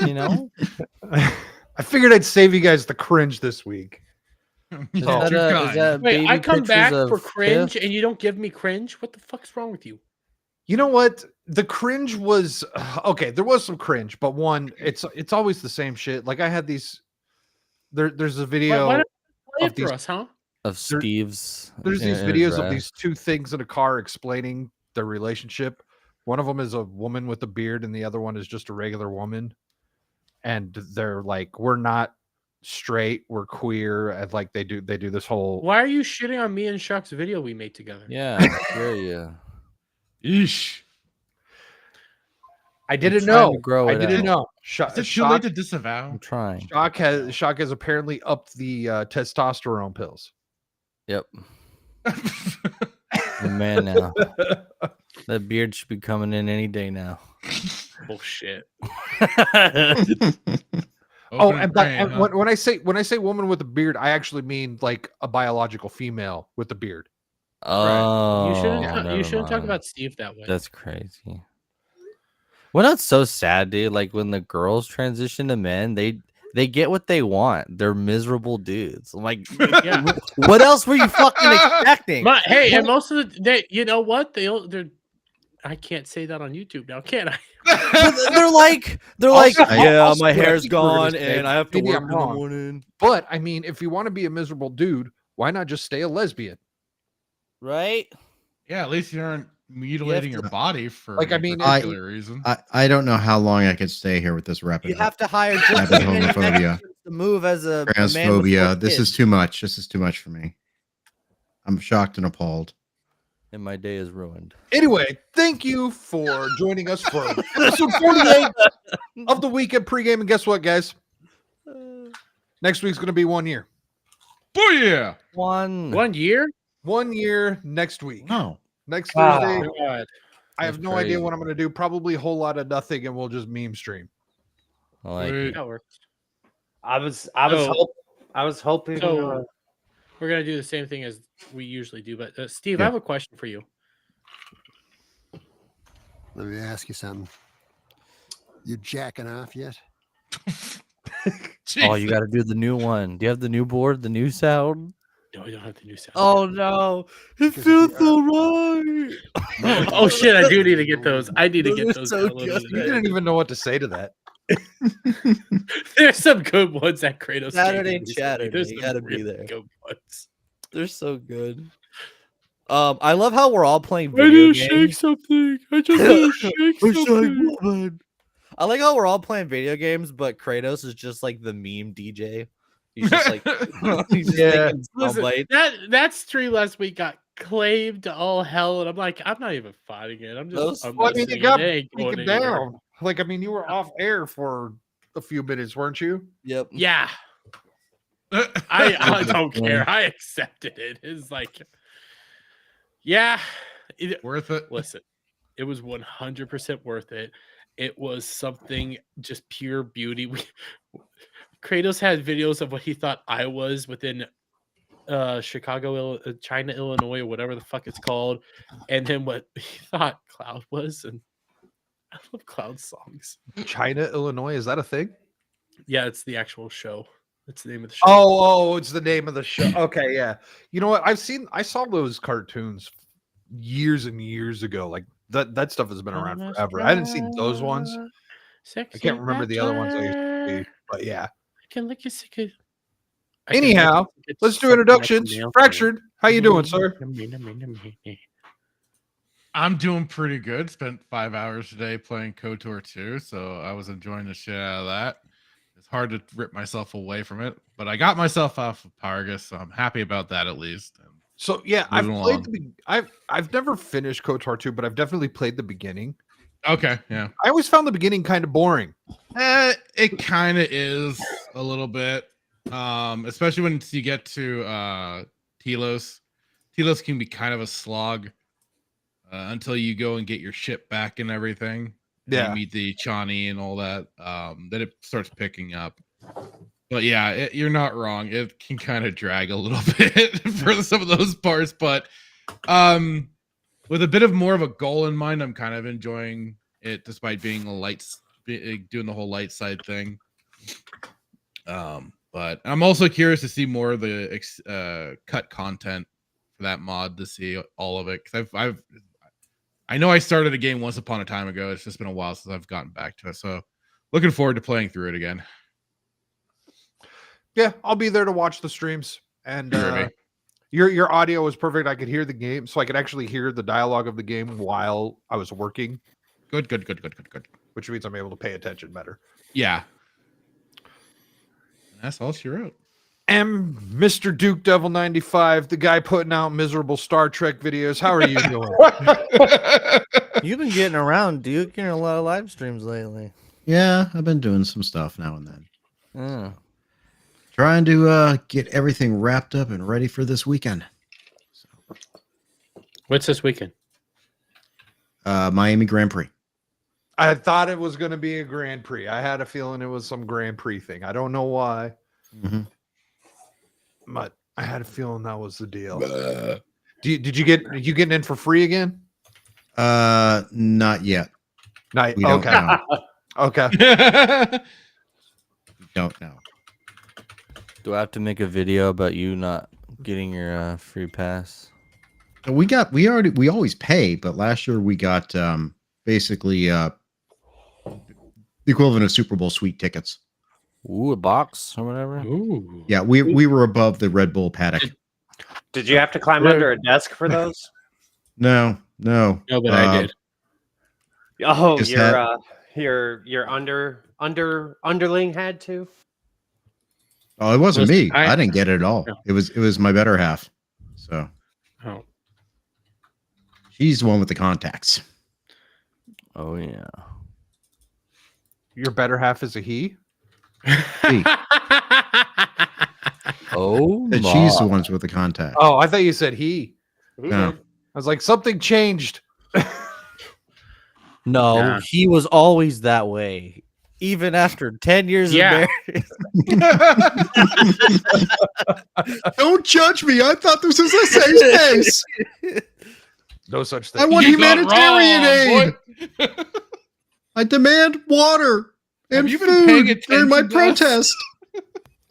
You know, I figured I'd save you guys the cringe this week. is Oh. that Wait, I baby come back pictures for of cringe Piff? and you don't give me cringe? What the fuck's wrong with you? You know what? The cringe was okay. There was some cringe, but one, it's always the same shit. Like I had these. There's a Why video don't you play of it these. for us, huh? Of Steve's. There's these in his videos of rest. these two things in a car explaining their relationship. One of them is a woman with a beard, and the other one is just a regular woman. And they're like, "We're not straight, we're queer," and like they do this whole. Why are you shitting on me and Shuck's video we made together? Yeah, sure, yeah. Eesh. I didn't trying to know. grow I it didn't out. know. Is it too late to disavow? I'm trying. Shock has apparently upped the testosterone pills. Yep. I'm a man now. That beard should be coming in any day now. Bullshit. Oh, and when I say woman with a beard, I actually mean like a biological female with a beard. Oh, You shouldn't. never You shouldn't talk mind. about Steve that way. That's crazy. Well, that's so sad, dude. Like when the girls transition to men, they get what they want. They're miserable dudes. I'm like, Yeah. what else were you fucking expecting? Hey, and most of the you know what? They're. I can't say that on YouTube now, can I? they're like, yeah, also my what I hair's think you were gonna gone say, and I have to maybe work I'm in the wrong. morning. But I mean, if you want to be a miserable dude, why not just stay a lesbian? Right? Yeah, at least you aren't mutilating your body for Like, I any mean, particular reason. I don't know how long I could stay here with this rapid. You have to hire rapid just as many homophobia, extras to move as a man with transphobia. four This kids. is too much. This is too much for me. I'm shocked and appalled. And my day is ruined. Anyway, thank you for joining us for episode 48 of the weekend pregame. And guess what, guys? Next week's going to be 1 year. Booyah! One year? 1 year next week. No. Next Wow. Thursday. God. I have That's no idea crazy. what I'm going to do. Probably a whole lot of nothing, and we'll just meme stream. I like Sweet. That works. I was hoping. So we're gonna do the same thing as we usually do. But Steve, I Yeah. have a question for you. Let me ask you something. You jacking off yet? Oh, you got to do the new one. Do you have the new board, the new sound? No, I don't have the new sound. Oh no, it Because feels if so right. Oh shit! I do need to get those. I need to Those get are those. so downloaded good. You today. didn't even know what to say to that. There's some good ones that Kratos. Saturday gave me recently. Chatter, There's you some gotta be really there. Good ones. They're so good. I love how we're all playing video games. something. I just need to shake It's like, woman. I like how we're all playing video games, but Kratos is just like the meme DJ. He's just like, he's just Yeah. making Listen, soundbites. that stream last week got claimed to all hell, and I'm like, I'm not even fighting it. I'm just. I'm Well, I mean, listening. you got It ain't going taken anywhere. down. Like, I mean, you were off air for a few minutes, weren't you? Yep. Yeah, I don't care. I accepted it. It's like, yeah. Worth it. Listen, it was 100% worth it. It was something just pure beauty. Kratos had videos of what he thought I was within Chicago, China, Illinois, or whatever the fuck it's called, and then what he thought Cloud was. And I love Cloud songs. China, Illinois. Is that a thing? Yeah, it's the actual show. It's the name of the show. Oh, it's the name of the show. Okay, yeah. You know what? I saw those cartoons years and years ago. Like that stuff has been around forever. I hadn't seen those ones. I can't remember the other ones I used to see, but yeah. I can lick your secret. Anyhow, let's do introductions. Fractured, how you doing, sir? I'm doing pretty good. Spent 5 hours today playing KOTOR 2, so I was enjoying the shit out of that. It's hard to rip myself away from it, but I got myself off of Pargus, so I'm happy about that at least. So yeah, I've Moving played along. I've never finished KOTOR 2, but I've definitely played the beginning. Okay, yeah. I always found the beginning kind of boring. It kind of is a little bit, especially when you get to Telos. Telos can be kind of a slog until you go and get your ship back and everything. And Yeah. you meet the Chani and all that. Then it starts picking up. But yeah, you're not wrong. It can kind of drag a little bit for some of those parts, but with a bit of more of a goal in mind, I'm kind of enjoying it, despite being doing the whole light side thing. But I'm also curious to see more of the cut content for that mod, to see all of it, because I know I started a game once upon a time ago. It's just been a while since I've gotten back to it, so looking forward to playing through it again. Yeah, I'll be there to watch the streams, and your audio was perfect. I could hear the game, so I could actually hear the dialogue of the game while I was working. Good. Which means I'm able to pay attention better. Yeah. That's all she wrote. M. Mr. Duke Devil 95, the guy putting out miserable Star Trek videos. How are you doing? You've been getting around, Duke. You're in a lot of live streams lately. Yeah, I've been doing some stuff now and then. Yeah. Trying to get everything wrapped up and ready for this weekend. What's this weekend? Miami Grand Prix. I thought it was going to be a Grand Prix. I had a feeling it was some Grand Prix thing. I don't know why, but I had a feeling that was the deal. Did you getting in for free again? Not yet. Not We don't know. Okay. We don't know. Do I have to make a video about you not getting your free pass? We always pay, but last year we got basically the equivalent of Super Bowl suite tickets. Ooh, a box or whatever. Ooh. Yeah, we were above the Red Bull paddock. Did you have to climb under a desk for those? No. No, but I did. Oh, Just your underling had to. Oh, it wasn't Listen, me. I didn't get it at all. No. It was my better half. So Oh. she's the one with the contacts. Oh yeah. Your better half is a he? She. Oh, And she's the ones with the contacts. Oh, I thought you said he. No. I was like, something changed. No, Nah. he was always that way. Even after 10 years Yeah. of marriage. Don't judge me. I thought this was a safe space. No such I thing. want You got humanitarian wrong, aid. I demand water Have and you been paying food during my attention to us? protest.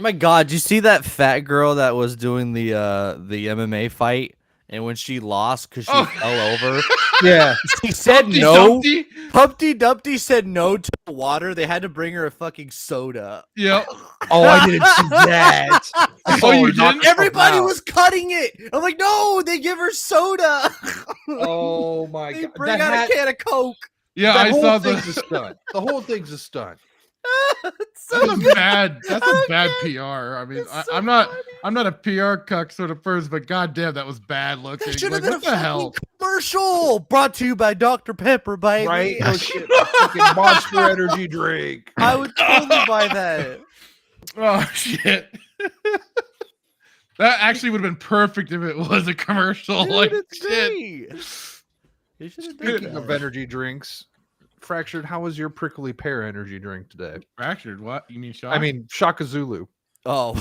My God, you see that fat girl that was doing the MMA fight, and when she lost because she fell over, Yeah. she said Humpty no. Dumpty? Humpty Dumpty said no to the water. They had to bring her a fucking soda. Yep. Oh, I didn't see that. Oh, you didn't? Everybody was cutting it. I'm like, no, they give her soda. Oh my They god. bring out a can of Coke. Yeah, That I whole saw thing's a the. stunt. The whole thing's a stunt. It's so That's a good. bad. That's a bad Okay. PR. I mean, It's so I'm not. funny. I'm not a PR cuck sort of person, but goddamn, that was bad looking. That should have Like, been a what the fucking hell? commercial brought to you by Dr. Pepper, baby. Right? No shit. Fucking Monster Energy drink. I would totally buy that. Oh shit. That actually would have been perfect if it was a commercial. Dude, like it's shit. great. You should have done Speaking of that. energy drinks, Fractured, how was your prickly pear energy drink today? Fractured. What you mean? Shot? I mean, Shaka Zulu. Oh.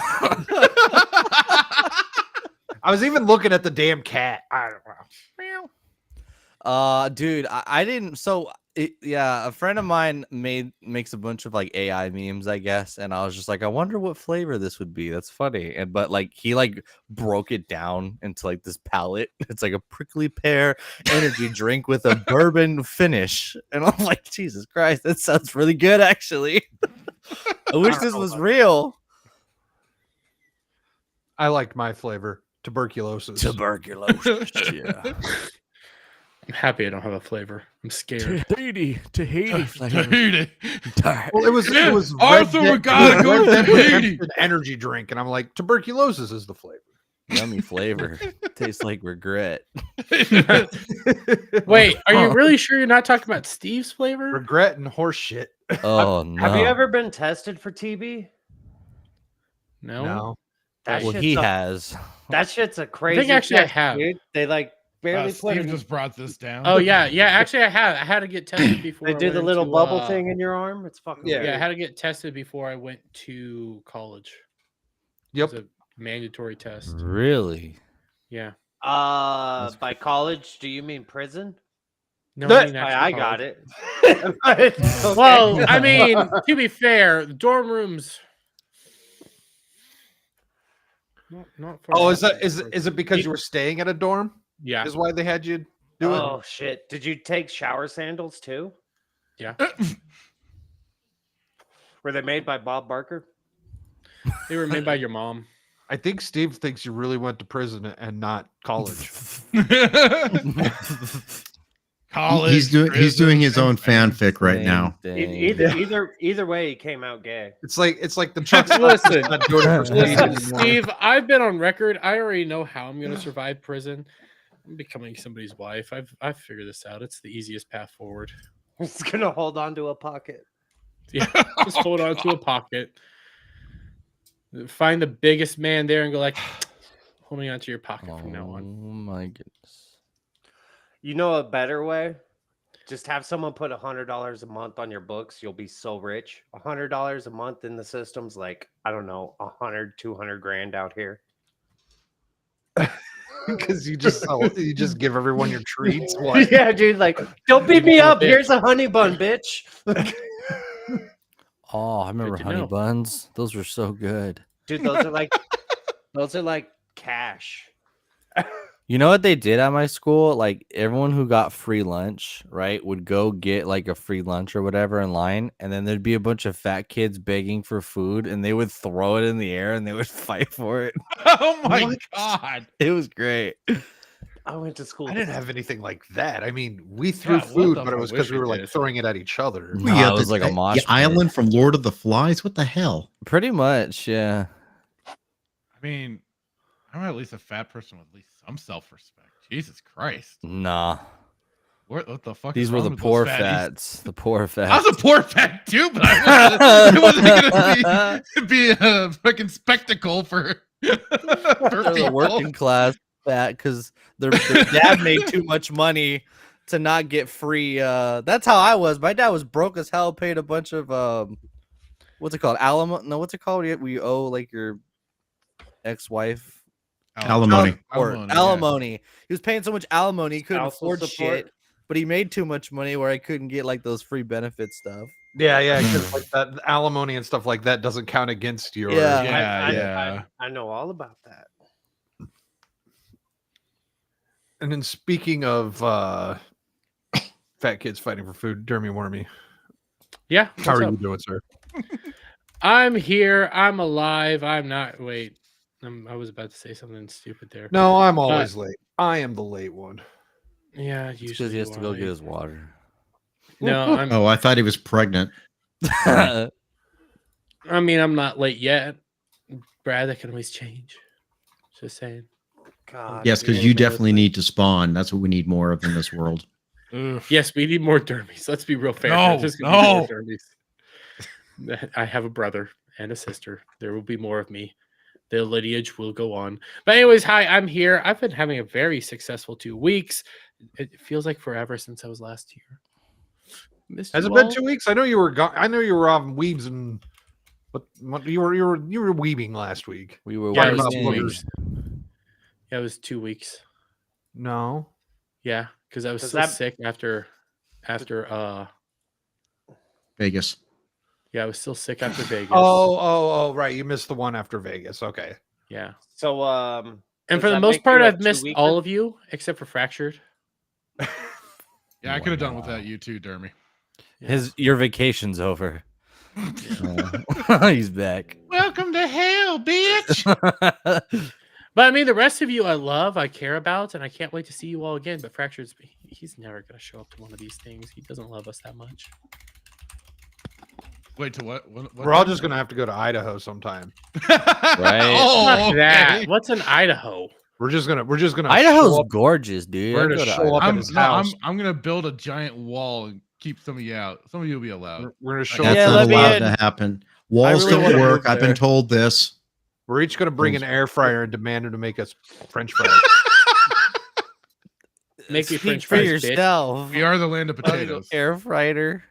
I was even looking at the damn cat. I don't know. Dude, I didn't. So, yeah, a friend of mine makes a bunch of like AI memes, I guess, and I was just like, I wonder what flavor this would be. That's funny, and but like he like broke it down into like this palette. It's like a prickly pear energy drink with a bourbon finish, and I'm like, Jesus Christ, that sounds really good, actually. I wish this was real. I liked my flavor. Tuberculosis. Tuberculosis. Yeah. I'm happy I don't have a flavor. I'm scared. Tahiti flavor. Tahiti. Well, it was Arthur, we gotta go to Tahiti. an energy drink, and I'm like, tuberculosis is the flavor. Yummy flavor. Tastes like regret. Wait, are you really sure you're not talking about Steve's flavor? Regret and horse shit. Oh no. Have you ever been tested for TB? No. That Well, shit's he a, has. that shit's a crazy. actually I test, have. Dude. They like barely put Steve it. just brought this down. Oh yeah. Actually, I had to get tested before. They I do the went little into, bubble thing in your arm. It's fucking Yeah. Yeah, I weird. had to get tested before I went to college. Yep. It's a mandatory test. Really? Yeah. By college, do you mean prison? No, That's I mean why actual I got college. it. Well, I mean, to be fair, the dorm rooms. Not for Oh, me. is it because you were staying at a dorm? Yeah. Is why they had you do it? Oh shit! Did you take shower sandals too? Yeah. Were they made by Bob Barker? They were made by your mom. I think Steve thinks you really went to prison and not college. College. He's doing prison, his own same fanfic right Same now. thing. Either way, he came out gay. It's like the Chuck. Listen, not doing it for Steve Listen, anymore. Steve, I've been on record. I already know how I'm going to survive prison. I'm becoming somebody's wife. I've figured this out. It's the easiest path forward. He's gonna hold on to a pocket. Yeah, just hold on to a pocket. Find the biggest man there and go like, holding onto your pocket from now Oh on. my goodness. You know a better way? Just have someone put $100 a month on your books. You'll be so rich. $100 a month in the system's like, I don't know, 100, 200 grand out here. Because you just give everyone your treats. What? Yeah, dude. Like, don't beat me up. Here's a honey bun, bitch. Oh, I remember to honey know. buns. Those were so good. Dude, those are like cash. You know what they did at my school? Like everyone who got free lunch, right, would go get like a free lunch or whatever in line, and then there'd be a bunch of fat kids begging for food, and they would throw it in the air and they would fight for it. Oh my god. It was great. I went to school. I didn't have anything like that. I mean, we threw God, what food, the but it fuck? was because we Wish were we like did. throwing it at each other. Nah, Yeah, it was like a mosh the pit. island from Lord of the Flies. What the hell? Pretty much, yeah. I mean, I'm at least a fat person with at least some self-respect. Jesus Christ. Nah. What the fuck? These is were wrong the with those poor fatties? fats. The poor fats. I was a poor fat too, but it wasn't gonna be a fucking spectacle for They're the people. working class fat because their dad made too much money to not get free. That's how I was. My dad was broke as hell, paid a bunch of what's it called? No, what's it called? We owe like your ex-wife Alimony. or Alimony, yeah. alimony. He was paying so much alimony he couldn't Spousal afford support. shit, but he made too much money where I couldn't get like those free benefit stuff. Yeah, because like that alimony and stuff like that doesn't count against your. Yeah. Yeah. I know all about that. And then speaking of fat kids fighting for food, Dermy Wormy, Yeah. how what's are up? you doing, sir? I'm here. I'm alive. I'm not. Wait. I was about to say something stupid there. No, I'm always late. I am the late one. Yeah, Because usually he has you to are go late. get his water. No, I'm. Oh, I thought he was pregnant. I mean, I'm not late yet. Brad, that can always change. Just saying. God. Yes, because you definitely need to spawn. That's what we need more of in this world. Oof. Yes, we need more dermies. Let's be real fair. No, There's gonna be more no. dermies. I have a brother and a sister. There will be more of me. The lineage will go on. But anyways, hi, I'm here. I've been having a very successful 2 weeks. It feels like forever since I was last here. Missed Has you it been all. 2 weeks? I know you were gone. I know you were on Weebs and but you were weebing last week. We were Yeah, it was Talking 2 about weeks. Yeah, it was 2 weeks. No. Yeah, because I was Does still that- sick after Vegas. yeah, I was still sick after Vegas. Oh, right. You missed the one after Vegas. Okay. Yeah. So And does for the that most make part, you a I've missed two-weeker? all of you except for Fractured. Yeah, I could have done without you too, Dermy. your vacation's over. He's back. Welcome to hell, bitch. But I mean, the rest of you I love, I care about, and I can't wait to see you all again. But Fractured's he's never going to show up to one of these things. He doesn't love us that much. Wait, to what? We're all just gonna have to go to Idaho sometime. Right. Oh, Fuck that. okay. What's in Idaho? We're just gonna Idaho's show up- gorgeous, dude. We're I'd gonna go to show up Idaho. at his No, house. I'm gonna build a giant wall and keep some of you out. Some of you will be allowed. We're gonna show That's Yeah, up. let not me allowed in. to happen. Walls really wanna don't move work. I've been there. told this. We're each gonna bring an air fryer and demand him to make us French fries. Make me Speak French for fries, bitch. yourself. We are the land of potatoes. Air fryer.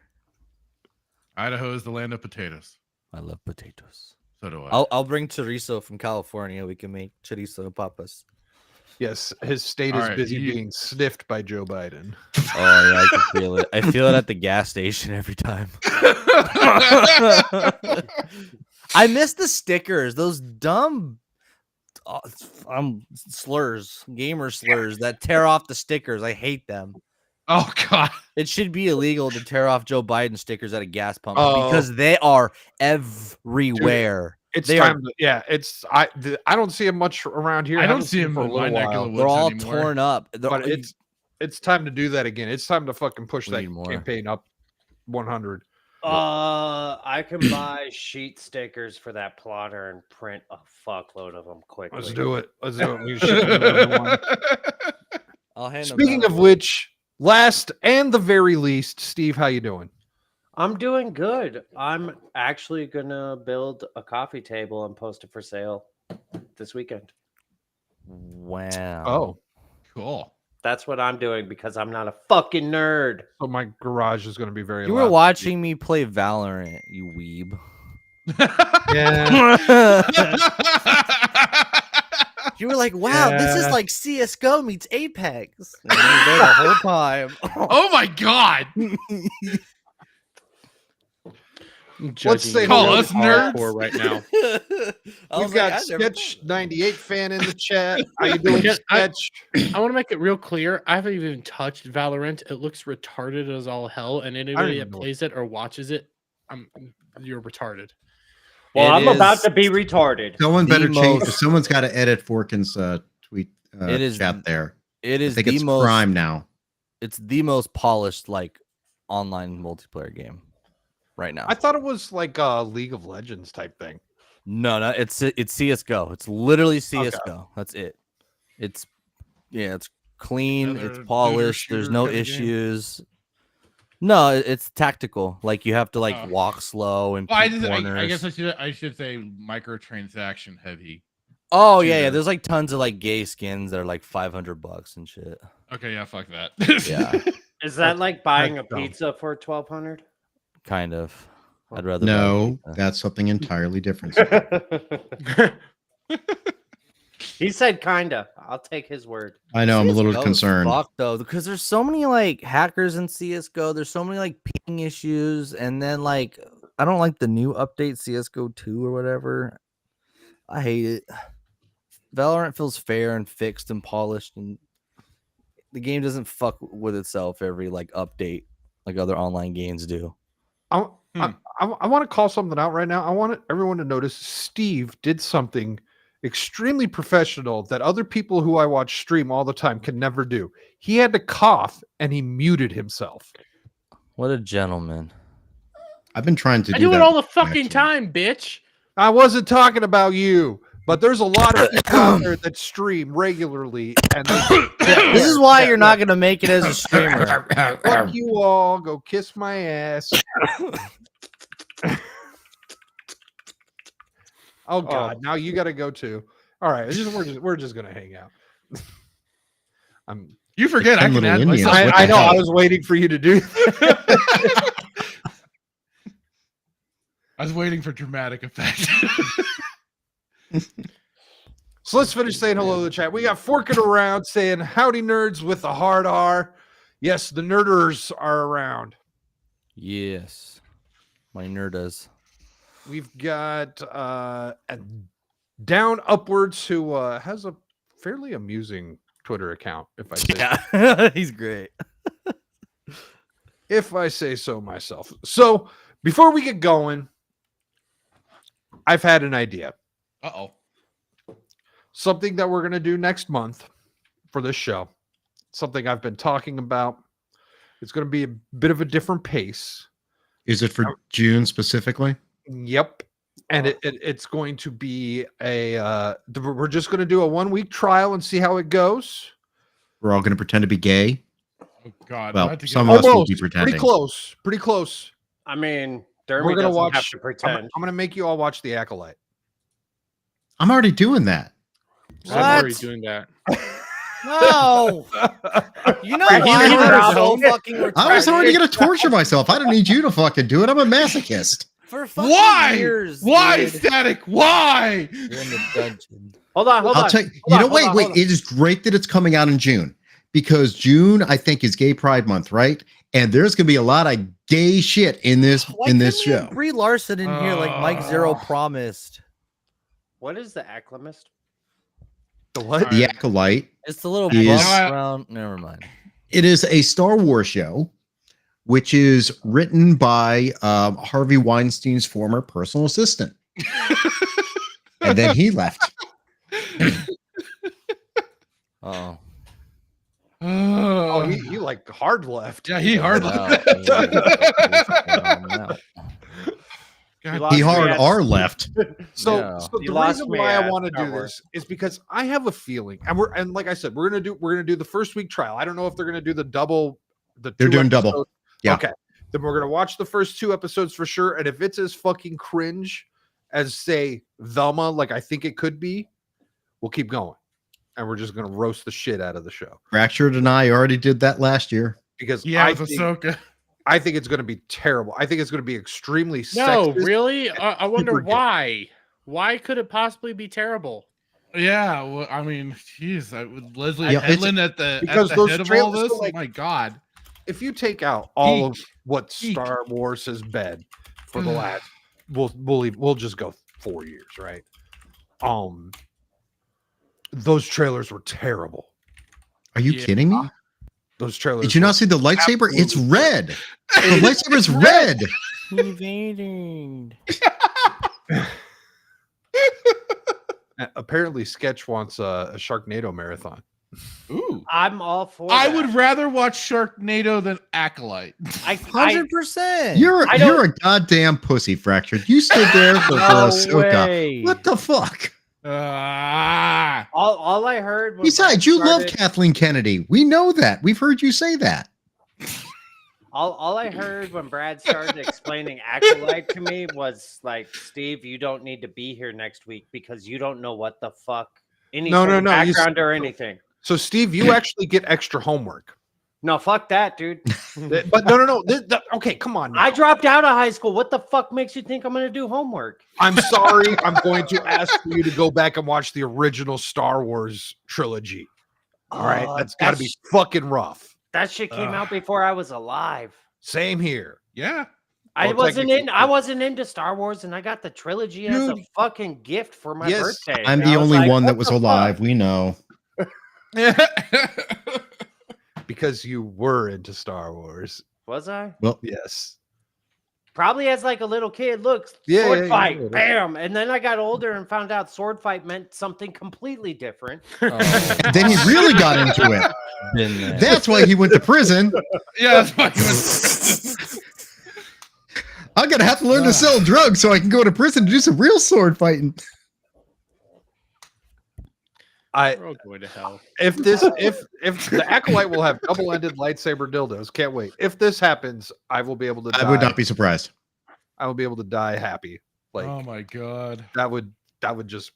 Idaho is the land of potatoes. I love potatoes. So do I. I'll bring chorizo from California. We can make chorizo and papas. Yes, his state All is right, busy being sniffed by Joe Biden. Oh yeah, I can feel it. I feel it at the gas station every time. I miss the stickers. Those dumb slurs, gamer slurs that tear off the stickers. I hate them. Oh God. It should be illegal to tear off Joe Biden stickers at a gas pump Oh. because they are everywhere. It's They time to, yeah, it's I don't see him much around here. I don't haven't see seen him for a in my little neck of the while. woods They're all anymore. torn up. But it's time to do that again. It's time to fucking push We that need more. campaign up 100. I can buy sheet stickers for that plotter and print a fuckload of them quickly. Let's do it. Let's do it. We should do another one. I'll hand them Speaking out. of which, last and the very least, Steve, how you doing? I'm doing good. I'm actually gonna build a coffee table and post it for sale this weekend. Wow. Oh, Cool. That's what I'm doing because I'm not a fucking nerd. so my garage is going to be very You loud. were watching me play Valorant, you weeb. Yeah. You were like, wow, this is Yeah. like CSGO meets Apex. And you were there the whole time. Oh my God. Let's say Call hello us to nerds right now. We've got Sketch 98 fan in the chat. How you doing, Sketch? I want to make it real clear. I haven't even touched Valorant. It looks retarded as all hell, and anybody even that know plays it or watches it, you're retarded. Well, It I'm about is to be retarded. Someone better the change. most- Someone's got to edit Forkin's tweet It is- chat there. It I is think the it's most Prime now. It's the most polished like online multiplayer game right now. I thought it was like a League of Legends type thing. No, it's CS:GO. It's literally CS:GO. That's it. It's clean. Another It's looter polished. There's shooter no kinda game. issues. No, it's tactical. Like you have to like Oh. walk slow and Well, peek corners. I guess I should say microtransaction heavy. Oh yeah. shooter. There's like tons of like gay skins that are like $500 and shit. Okay, yeah, fuck that. Yeah, Is that like buying a that's dumb. pizza for $1,200? kind of. I'd rather buy No, pizza. that's something entirely different. He said kinda. I'll take his word. I know. I'm a little CS:GO is concerned. fucked, though, because there's so many like hackers in CS:GO. There's so many like ping issues, and then like I don't like the new update CS:GO 2 or whatever. I hate it. Valorant feels fair and fixed and polished, and the game doesn't fuck with itself every like update like other online games do. I want to call something out right now. I want everyone to notice Steve did something extremely professional that other people who I watch stream all the time can never do. He had to cough and he muted himself. What a gentleman. I've been trying to I do do it that all the fucking actually. time, bitch. I wasn't talking about you, but there's a lot of people out there that stream regularly, and This is why you're not gonna make it as a streamer. fuck you all. Go kiss my ass. Oh God! Now you got to go too. All right, we're just gonna hang out. You forget I Ten can little add Indians. myself. What I the know. hell? I was waiting for you to do that. I was waiting for dramatic effect. So let's finish saying hello to the chat. We got Forking around saying howdy nerds with a hard R. Yes, the nerders are around. Yes, my nerdas. We've got Down Upwards who has a fairly amusing Twitter account, if I say Yeah, he's great. if I say so myself. So before we get going, I've had an idea. Uh-oh. Something that we're going to do next month for this show. Something I've been talking about. It's going to be a bit of a different pace. Is it for June specifically? Yep. And it's going to be we're just going to do a 1 week trial and see how it goes. We're all going to pretend to be gay. Oh God. Well, I have to get- some of us will Almost. be pretending. Pretty close. I mean, We're Dermy gonna doesn't watch. have to I'm pretend. going to make you all watch The Acolyte. I'm already doing that. I'm already What? doing that. No. You know Right, why he's we're around. so fucking I was retarded? already going to torture myself. I don't need you to fucking do it. I'm a masochist. For fucking Why? years. Why, dude. Static? Why? You're in the dungeon. Hold on. I'll tell you. You know, wait. It is great that it's coming out in June because June, I think, is Gay Pride Month, right? And there's gonna be a lot of gay shit in this show. Brie Larson in here, like Mike Zero promised. What is the acclimist? The what? The Acolyte. It's the little Is- buff round. Never mind. It is a Star Wars show, which is written by Harvey Weinstein's former personal assistant, and then he left. Oh. Oh, he like hard left. Yeah, he hard left. He hard R left. So, Yeah. so You the lost reason me why I at want to Star do Wars. this is because I have a feeling, and like I said, we're gonna do the first week trial. I don't know if they're gonna do the double. They're two doing double. episodes. Yeah. Okay. Then we're gonna watch the first 2 episodes for sure. And if it's as fucking cringe as say Velma, like I think it could be, we'll keep going. And we're just gonna roast the shit out of the show. Fractured and I already did that last year. Because Yeah, I with think, Ahsoka. I think it's gonna be terrible. I think it's gonna be extremely No, sexist. really? I wonder super gay. why. Why could it possibly be terrible? Yeah, well, I mean, jeez, with Leslie Yeah, it's- Headland at the because head those of all trailers this. are like- Oh my god! If you take out all Geek. of what Geek. Star Wars has been for the last, we'll just go 4 years, right? Those trailers were terrible. Are you Yeah. kidding me? Those trailers. Did you not see the lightsaber? It's red. The lightsaber's red. Invading. Apparently, Sketch wants a Sharknado marathon. Ooh, I'm all for I that. would rather watch Sharknado than Acolyte. I 100%. You're a goddamn pussy, Fractured. You stood there for No Ahsoka. way. What the fuck? all I heard was Besides, you love Kathleen Kennedy. We know that. We've heard you say that. all I heard when Brad started explaining Acolyte to me was like, Steve, you don't need to be here next week because you don't know what the fuck any No, sort no, of no, you background or anything. So, Steve, you actually get extra homework. No, fuck that, dude. But no. Okay, come on. Now. I dropped out of high school. What the fuck makes you think I'm gonna do homework? I'm sorry. I'm going to ask for you to go back and watch the original Star Wars trilogy. All right, that's got to be fucking rough. That shit came out before I was alive. Same here. Yeah, I Well, wasn't technically- I wasn't into Star Wars, and I got the trilogy as a Dude. fucking gift for my Yes, birthday. I'm And the I was only like, one that what was the alive. fuck? We know. Because you were into Star Wars. Was I? Well, Yes. Probably as like a little kid. Look, Yeah, sword yeah, yeah, fight, yeah. bam. And then I got older and found out sword fight meant something completely different. then he really got into it. Been there. That's why he went to prison. yeah. That's why he went- I'm gonna have to learn to sell drugs so I can go to prison to do some real sword fighting. We're all going to hell. If the Acolyte will have double-ended lightsaber dildos, can't wait. If this happens, I will be able to. I would not be surprised. I will be able to die happy. Like oh my god! that would just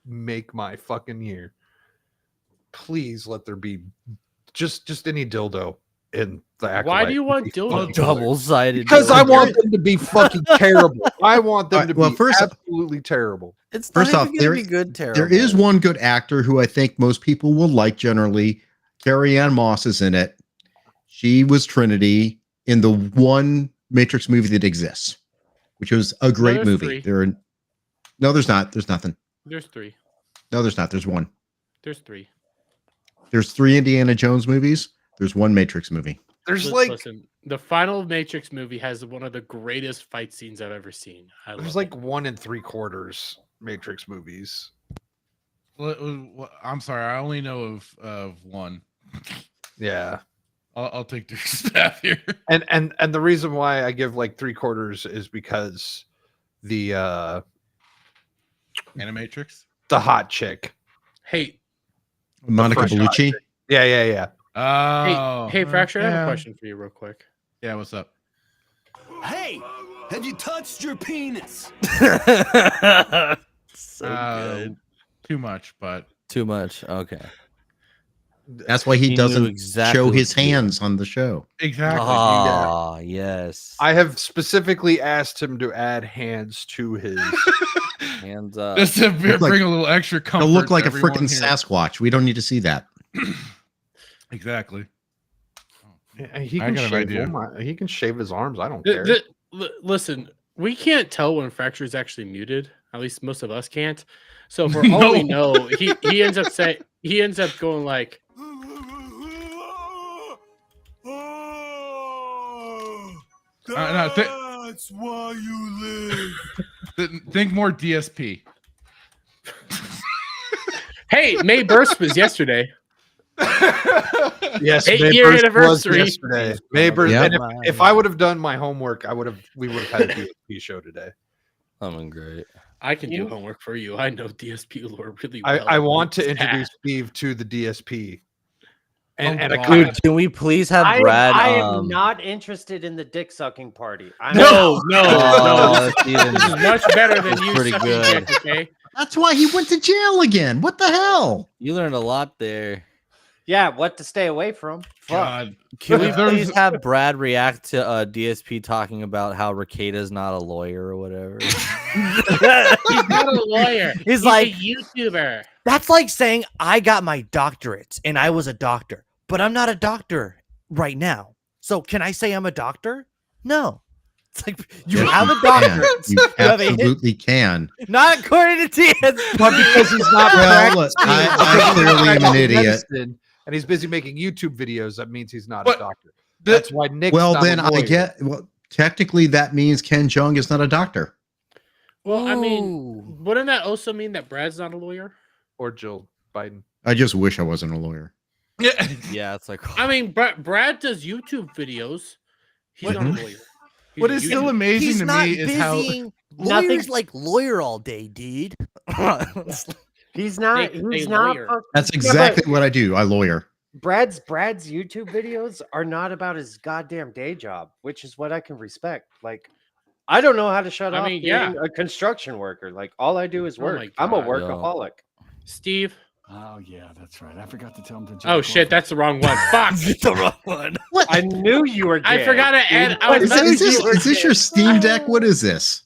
make my fucking year. Please let there be just any dildo in the Acolyte. Why do you want Be dildo? fucking Double-sided. Because I dildo. want them to be fucking terrible. I want them All right, to well, be first- absolutely terrible. It's First not off, even gonna there- be good. Terrible. There is one good actor who I think most people will like generally. Carrie Ann Moss is in it. She was Trinity in the one Matrix movie that exists, which was a great there's movie. three. No, there's not. There's nothing. There's 3. No, there's not. There's one. There's 3. There's 3 Indiana Jones movies. There's one Matrix movie. There's like Listen, the final Matrix movie has one of the greatest fight scenes I've ever seen. there's love like it. 1 3/4 Matrix movies. I'm sorry, I only know of one. Yeah. I'll take the staff here. And the reason why I give like 3/4 is because the Animatrix. hot chick. Hey, Monica fresh Bellucci. Yeah. Oh, hey, Fracture, I have yeah. a question for you real quick. Yeah, what's up? Hey, have you touched your penis? So good. Too much, but Too much. Okay. That's why he He knew doesn't exactly show what his to do. hands on the show. exactly. Ah, yes. I have specifically asked him to add hands to his Hands up. Just to Look like- bring a little extra comfort. It'll look like to a everyone freaking here. Sasquatch. We don't need to see that. Exactly. He I can got an shave idea. he can shave his arms. I don't care. Listen, we can't tell when Fracture is actually muted. At least most of us can't. So for all we know, he ends up going like, That's why you live. Think more DSP. "Hey, May Burst was yesterday." Yes, 8-year May Burst was anniversary. yesterday. May Burst, Yeah. and if I would have done my homework, we would have had a DSP show today. I'm great. I can do homework for you. I know DSP lore really well. I want to It's introduce sad. Steve to the DSP. Oh, And I God. kind Dude, can we please have I Brad? am not interested in the dick sucking party. No. Oh, that's This is much better than you pretty sucking good. dick, okay? That's why he went to jail again. What the hell? You learned a lot there. Yeah, what to stay away from. Fuck. God. Can we If there was- please have Brad react to DSP talking about how Rekida's not a lawyer or whatever? He's not a lawyer. He's like- a YouTuber. That's like saying I got my doctorate and I was a doctor, but I'm not a doctor right now. So can I say I'm a doctor? No. It's like you Yes, have you a can. doctorate. You have a hit- absolutely can. Not according to DSP. but because he's not Well, look, I clearly am an idiot. medicine, and he's busy making YouTube videos, that means he's not But a doctor. the- That's why Nick's Well, not a then I lawyer. get. Well, technically, that means Ken Jeong is not a doctor. Well, I mean, Ooh. wouldn't that also mean that Brad's not a lawyer? Or Jill Biden. I just wish I wasn't a lawyer. Yeah, it's like I mean, Brad does YouTube videos. He's not a lawyer. He's What a is still YouTuber. amazing he's to not me is how busying Nothing- lawyers like lawyer all day, dude. He's not. They He's not. lawyer. That's but- exactly what I do. I lawyer. Brad's YouTube videos are not about his goddamn day job, which is what I can respect. Like, I don't know how to shut I off mean, being yeah. a construction worker. Like, all I do is Oh work. my I'm a God. workaholic. Steve. Oh yeah, that's right. I forgot to tell him to. Oh jerk shit, off. that's the wrong one. Fuck. the wrong one. I knew you were. I gay. forgot to add. I was Is, about to is this, do- is this your Steam Deck? What is this?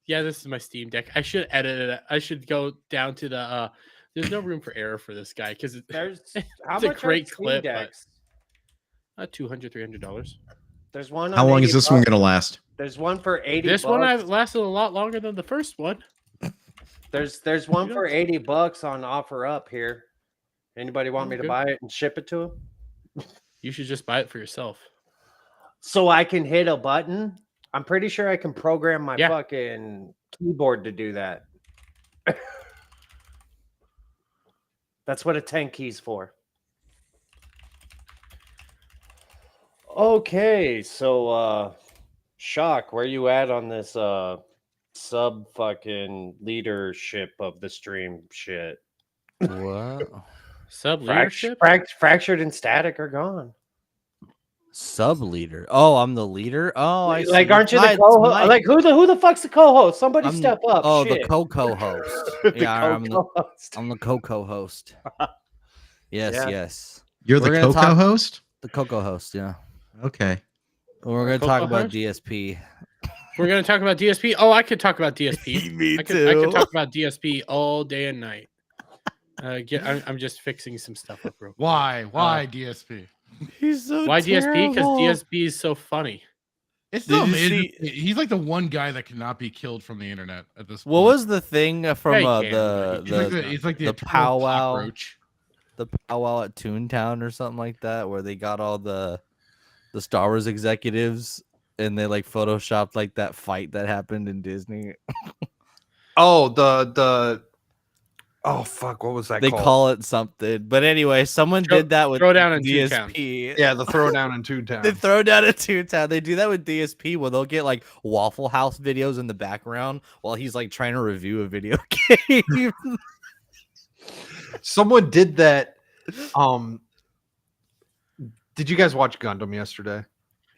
Yeah, this is my Steam Deck. I should edit it. I should go down to the. There's no room for error for this guy because There's how It's a much great are Steam clip, but- decks? $200-$300. There's one. How on long 80 is this one bucks. going to last? There's one for 80. This one bucks. I've lasted a lot longer than the first one. There's one You for don't- $80 on offer up here. Anybody want me to Okay. buy it and ship it to him? You should just buy it for yourself. So I can hit a button. I'm pretty sure I can program my Yeah. fucking keyboard to do that. That's what a 10 key's for. Okay, so Shock, where you at on this sub fucking leadership of the stream shit? What? Sub leadership. Fractured and Static are gone. Sub leader. Oh, I'm the leader. Oh, I Like, see. aren't you the Mike, co-host? Mike. Like, who the fuck's the co-host? Somebody I'm- step up. Oh, shit. the co-host. The Yeah, co-host. I'm the co-host. Yes, Yeah. yes. You're the We're gonna Coco talk- host? The Coco host, yeah. Okay. We're gonna talk about Co-host? DSP. We're gonna talk about DSP. Oh, I could talk about DSP. Me I could talk about DSP all day and night. I'm just fixing some stuff up real quick. Why DSP? He's so Why DSP? Because terrible. DSP is so funny. It's Did still you amazing. see- He's like the one guy that cannot be killed from the internet at this point. What was the thing from Yeah, he can, He's like the eternal powwow. cockroach. the powwow at Toontown or something like that, where they got all the Star Wars executives and they like photoshopped like that fight that happened in Disney? Oh, the oh fuck, what was that They called? call it something, but anyway, someone did that with Throwdown in Toontown. DSP. Yeah, the throwdown in Toontown. They throw down a Toontown. They do that with DSP where they'll get like Waffle House videos in the background while he's like trying to review a video game. Someone did that. Did you guys watch Gundam yesterday?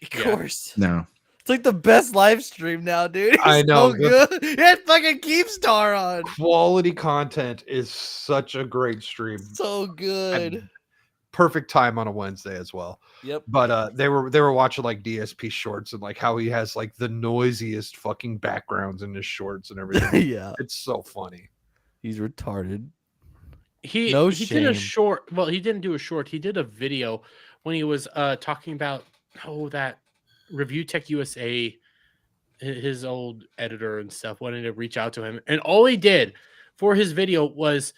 Of course. No. It's like the best live stream now, dude. I It's know. So good. It had fucking Keepstar on. Quality content is such a great stream. So good. perfect time on a Wednesday as well. Yep. But they were watching like DSP shorts and like how he has like the noisiest fucking backgrounds in his shorts and everything. Yeah. It's so funny. He's retarded. He No did a shame. short. Well, he didn't do a short. He did a video when he was talking about that Review Tech USA, his old editor and stuff, wanted to reach out to him, and all he did for his video was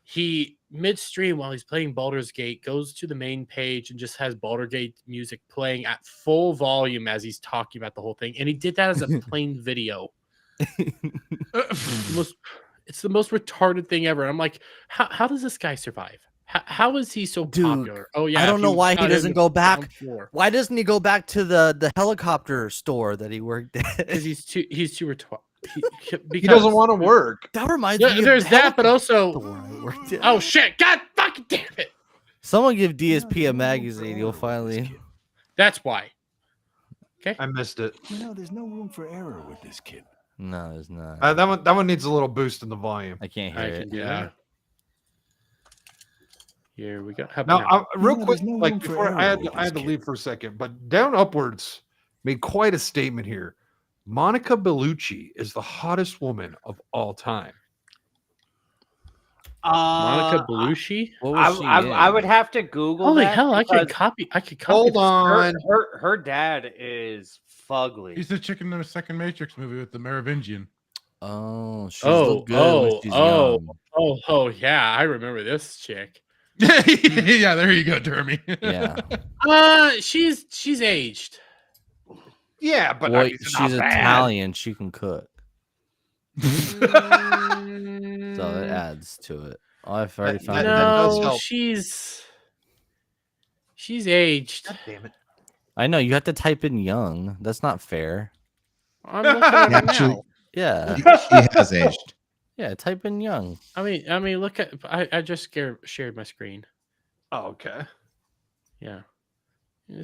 he midstream while he's playing Baldur's Gate goes to the main page and just has Baldur's Gate music playing at full volume as he's talking about the whole thing, and he did that as a plain video. It's the most retarded thing ever. I'm like, how does this guy survive? How is he so popular? Oh yeah, I don't know why he doesn't go back. Floor. Why doesn't he go back to the helicopter store that he worked at? Because he's too retarded. He doesn't want to work. That reminds me. There's of that, but helicopter also, store I worked at. oh shit! God fucking damn it! Someone give DSP a magazine. You'll finally. That's why. Okay. I missed it. You know, there's no room for error with this kid. No, there's not. That one needs a little boost in the volume. I can't hear I it. can do Yeah. that. Here we go. How Now, about real No, quick, there's no like room for before error I had with to, I had this to leave for a second, but Down Upwards made quite a statement here. Monica Bellucci is the hottest woman of all time. Monica Bellucci? What was she I in? would have to Google. Holy that hell! I could because copy. Hold this. on. Her dad is fugly. He's the chick in the second Matrix movie with the Merovingian. Oh, she's Oh, looked good when she's young. oh, yeah! I remember this chick. Yeah, there you go, Dermy. Yeah. She's aged. Yeah, but Boy, I mean, it's not she's bad. Italian. She can cook. So it adds to it. Oh, I've already found that it. does No, help. she's aged. God damn it. I know you have to type in young. That's not fair. I'm looking at her Actually- now. Yeah. She has aged. Yeah. Type in young. I mean, look at. I just shared my screen. Oh, okay. Yeah,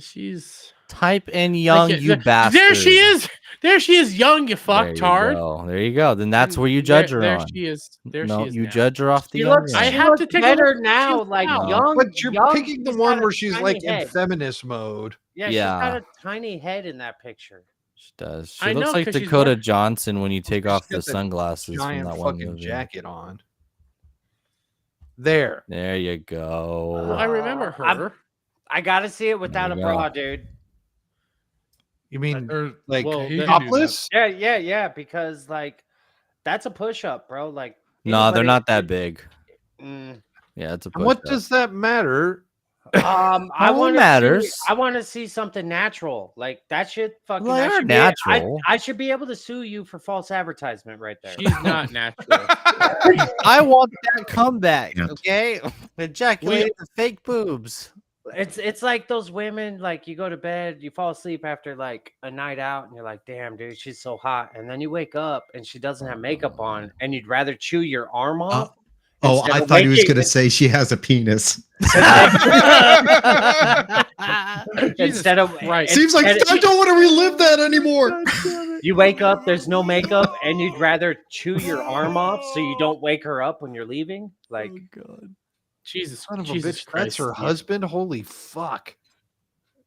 she's Type in young, Like, you bastard. There she is. There she is, young. You There you fucktard. go. There you go. Then that's where you judge her there on. she is. There No, she is. you now. judge her off the She young. looks, I end. she have to looks take a better look. now. She's Like out. young, But you're young, picking the she's one got a where she's tiny like in head. feminist mode. Yeah, she's Yeah. got a tiny head in that picture. She does. She I looks know, like 'cause she's Dakota wearing- Johnson when you take She's off got the that sunglasses from Giant that one fucking movie. jacket on. There. There you go. Oh, I remember her. I gotta see it without a you bra, go. dude. You mean Or, like well, you can do topless? Yeah, because like that's a push up, bro. Like No, they're anybody- not that big. Mm, Yeah, it's a And what push-up. does that matter? I How want matters? I want to see something natural. Like that shit. Fucking. Well, they I are should natural. I should be able to sue you for false advertisement right there. She's not natural. I want that comeback. Yeah. Okay, ejaculated the fake boobs. It's like those women, like you go to bed, you fall asleep after like a night out, and you're like, damn, dude, she's so hot. And then you wake up and she doesn't have makeup on, and you'd rather chew your arm off. Oh, instead I of thought he was waking- going to say she has a penis. instead of Christ. Seems like instead- I don't want to relive that anymore. you wake up, there's no makeup, and you'd rather chew your arm off so you don't wake her up when you're leaving. Like, God. Jesus, Son of a Jesus bitch, Christ, that's her Steve. husband. Holy fuck.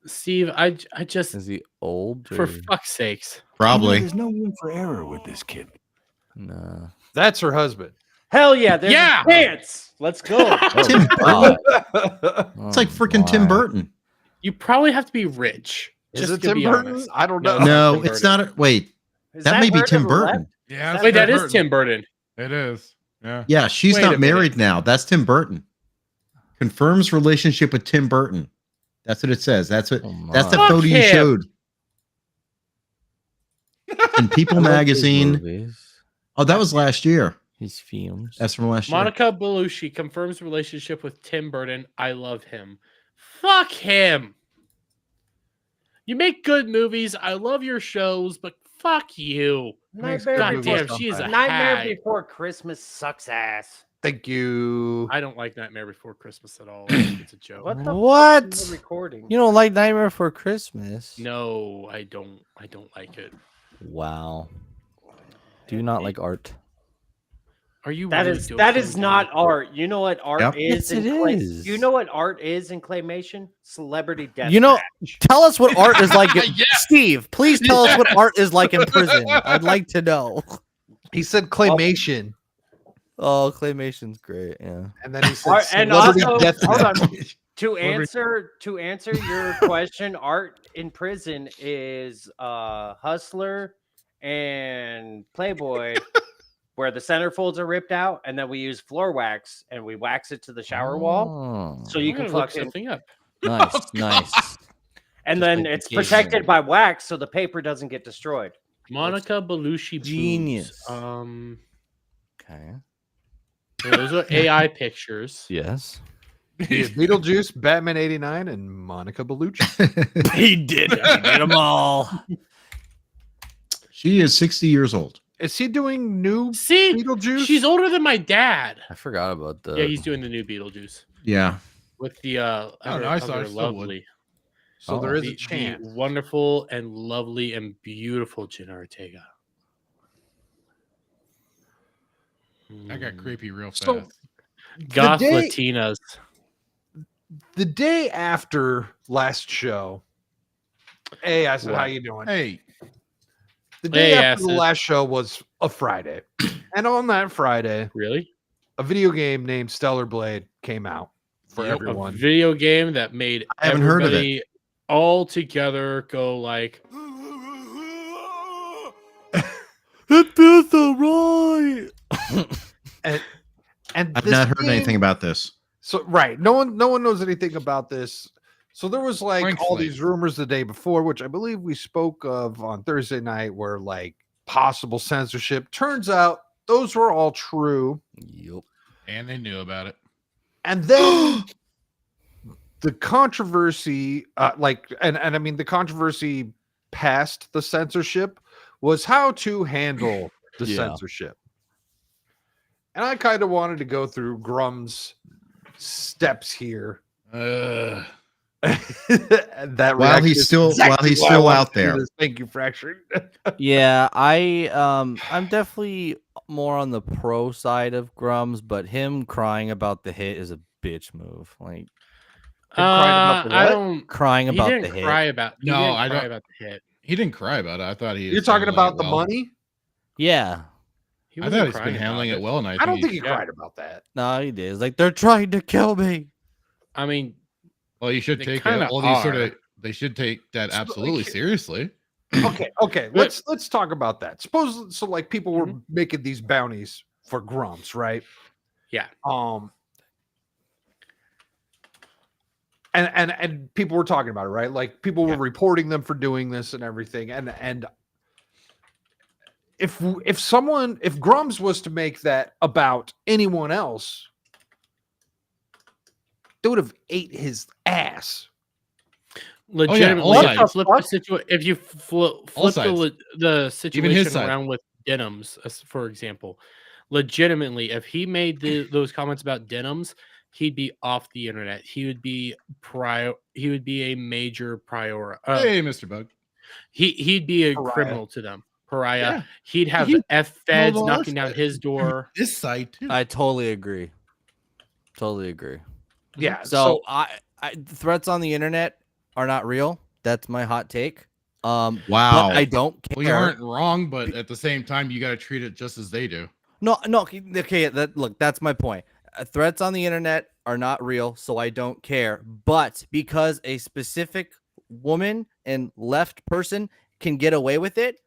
Steve, I just Is he old? for Or... fuck's sakes. Probably. There's no room for error with this kid. Nah. That's her husband. hell yeah, there's Yeah! a chance. Let's go. Tim Oh, Burton. It's like freaking Tim my. Burton. You probably have to be rich. Is Just it to Tim be Burton? honest. I don't No, know. No, Tim it's not. Wait, Is that may be Bird Tim of the Left? Burton. Yeah, that's Wait, that Tim is Burton. Tim Burton. It is. Yeah. Yeah, she's Wait a not minute. married now. That's Tim Burton. Confirms relationship with Tim Burton. That's what it says. That's what. Oh That's the my. Fuck photo you him. showed in People I love his Magazine. movies. Oh, that was last year. His fumes. That's from last year. Monica Bellucci confirms relationship with Tim Burton. I love him. Fuck him. You make good movies. I love your shows, but fuck you. Nightmare God movies damn, sound she is a bad. Nightmare hag. Before Christmas sucks ass. Thank you. I don't like Nightmare Before Christmas at all. I think it's a joke. What the What? fuck is the recording? You don't like Nightmare Before Christmas? No, I don't. I don't like it. Wow. Do you not like art? Are you That really is joking, not art. You know what art Yep. is? Yes, it is. You know what art is in claymation? Celebrity death. You know, tell us what art is like. Yes. Steve, please tell us what art is like in prison. I'd like to know. He said claymation, Oh, claymation's great. Yeah. and then he said Art- and celebrity also- death hold on. match. to answer your question, art in prison is Hustler and Playboy, where the centerfolds are ripped out, and then we use floor wax and we wax it to the shower wall, so you I'm can gonna look fucking. something up. Nice, Oh, nice. And Just then like it's the game. protected by wax, so the paper doesn't get destroyed. Monica Belushi Genius. boobs. Okay. Those are AI pictures. Yes. Yeah, Beetlejuice, Batman '89, and Monica Bellucci. He did. He did them all. She is 60 years old. Is he doing new See, Beetlejuice? she's older than my dad. I forgot about that. Yeah, he's doing the new Beetlejuice Yeah. with the no, I saw it, still would. lovely, So there is the, a chance. the wonderful and lovely and beautiful Jenna Ortega. That got creepy real fast. So Goth day- Latinas. The day after last show, hey, I said, What? how you doing? Hey, The day Hey, after the Acid. last show was a Friday. And on that Friday, Really? a video game named Stellar Blade came out for Yep. A everyone. video game that made I haven't heard of it. everybody all together go like, It feels so right. And I've this not heard game- anything about this. So right, no one knows anything about this. So there was like Frank all Slade. these rumors the day before, which I believe we spoke of on Thursday night, where like possible censorship. Turns out those were all true. Yep. and they knew about it. And then the controversy, and I mean the controversy past the censorship was how to handle the Yeah. censorship. And I kind of wanted to go through Grum's steps here. Uh, That While reaction he's is still exactly while he's why I still wanted out to do there. this. Thank you, Fractured. Yeah, I'm definitely more on the pro side of Grum's, but him crying about the hit is a bitch move. Like crying about the I what? don't. crying He about didn't the hit. cry about. He No, didn't I cry don't- about the hit. he didn't cry about it. I thought he. You're was talking handling about it the well. money? Yeah. He I wasn't thought he's crying been handling about it well, and I don't think he Yeah. cried about that. No, he did. It's like they're trying to kill me. I mean, Well, you should They take kinda all these sort are. of. They should take that So, absolutely like- seriously. Okay. Let's talk about that. Suppose so like people were Mhm. making these bounties for Grumps, right? Yeah. And people were talking about it, right? Like people were Yeah. reporting them for doing this and everything. And if Grumps was to make that about anyone else, they would have ate his ass. legitimately, all if you sides. flip the if you flip sides. the his situation side. around with denims, for example, legitimately, if he made those comments about denims, he'd be off the internet. He would be He would be a major prior. Hey, Mr. Bug. He'd be a Pariah. criminal to them. Pariah. Yeah. He'd have He- feds well, knocking down ours- his door. This side too. I totally agree. Totally agree. Yeah. So I threats on the internet are not real. That's my hot take. Wow. But I don't care. Well, you aren't wrong, but at the same time, you got to treat it just as they do. No. Okay. That's my point. Threats on the internet are not real, so I don't care. But because a specific woman and left person can get away with it,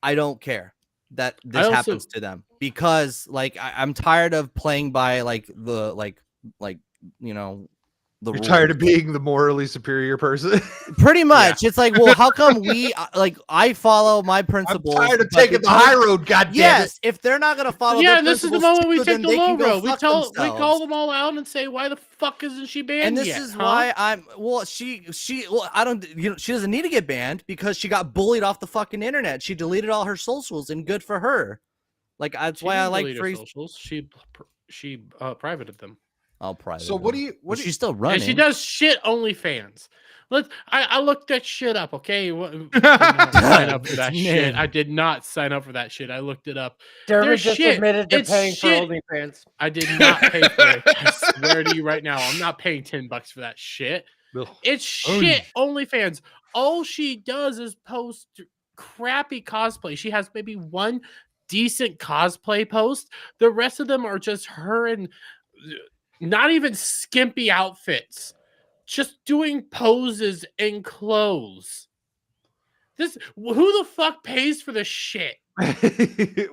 I don't care that this also- happens to them. Because like I'm tired of playing by like the you know the you're rules. tired of being the morally superior person. Pretty much. It's like, well, how come we like I follow my principles? I'm tired of but taking the because- high road, goddammit. Yes, if they're not gonna follow, Yeah, their and this is the principles moment we too, take then the they low can go road. We fuck call themselves. them all out and say, "Why the fuck isn't she banned And this yet?" is huh? why I'm. Well, I don't. She doesn't need to get banned because she got bullied off the fucking internet. She deleted all her socials, and good for her. Like that's She why I didn't like delete her free. socials. She privated them. I'll private. So what do you She's still running. And she does shit OnlyFans, I looked that shit up. Okay, did not sign up for that It's shit. Nin. I did not sign up for that shit. I looked it up. Dermot There's just shit. admitted to It's paying shit. for OnlyFans. I did not pay for it. I swear to you right now, I'm not paying $10 for that shit. Ugh. It's shit. OnlyFans. All she does is post crappy cosplay. She has maybe one decent cosplay post. The rest of them are just her in not even skimpy outfits, just doing poses in clothes. Who the fuck pays for this shit?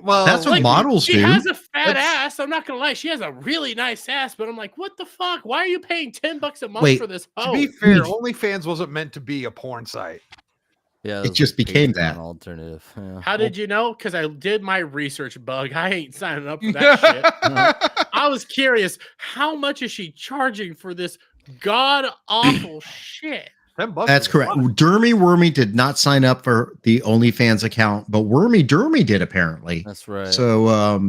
Well, That's what Like, models she do. has a fat That's- ass. I'm not gonna lie, she has a really nice ass, but I'm like, what the fuck? Why are you paying $10 a month Wait, for this? to be fair, OnlyFans wasn't meant to be a porn site. Yeah, It was just like became Patreon that. alternative. Yeah. How did you know? Because I did my research, bug. I ain't signing up for that shit. I was curious, how much is she charging for this god awful shit? $10 That's is a correct. lot. Dermy Wormy did not sign up for the OnlyFans account, but Wormy Dermy did apparently. That's right. So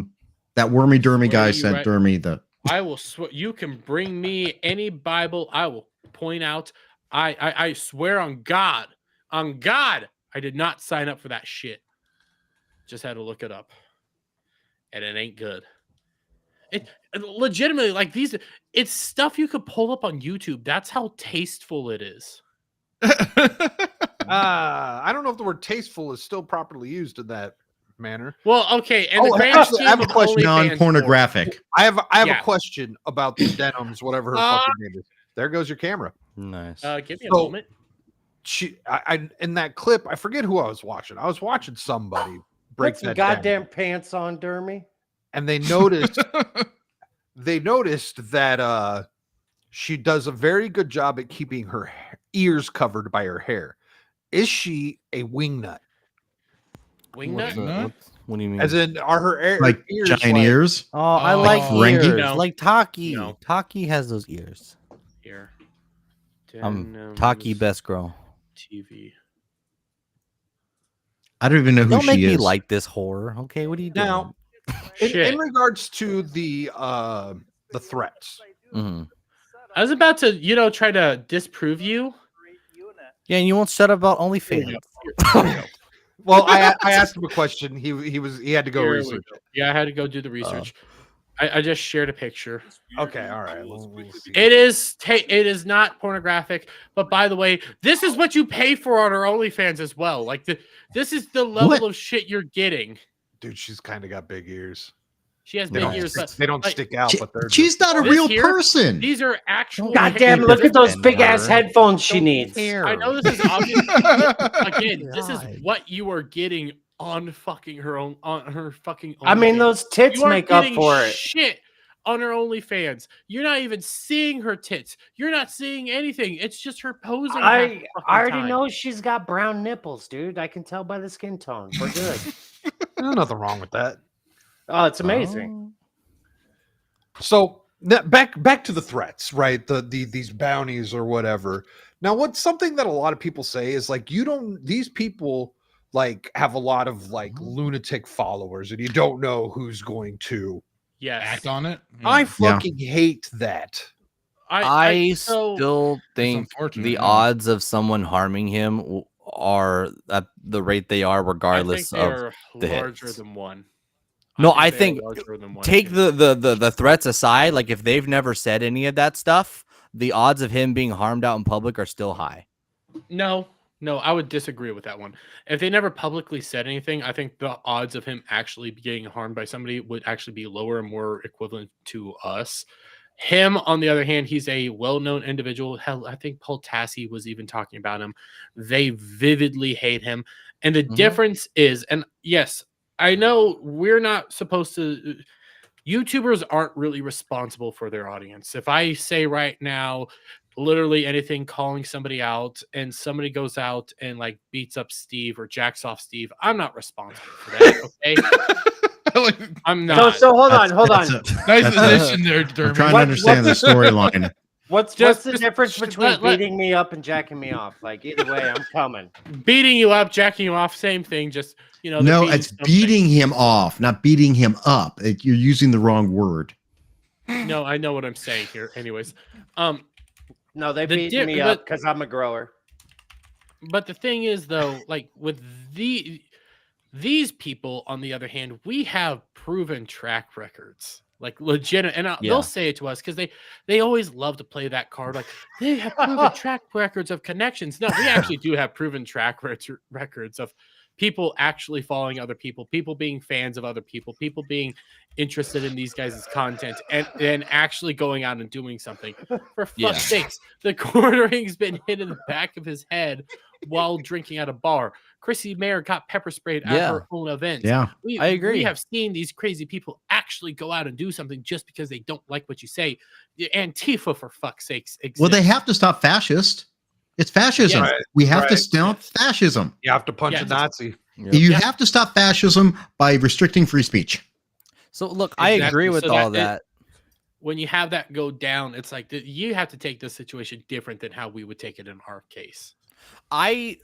that Wormy Dermy Swear guy to you sent right- Dermy the. I will swear you can bring me any Bible. I will point out. I swear on God, I did not sign up for that shit. Just had to look it up, and it ain't good. It legitimately like these. It's stuff you could pull up on YouTube. That's how tasteful it is. I don't know if the word tasteful is still properly used in that manner. Well, okay, and Oh, the grand actually, I have scheme a of question. OnlyFans Non-pornographic. I have Yeah. a question about the denims, whatever her fucking name is. There goes your camera. Nice. Give me a So- moment. I in that clip, I forget who I was watching. I was watching somebody break Put some that down, goddamn pants on, Dermy. and they noticed that she does a very good job at keeping her ears covered by her hair. Is she a wingnut? Wingnut? Wingnut? What do you mean? As in, are her Like ears giant ears. oh, I Oh, like Ferengi? ears. No. Like Taki. No. Taki has those ears. Here. Taki Denims best girl. TV. I don't even know who Don't make she me is. like this horror. Okay, what are you doing? Now, Shit. in regards to the threats. Mhm. I was about to, try to disprove you. Yeah, and you won't shut up about Here we OnlyFans. go. Here we go. Well, I asked him a question. He had to go Here we research go. it. Yeah, I had to go do the research. I just shared a picture. Okay, all right. We'll see. It is not pornographic, but by the way, this is what you pay for on our OnlyFans as well. Like this is the level What? of shit you're getting. Dude, she's kind of got big ears. She has They big don't, ears, stick, but they don't like, stick out, but they're She's not a This real here- person. these are actual. Goddamn, Hey, look at those defend big ass her. headphones she Don't needs. care. I know this is obvious. Again, this is God. what you are getting on her fucking. I mean, OnlyFans. those tits You aren't make up getting for it. shit on her OnlyFans. You're not even seeing her tits. You're not seeing anything. It's just her posing. half the I fucking already time. know she's got brown nipples, dude. I can tell by the skin tone. We're good. There's nothing wrong with that. Oh, it's amazing. So back to the threats, right? These bounties or whatever. Now, what's something that a lot of people say is like, these people like have a lot of like lunatic followers, and you don't know who's going to Yes. Act on it. I Yeah. fucking hate that. I so still think unfortunate, the yeah. odds of someone harming him are at the rate they are, regardless I think of. they're the larger hits. than one. No, they I are think larger than one, take too. the threats aside. Like if they've never said any of that stuff, the odds of him being harmed out in public are still high. No, I would disagree with that one. If they never publicly said anything, I think the odds of him actually getting harmed by somebody would actually be lower and more equivalent to us. Him, on the other hand, he's a well-known individual. Hell, I think Paul Tassi was even talking about him. They vividly hate him. And the difference is, and yes, I know we're not supposed to, YouTubers aren't really responsible for their audience. If I say right now, literally anything calling somebody out and somebody goes out and like beats up Steve or jacks off Steve, I'm not responsible for that. Okay. I'm not. So hold on. Nice That's addition there, I'm Dermy. trying to understand the storyline. What's Just- the just- difference just between let- beating me up and jacking me off? Like either way, I'm coming. Beating you up, jacking you off, same thing. Just they're No, beating it's something. beating him off, not beating him up. You're using the wrong word. No, I know what I'm saying here. Anyways, No, they The beat di- me up because I'm a grower. But the thing is, though, like with these people, on the other hand, we have proven track records, like legit, and they'll say it to us because they always love to play that card. Like they have proven track records of connections. No, we actually do have proven track records of people actually following other people, people being fans of other people being interested in these guys' content, and actually going out and doing something. For fuck's sakes, the quartering's been hit in the back of his head while drinking at a bar. Chrissy Mayer got pepper sprayed at her own event. Yeah, I agree. We have seen these crazy people actually go out and do something just because they don't like what you say. Antifa, for fuck's sakes, exists. Well, they have to stop fascist. It's fascism. Yes. We have to stop fascism. You have to punch a Nazi. You have to stop fascism by restricting free speech. So look, I agree with all that. When you have that go down, it's like you have to take this situation different than how we would take it in our case. I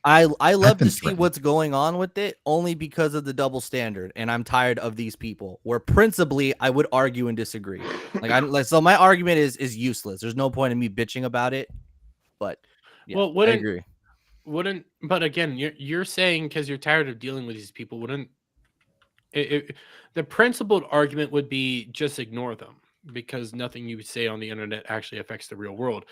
love to see what's going on with it only because of the double standard, and I'm tired of these people. Where principally I would argue and disagree. So my argument is useless. There's no point in me bitching about it. But yeah, well, I agree. But again, you're saying because you're tired of dealing with these people, the principled argument would be just ignore them because nothing you say on the internet actually affects the real world.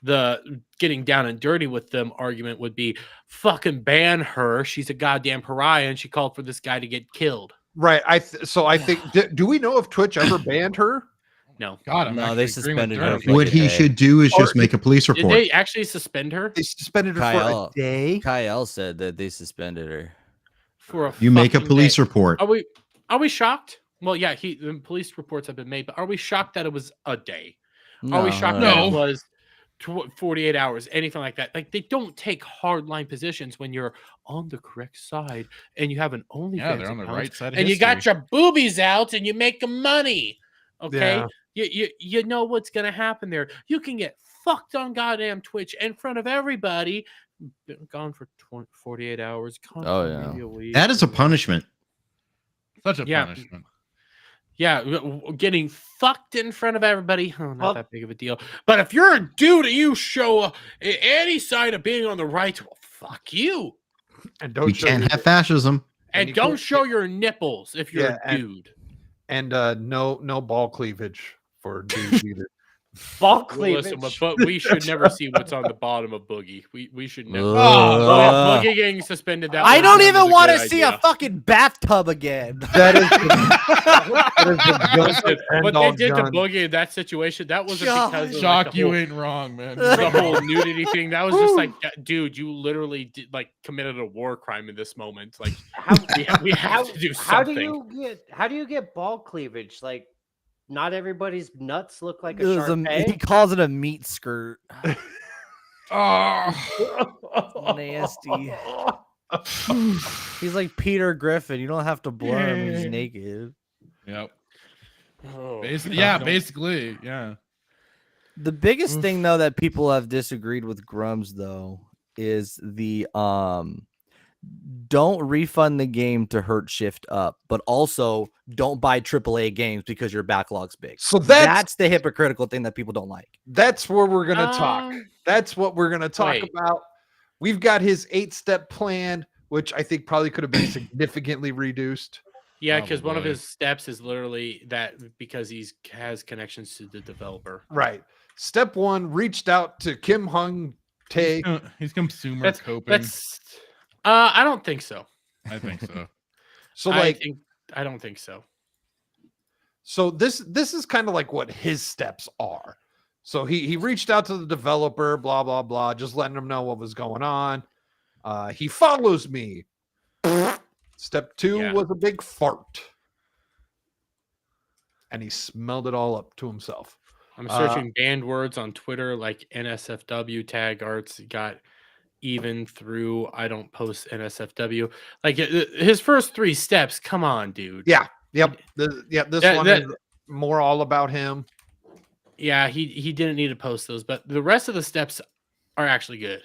The getting down and dirty with them argument would be fucking ban her. She's a goddamn pariah and she called for this guy to get killed. Right. I think, do we know if Twitch ever banned her? No. God, no, they suspended her. What he should do is just make a police report. Did they actually suspend her? They suspended her for a day. Kyle said that they suspended her. For you make a police report. Are we shocked? Well, yeah, the police reports have been made, but are we shocked that it was a day? No, are we shocked that it was 48 hours, anything like that? Like, they don't take hardline positions when you're on the correct side and you have an OnlyFans they're on the right side of and history. you got your boobies out and you're making money. Okay, you know what's gonna happen there. You can get fucked on goddamn Twitch in front of everybody. Been gone for 48 hours. Oh yeah, that is a punishment. Such a punishment. Yeah, getting fucked in front of everybody. Oh, not that big of a deal. But if you're a dude and you show any sign of being on the right, well, fuck you. And don't we can't have fascism. And don't show your nipples if you're a dude. And no ball cleavage for dudes either. Ball cleavage. Listen, but we should never see what's on the bottom of Boogie. We should never. Boogie getting suspended. I don't even want to see a fucking bathtub again. That is what they did to Boogie in that situation, that wasn't because of Shock, you ain't wrong, man. The whole nudity thing. That was just like, dude, you literally committed a war crime in this moment. Like, we have to do something. How do you get ball cleavage? Like, not everybody's nuts look like a Sharpay. He calls it a meat skirt. Nasty. He's like Peter Griffin. You don't have to blur him. He's naked. Yep. Oh, basically, yeah. The biggest thing though that people have disagreed with Grums though is the don't refund the game to hurt shift up, but also don't buy AAA games because your backlog's big. So that's the hypocritical thing that people don't like. That's where we're gonna talk. That's what we're gonna talk about. We've got his 8-step plan, which I think probably could have been significantly reduced. Yeah, because one of his steps is literally that because he has connections to the developer. Right. Step 1, reached out to Kim Hung Tae. He's consumer coping. I don't think so. I think so. So I don't think so. So this is kind of like what his steps are. So he reached out to the developer, blah blah blah, just letting him know what was going on. He follows me. Step 2 was a big fart, and he smelled it all up to himself. I'm searching banned words on Twitter like NSFW tag arts. Got even through I don't post NSFW. Like his first 3 steps. Come on, dude. Yeah. Yep. This one is more all about him. Yeah, he didn't need to post those, but the rest of the steps are actually good.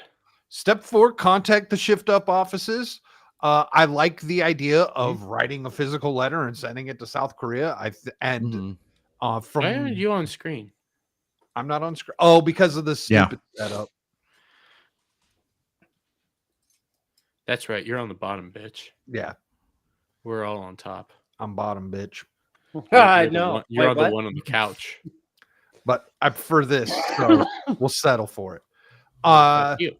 Step 4, contact the Shift Up offices. I like the idea of writing a physical letter and sending it to South Korea. From why aren't you on screen? I'm not on screen. Oh, because of the stupid setup. That's right. You're on the bottom, bitch. Yeah, We're all on top. I'm bottom, bitch. I You're the know. one- You're Wait, on what? the one on the couch. But I prefer this, so we'll settle for it. Fuck you.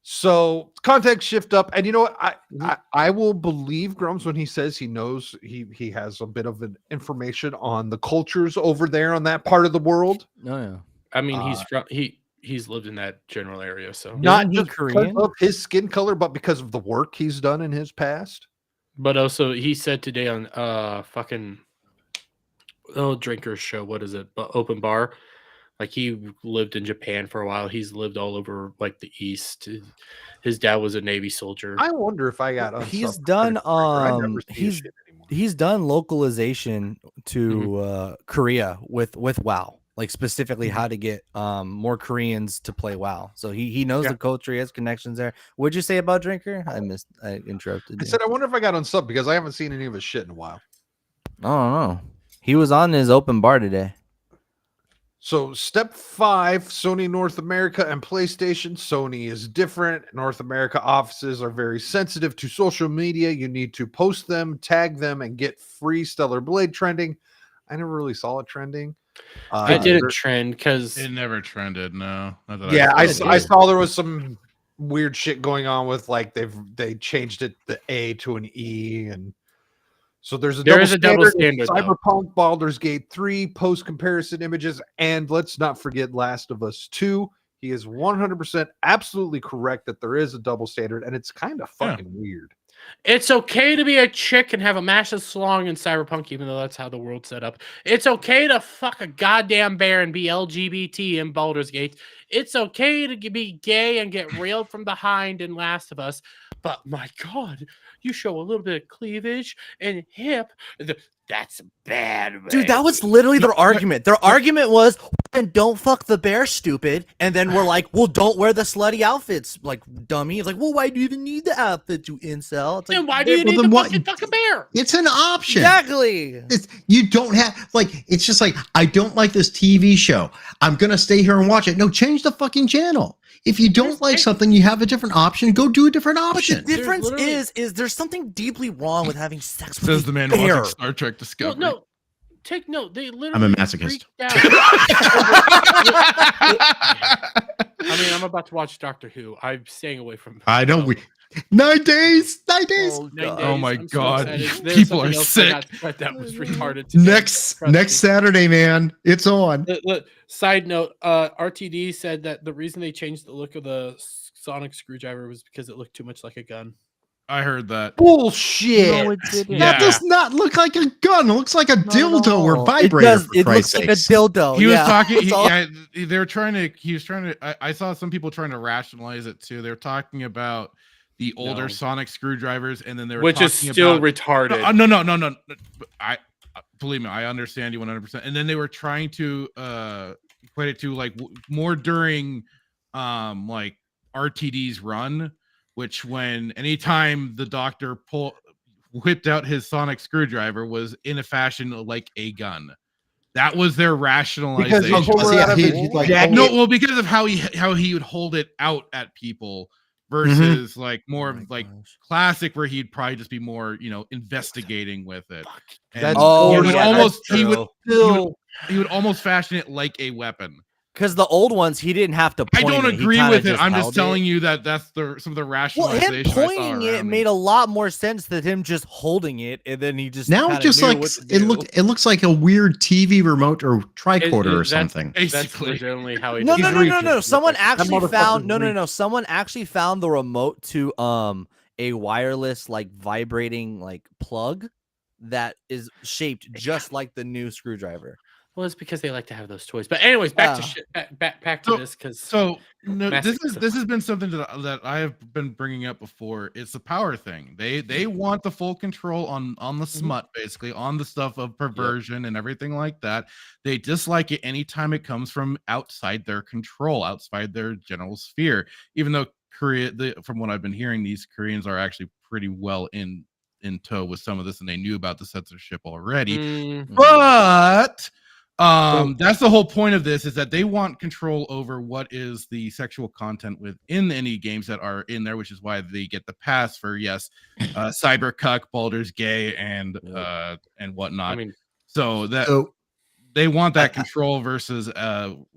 So context shift up, and you know what? Mhm. I will believe Grums when he says he knows he has a bit of an information on the cultures over there on that part of the world. Oh yeah. I mean, he's lived in that general area, so. Not Isn't he just because Korean? of his skin color, but because of the work he's done in his past. But also, he said today on fucking Drinker's show, what is it? Open Bar. Like he lived in Japan for a while. He's lived all over like the East. His dad was a Navy soldier. I wonder if I got He's unsubbed done for I never see his shit anymore. he's done localization to Korea with WoW, like specifically how to get more Koreans to play WoW. So he knows the culture, he has connections there. What'd you say about Drinker? I interrupted I you. said I wonder if I got unsubbed because I haven't seen any of his shit in a while. I don't know. He was on his open bar today. So step 5, Sony North America and PlayStation. Sony is different. North America offices are very sensitive to social media. You need to post them, tag them, and get free Stellar Blade trending. I never really saw it trending. It didn't trend because It never trended. No. Not that Yeah, I saw. saw there was some weird shit going on with like they changed it the A to an E, and so there is a double standard. Cyberpunk, Baldur's Gate 3, post comparison images, and let's not forget Last of Us 2. He is 100% absolutely correct that there is a double standard, and it's kind of fucking weird. It's okay to be a chick and have a massive slong in Cyberpunk, even though that's how the world's set up. It's okay to fuck a goddamn bear and be LGBT in Baldur's Gate. It's okay to be gay and get railed from behind in Last of Us. But my God, you show a little bit of cleavage and hip. That's bad, man. Dude, that was literally their argument. Their argument was, "Then don't fuck the bear, stupid." And then we're like, "Well, don't wear the slutty outfits, like dummy." It's like, "Well, why do you even need the outfit, you incel?" It's like, and why do you need to fuck a bear? It's an option. Exactly. You don't have it's just like, I don't like this TV show. I'm gonna stay here and watch it. No, change the fucking channel. If you don't like something, you have a different option. Go do a different option. But the difference is there's something deeply wrong with having sex with Says a the man bear. watching Star Trek Discovery. No, take note. They literally. I'm a masochist. I mean, I'm about to watch Doctor Who. I'm staying away from. I know. 9 days. 9 days. Oh my I'm so God. excited. There's People are something else I sick. got that was retarded. Today. Next Saturday, man. It's on. Look, side note, RTD said that the reason they changed the look of the sonic screwdriver was because it looked too much like a gun. I heard that. Bullshit. No, it didn't. That does not look like a gun. It looks like a dildo or vibrator. It looks like a dildo. He was talking. They were trying to. He was trying to. I saw some people trying to rationalize it too. They were talking about the older sonic screwdrivers, and then they were which is still retarded. No. I believe me. I understand you 100%. And then they were trying to equate it to like more during like RTD's run. Which anytime the doctor whipped out his sonic screwdriver was in a fashion like a gun. That was their rationalization. Because of how he would hold it out at people versus like more of like classic where he'd probably just be more, investigating with it. And he would almost fashion it like a weapon. Because the old ones, he didn't have to point I don't it. agree with it. I'm just telling you that that's some of the rationalization. Well, him pointing it made a lot more sense than him just holding it, and then he just now it just like it looks like a weird TV remote or tricorder or something. Basically, that's literally how he. No. Someone actually found Someone actually found the remote to a wireless like vibrating like plug that is shaped just like the new screwdriver. Well, it's because they like to have those toys. But anyways, back to this because this has been something that I have been bringing up before. It's the power thing. They want the full control on the smut, basically on the stuff of perversion and everything like that. They dislike it anytime it comes from outside their control, outside their general sphere. Even though from what I've been hearing, these Koreans are actually pretty well in tow with some of this, and they knew about the censorship already. But That's the whole point of this, is that they want control over what is the sexual content within any games that are in there, which is why they get the pass for cyber cuck, Baldur's Gay, and whatnot. I mean, so they want that control versus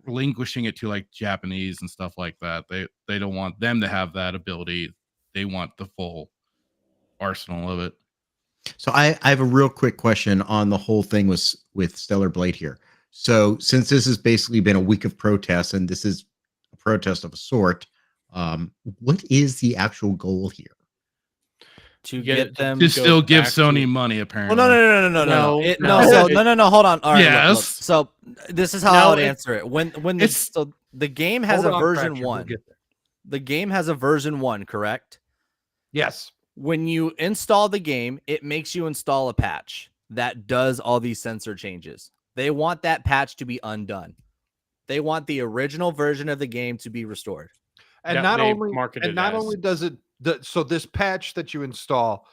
relinquishing it to like Japanese and stuff like that. They don't want them to have that ability. They want the full arsenal of it. So I have a real quick question on the whole thing with Stellar Blade here. So since this has basically been a week of protests, and this is a protest of a sort, what is the actual goal here? To get them to still give Sony money, apparently. Well, no. Hold on. All right. Yes. Look. So this is how I would answer it. When the game has a version 1. The game has a version 1, correct? Yes. When you install the game, it makes you install a patch that does all these sensor changes. They want that patch to be undone. They want the original version of the game to be restored. And not only does it, so this patch that you install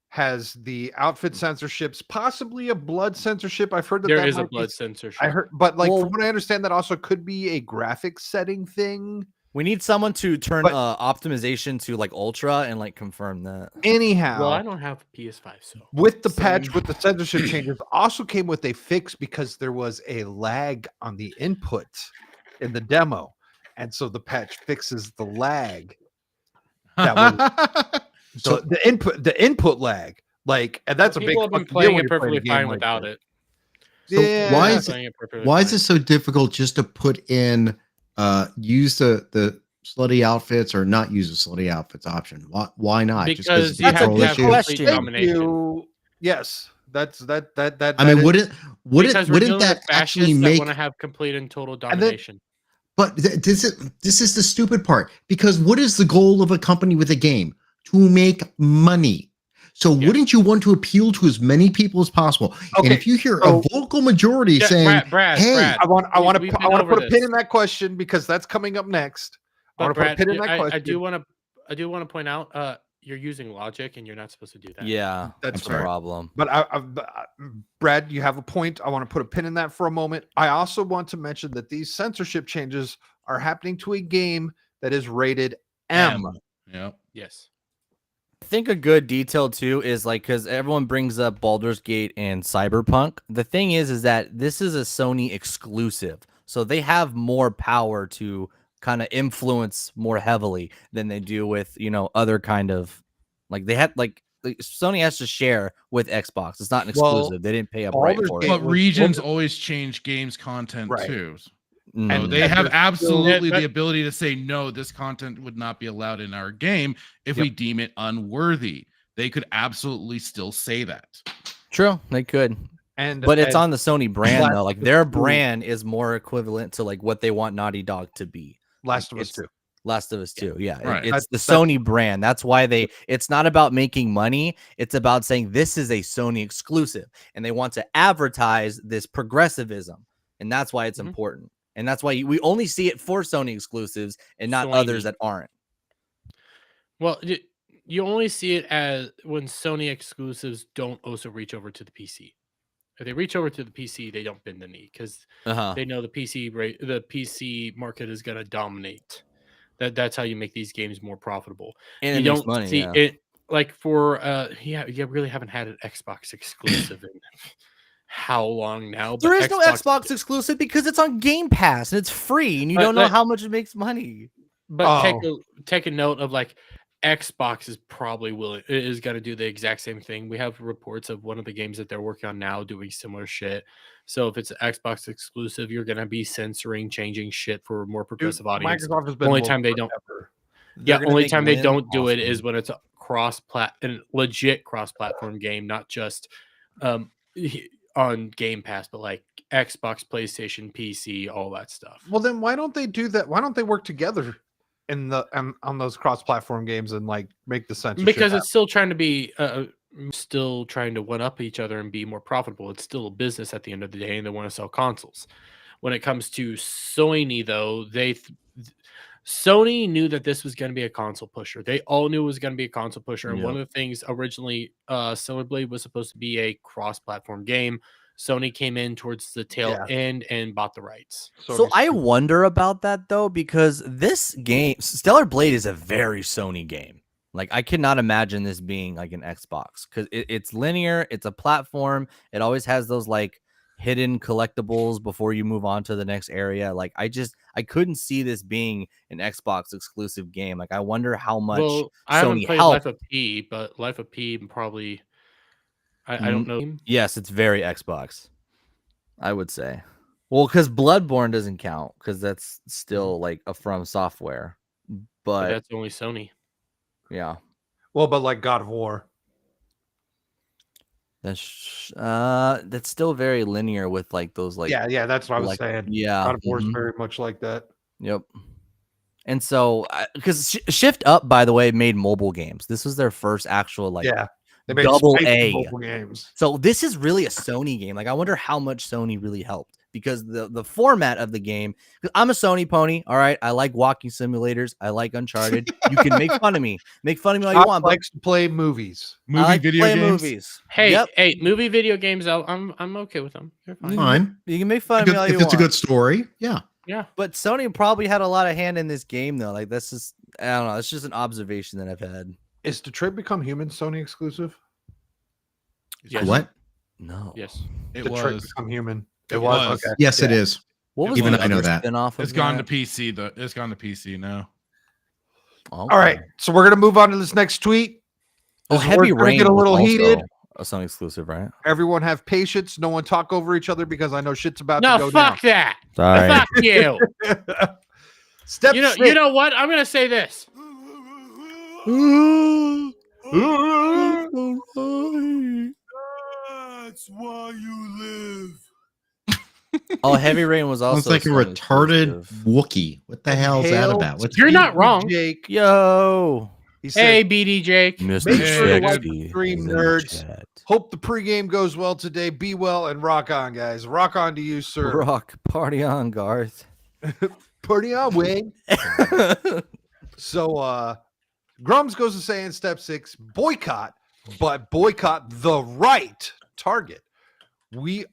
has the outfit censorships, possibly a blood censorship. I've heard that there is a blood censorship. I heard, but like from what I understand, that also could be a graphic setting thing. We need someone to turn optimization to like ultra and like confirm that. Anyhow, well, I don't have PS5, so with the patch with the censorship changes also came with a fix because there was a lag on the input in the demo, and so the patch fixes the lag. So the input lag, like, and that's a big. People have been playing it perfectly fine without it. So why is it so difficult just to put in? Use the slutty outfits or not use the slutty outfits option? Why not? Because you have to have complete domination. Yes, that. I mean, wouldn't that actually make? Want to have complete and total domination? But this is the stupid part, because what is the goal of a company with a game? To make money. So wouldn't you want to appeal to as many people as possible? Okay, and if you hear a vocal majority saying, Brad, "Hey, I want to put a pin in that question because that's coming up next." I do want to point out, you're using logic and you're not supposed to do that. Yeah, that's the problem. But Brad, you have a point. I want to put a pin in that for a moment. I also want to mention that these censorship changes are happening to a game that is rated M. Yeah. Yes. I think a good detail too is like, because everyone brings up Baldur's Gate and Cyberpunk. The thing is that this is a Sony exclusive, so they have more power to kind of influence more heavily than they do with other kind of like they had like Sony has to share with Xbox. It's not an exclusive. They didn't pay up right for it. But regions always change games content too. So they have absolutely the ability to say, no, this content would not be allowed in our game if we deem it unworthy. They could absolutely still say that. True, they could. But it's on the Sony brand though. Like their brand is more equivalent to like what they want Naughty Dog to be. Last of Us 2. Yeah. Right. It's the Sony brand. That's why it's not about making money. It's about saying this is a Sony exclusive, and they want to advertise this progressivism, and that's why it's important. And that's why we only see it for Sony exclusives and not others that aren't. Well, you only see it as when Sony exclusives don't also reach over to the PC. If they reach over to the PC, they don't bend the knee because they know the PC market is going to dominate. That's how you make these games more profitable. And you don't money, see it like for you really haven't had an Xbox exclusive in how long now? There is no Xbox exclusive because it's on Game Pass and it's free, and you don't know how much it makes money. But take a note of like Xbox is probably is going to do the exact same thing. We have reports of one of the games that they're working on now doing similar shit. So if it's an Xbox exclusive, you're going to be censoring, changing shit for a more progressive audience. Microsoft has been only time they don't. Only time they don't do it is when it's a legit cross-platform game, not just on Game Pass, but like Xbox, PlayStation, PC, all that stuff. Well, then why don't they do that? Why don't they work together in the on those cross-platform games and like make the censorship? Because it's still trying to be still trying to one up each other and be more profitable. It's still a business at the end of the day, and they want to sell consoles. When it comes to Sony, though, Sony knew that this was going to be a console pusher. They all knew it was going to be a console pusher. And one of the things originally, Stellar Blade was supposed to be a cross-platform game. Sony came in towards the tail end and bought the rights. So I wonder about that though, because this game, Stellar Blade, is a very Sony game. Like I cannot imagine this being like an Xbox because it's linear, it's a platform, it always has those like hidden collectibles before you move on to the next area. Like I couldn't see this being an Xbox exclusive game. Like I wonder how much I haven't Sony played helped. Life of P, but Life of P probably I don't know. Yes, it's very Xbox, I would say. Well, because Bloodborne doesn't count because that's still like a From Software. But that's only Sony. Yeah. Well, but like God of War. That's still very linear with like those like yeah, that's what I was saying. Yeah. God of War is very much like that. Yep. And so because Shift Up, by the way, made mobile games. This was their first actual like they made double A mobile games. So this is really a Sony game. Like I wonder how much Sony really helped because the format of the game. I'm a Sony pony. All right, I like walking simulators. I like Uncharted. You can make fun of me all you want. But likes to play movies, video games. Movies. Hey, movie video games. I'm okay with them. They're fine. You can make fun of me all you want. If it's a good story, yeah. But Sony probably had a lot of hand in this game though. Like this is, I don't know. It's just an observation that I've had. Is Detroit Become Human Sony exclusive? Yes. What? No. Yes. Detroit Become Human. It was. Okay. Yes, it is. What was even the I know other that. spin-off of It's gone to PC though. It's gone to PC now. Okay. All right, so we're gonna move on to this next tweet. Oh, Heavy Rain get a little heated. A Sony exclusive, right? Everyone have patience. No one talk over each other because I know shit's about to No, go fuck down. that. Sorry. Fuck you. Step You know what? I'm gonna say this. That's why you live. Oh, Heavy Rain was also Sounds like a Sony retarded exclusive. Wookiee. What the hell is that Hail about? What's You're not wrong. Jake. Yo, He said, Hey, BD Jake. Mr. Make sure to like Sexy the stream, is in the nerds. chat. hope the pregame goes well today. Be well and rock on, guys. Rock on to you, sir. Rock party on, Garth. Party on, Wayne. So Grums goes to say in step 6, boycott, but boycott the right target. We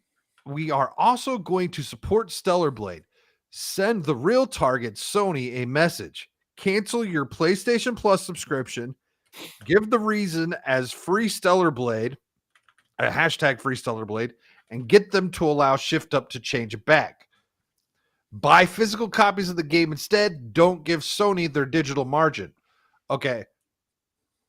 are also going to support Stellar Blade. Send the real target, Sony, a message. Cancel your PlayStation Plus subscription. Give the reason as free Stellar Blade, a hashtag free Stellar Blade, and get them to allow Shift Up to change it back. Buy physical copies of the game instead. Don't give Sony their digital margin. Okay.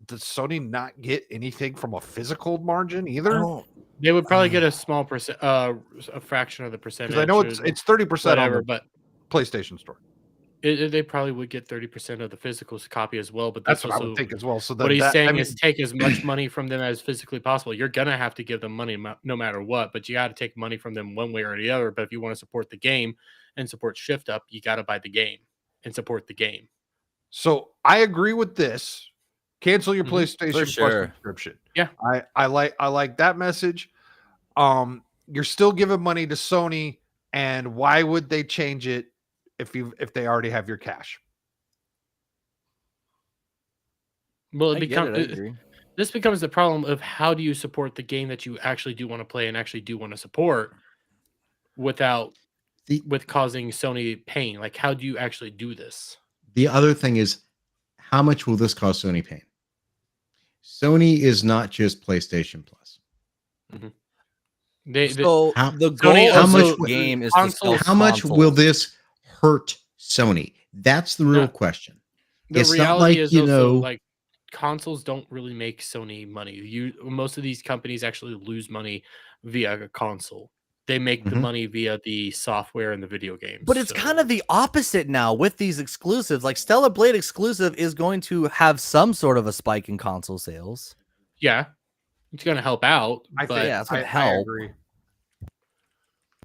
Does Sony not get anything from a physical margin either? They would probably get a small percent, a fraction of the percentage. Because I know it's 30% on the but PlayStation Store. They probably would get 30% of the physical copy as well. But That's what I would think as well. So what he's saying is take as much money from them as physically possible. You're gonna have to give them money no matter what, but you got to take money from them one way or the other. But if you want to support the game and support Shift Up, you got to buy the game and support the game. So I agree with this. Cancel your PlayStation Plus subscription. Yeah, I like that message. You're still giving money to Sony, and why would they change it if they already have your cash? Well, this becomes the problem of how do you support the game that you actually do want to play and actually do want to support with causing Sony pain. Like, how do you actually do this? The other thing is, how much will this cost Sony pain? Sony is not just PlayStation Plus. Mm-hmm. The goal of the game is to sell how much will this hurt Sony? That's the real question. The reality is also, like, consoles don't really make Sony money. Most of these companies actually lose money via a console. They make the money via the software and the video games. But it's kind of the opposite now with these exclusives. Like Stellar Blade exclusive is going to have some sort of a spike in console sales. Yeah, it's going to help out. I think it's going to help.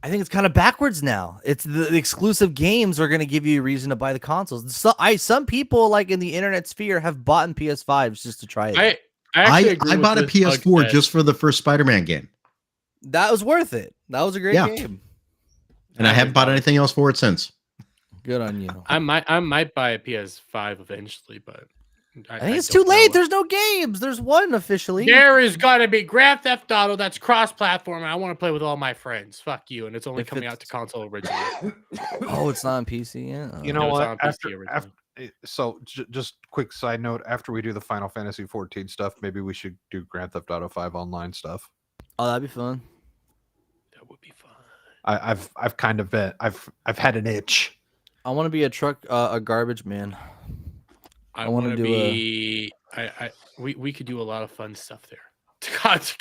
I think it's kind of backwards now. It's the exclusive games are going to give you a reason to buy the consoles. So some people like in the internet sphere have bought PS5s just to try it. I bought a PS4 just for the first Spider-Man game. That was worth it. That was a great game. And I haven't bought anything else for it since. Good on you. I might buy a PS5 eventually, but I think it's too late. There's no games. There's one officially. There is got to be Grand Theft Auto that's cross-platform, and I want to play with all my friends. Fuck you, and it's only coming out to console originally. Oh, it's not on PC yet? Oh. You know No, it's what? on PC originally. So just quick side note: after we do the Final Fantasy 14 stuff, maybe we should do Grand Theft Auto 5 online stuff. Oh, that'd be fun. That would be fun. I've kind of been I've had an itch. I want to be a garbage man. I want to be. We could do a lot of fun stuff there.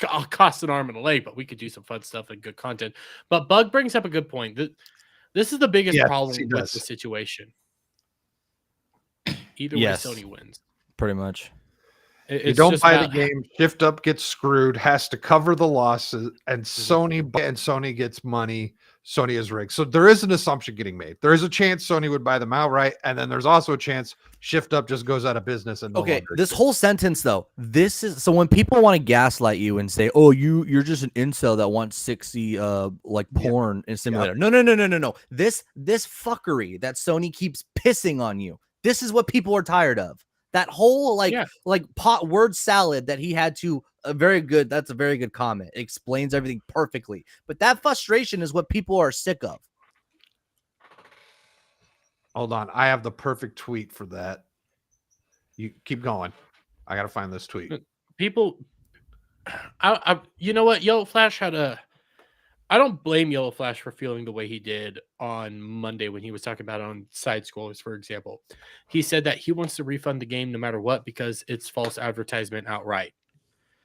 I'll cost an arm and a leg, but we could do some fun stuff and good content. But Bug brings up a good point. This is the biggest problem with the situation. Either way, Sony wins. Pretty much. You don't buy the game, Shift Up gets screwed, has to cover the losses, and Sony gets money. Sony is rigged. So there is an assumption getting made. There is a chance Sony would buy them outright, and then there's also a chance Shift Up just goes out of business. And this whole sentence though, this is so when people want to gaslight you and say, "Oh, you're just an incel that wants 60 like porn in simulator." No. This fuckery that Sony keeps pissing on you. This is what people are tired of. That whole like pot word salad that he had to that's a very good comment. It explains everything perfectly. But that frustration is what people are sick of. Hold on. I have the perfect tweet for that. You keep going. I got to find this tweet. People, you know what? Yellow Flash I don't blame Yellow Flash for feeling the way he did on Monday when he was talking about it on Side Scrollers, for example. He said that he wants to refund the game no matter what because it's false advertisement outright.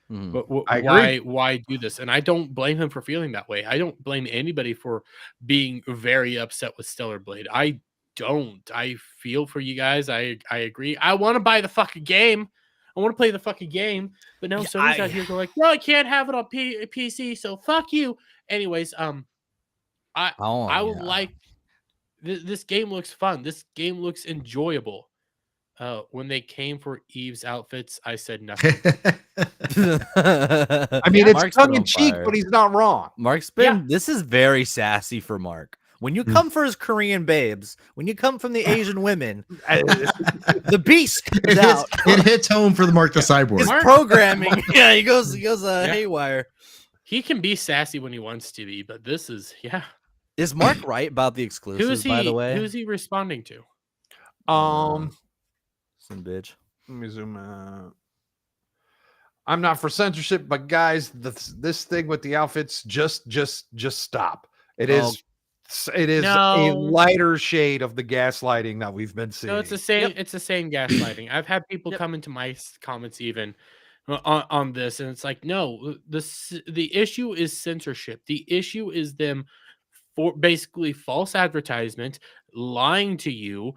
But why do this? And I don't blame him for feeling that way. I don't blame anybody for being very upset with Stellar Blade. I don't. I feel for you guys. I agree. I want to buy the fucking game. I want to play the fucking game. But now Sony's out here going like, no, I can't have it on PC, so fuck you. Anyways, I would like this game looks fun. This game looks enjoyable. When they came for Eve's outfits, I said nothing. I mean, it's tongue in cheek, but he's not wrong. Mark's been this is very sassy for Mark. When you come for his Korean babes, when you come from the Asian women, the beast comes out. It hits home for the Mark the Cyborg. His programming, he goes haywire. He can be sassy when he wants to be, but this is Is Mark right about the exclusives? By the way, who's he responding to? Some bitch. Let me zoom out. I'm not for censorship, but guys, this thing with the outfits, just stop. It is a lighter shade of the gaslighting that we've been seeing. No, it's the same. It's the same gaslighting. I've had people come into my comments even on this, and it's like, no, the issue is censorship. The issue is them for basically false advertisement, lying to you,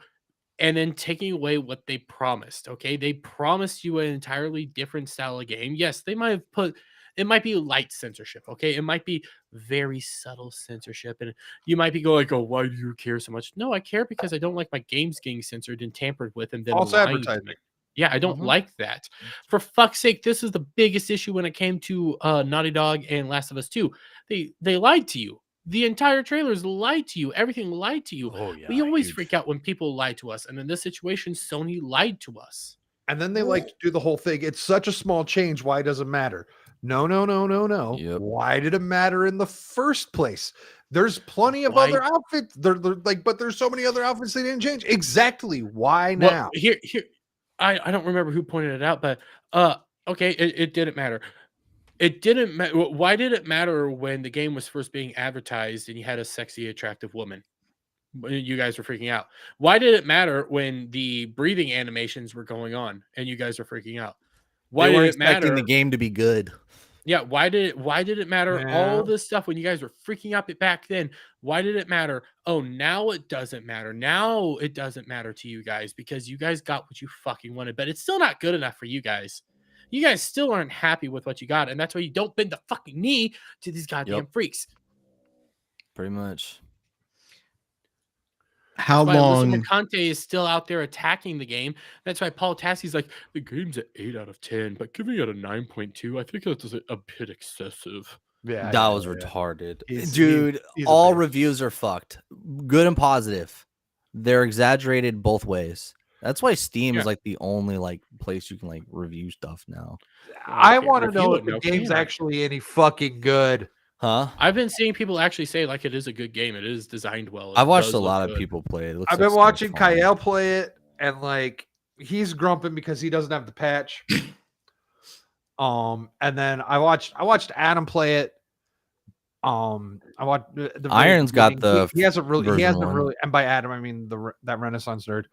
and then taking away what they promised. Okay, they promised you an entirely different style of game. Yes, they might have it might be light censorship. Okay, it might be very subtle censorship, and you might be going like, "Oh, why do you care so much?" No, I care because I don't like my games getting censored and tampered with, and then false advertising. Yeah, I don't like that. For fuck's sake, this is the biggest issue when it came to Naughty Dog and Last of Us 2. They lied to you. The entire trailers lied to you. Everything lied to you. Oh, yeah, we always freak out when people lie to us. And in this situation, Sony lied to us. And then they like to do the whole thing. It's such a small change. Why does it matter? No. Yep. Why did it matter in the first place? There's plenty of other outfits. They're like, but there's so many other outfits they didn't change. Exactly. Why now? Well, here. I don't remember who pointed it out, but okay, it didn't matter. It didn't matter. Why did it matter when the game was first being advertised and you had a sexy, attractive woman? You guys were freaking out. Why did it matter when the breathing animations were going on and you guys were freaking out? Why did it matter? The game to be good. Yeah, why did it matter? All this stuff when you guys were freaking out back then. Why did it matter? Oh, now it doesn't matter. Now it doesn't matter to you guys because you guys got what you fucking wanted, but it's still not good enough for you guys. You guys still aren't happy with what you got, and that's why you don't bend the fucking knee to these goddamn freaks. Pretty much. How long? Conte is still out there attacking the game. That's why Paul Tassi's like, the game's at 8 out of 10, but giving it a 9.2, I think that's a bit excessive. Yeah, that was retarded. Dude, all reviews are fucked. Good and positive. They're exaggerated both ways. That's why Steam Yeah. is like the only like place you can like review stuff now. I can't want to review know it if the now, game's can I? actually any fucking good. Huh? I've been seeing people actually say like it is a good game. It is designed well. It I've watched does a look lot of good. people play it. It looks I've like been so watching fun. Kyle play it, and like he's grumping because he doesn't have the patch. And then I watched Adam play it. I watched the very Iron's got beginning. the he hasn't really version one. and by Adam I mean that Renaissance nerd.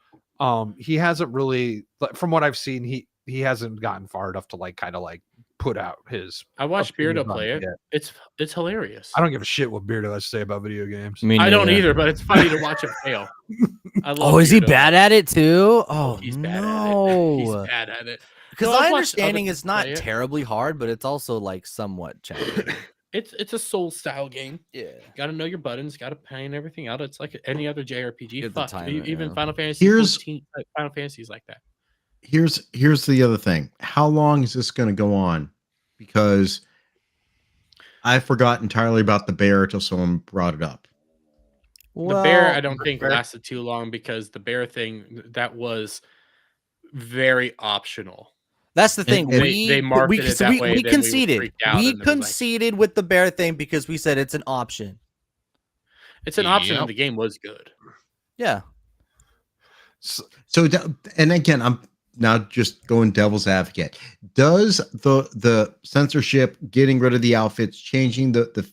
He hasn't really, from what I've seen, he hasn't gotten far enough to like kind of like put out his. I watched opinions Beardo on play it. yet. It's hilarious. I don't give a shit what Beardo has to say about video games. Me I don't neither. either, but it's funny to watch him fail. I love Oh, is he Beardo. bad at it too? Oh, He's bad no. at it. He's bad at it. Because No, I've my watched other understanding people it's not play it. terribly hard, but it's also like somewhat challenging. It's a soul style game. Yeah. Got to know your buttons. Got to plan everything out. It's like any other JRPG. You have to Fuck, time it, even yeah. Final Fantasy. Here's- 14, Final Fantasy's like that. Here's the other thing. How long is this going to go on? Because I forgot entirely about the bear until someone brought it up. The bear, I don't think lasted too long because the bear thing that was very optional. That's the thing. And they marketed it that way, we then we conceded. freaked out We and it was like- conceded with the bear thing because we said it's an option. It's an option, Yep. and the game was good. Yeah. So, and again, I'm now just going devil's advocate. Does the censorship, getting rid of the outfits, changing the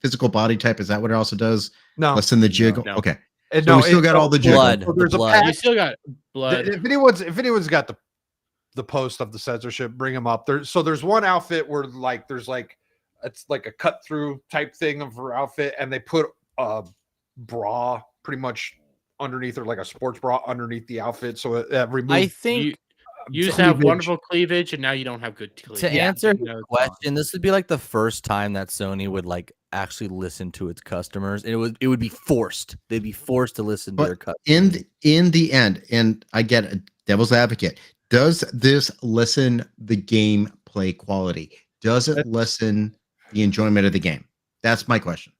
physical body type, is that what it also does? No, Lessen the jiggle. no. Okay. and So we still got all the jiggle. blood. So there's the a blood. You patch. still got blood. If anyone's got the post of the censorship, bring them up. There's one outfit where like there's like it's like a cut through type thing of her outfit, and they put a bra pretty much underneath, or like a sports bra underneath the outfit, so it removes. I think You used to have cleavage. wonderful cleavage, and now you don't have good cleavage. to answer You know, the it's wrong. question, this would be like the first time that Sony would like actually listen to its customers. And it would be forced. They'd be forced to listen to But their customers. in the end, and I get it, devil's advocate, does this lessen the gameplay quality? Does it lessen the enjoyment of the game? That's my question.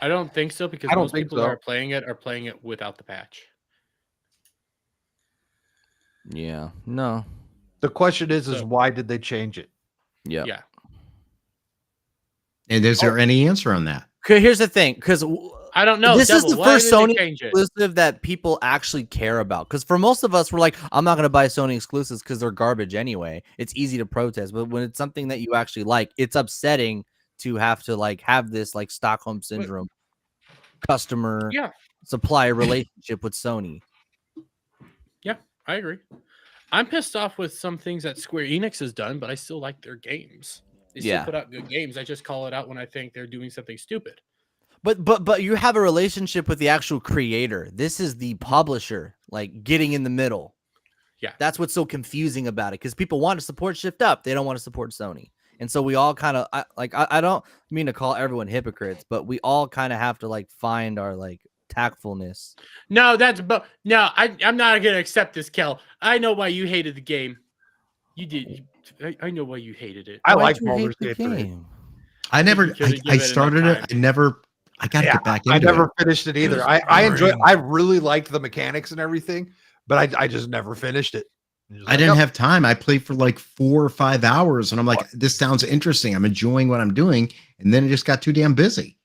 I don't think so because I don't most think people so. that are playing it without the patch. Yeah. No. The question is So- why did they change it? Yeah. Yeah. And is there any answer on that? Okay, here's the thing, because I don't know. this Devil, is the why first did they Sony change it? exclusive that people actually care about. Because for most of us, we're like, I'm not going to buy Sony exclusives because they're garbage anyway. It's easy to protest, but when it's something that you actually like, it's upsetting to have to like have this like Stockholm syndrome customer Yeah. supplier relationship with Sony. Yeah, I agree. I'm pissed off with some things that Square Enix has done, but I still like their games. They still Yeah. put out good games. I just call it out when I think they're doing something stupid. But you have a relationship with the actual creator. This is the publisher, like getting in the middle. Yeah. That's what's so confusing about it, because people want to support Shift Up. They don't want to support Sony. And so we all kind of I don't mean to call everyone hypocrites, but we all kind of have to like find our like tactfulness. No, I'm not gonna accept this, Kel. I know why you hated the game. You did. I know why you hated it. I Why'd like you Baldur's hate the Gate 3. game? I never, could've given I it enough started it. time. I never, I got to get back into I never it. finished it either. was I enjoy. boring. I really liked the mechanics and everything, but I just never finished it. Just I like, didn't "Yep." have time. I played for like 4 or 5 hours, and I'm like, this sounds interesting. I'm enjoying what I'm doing, and then it just got too damn busy.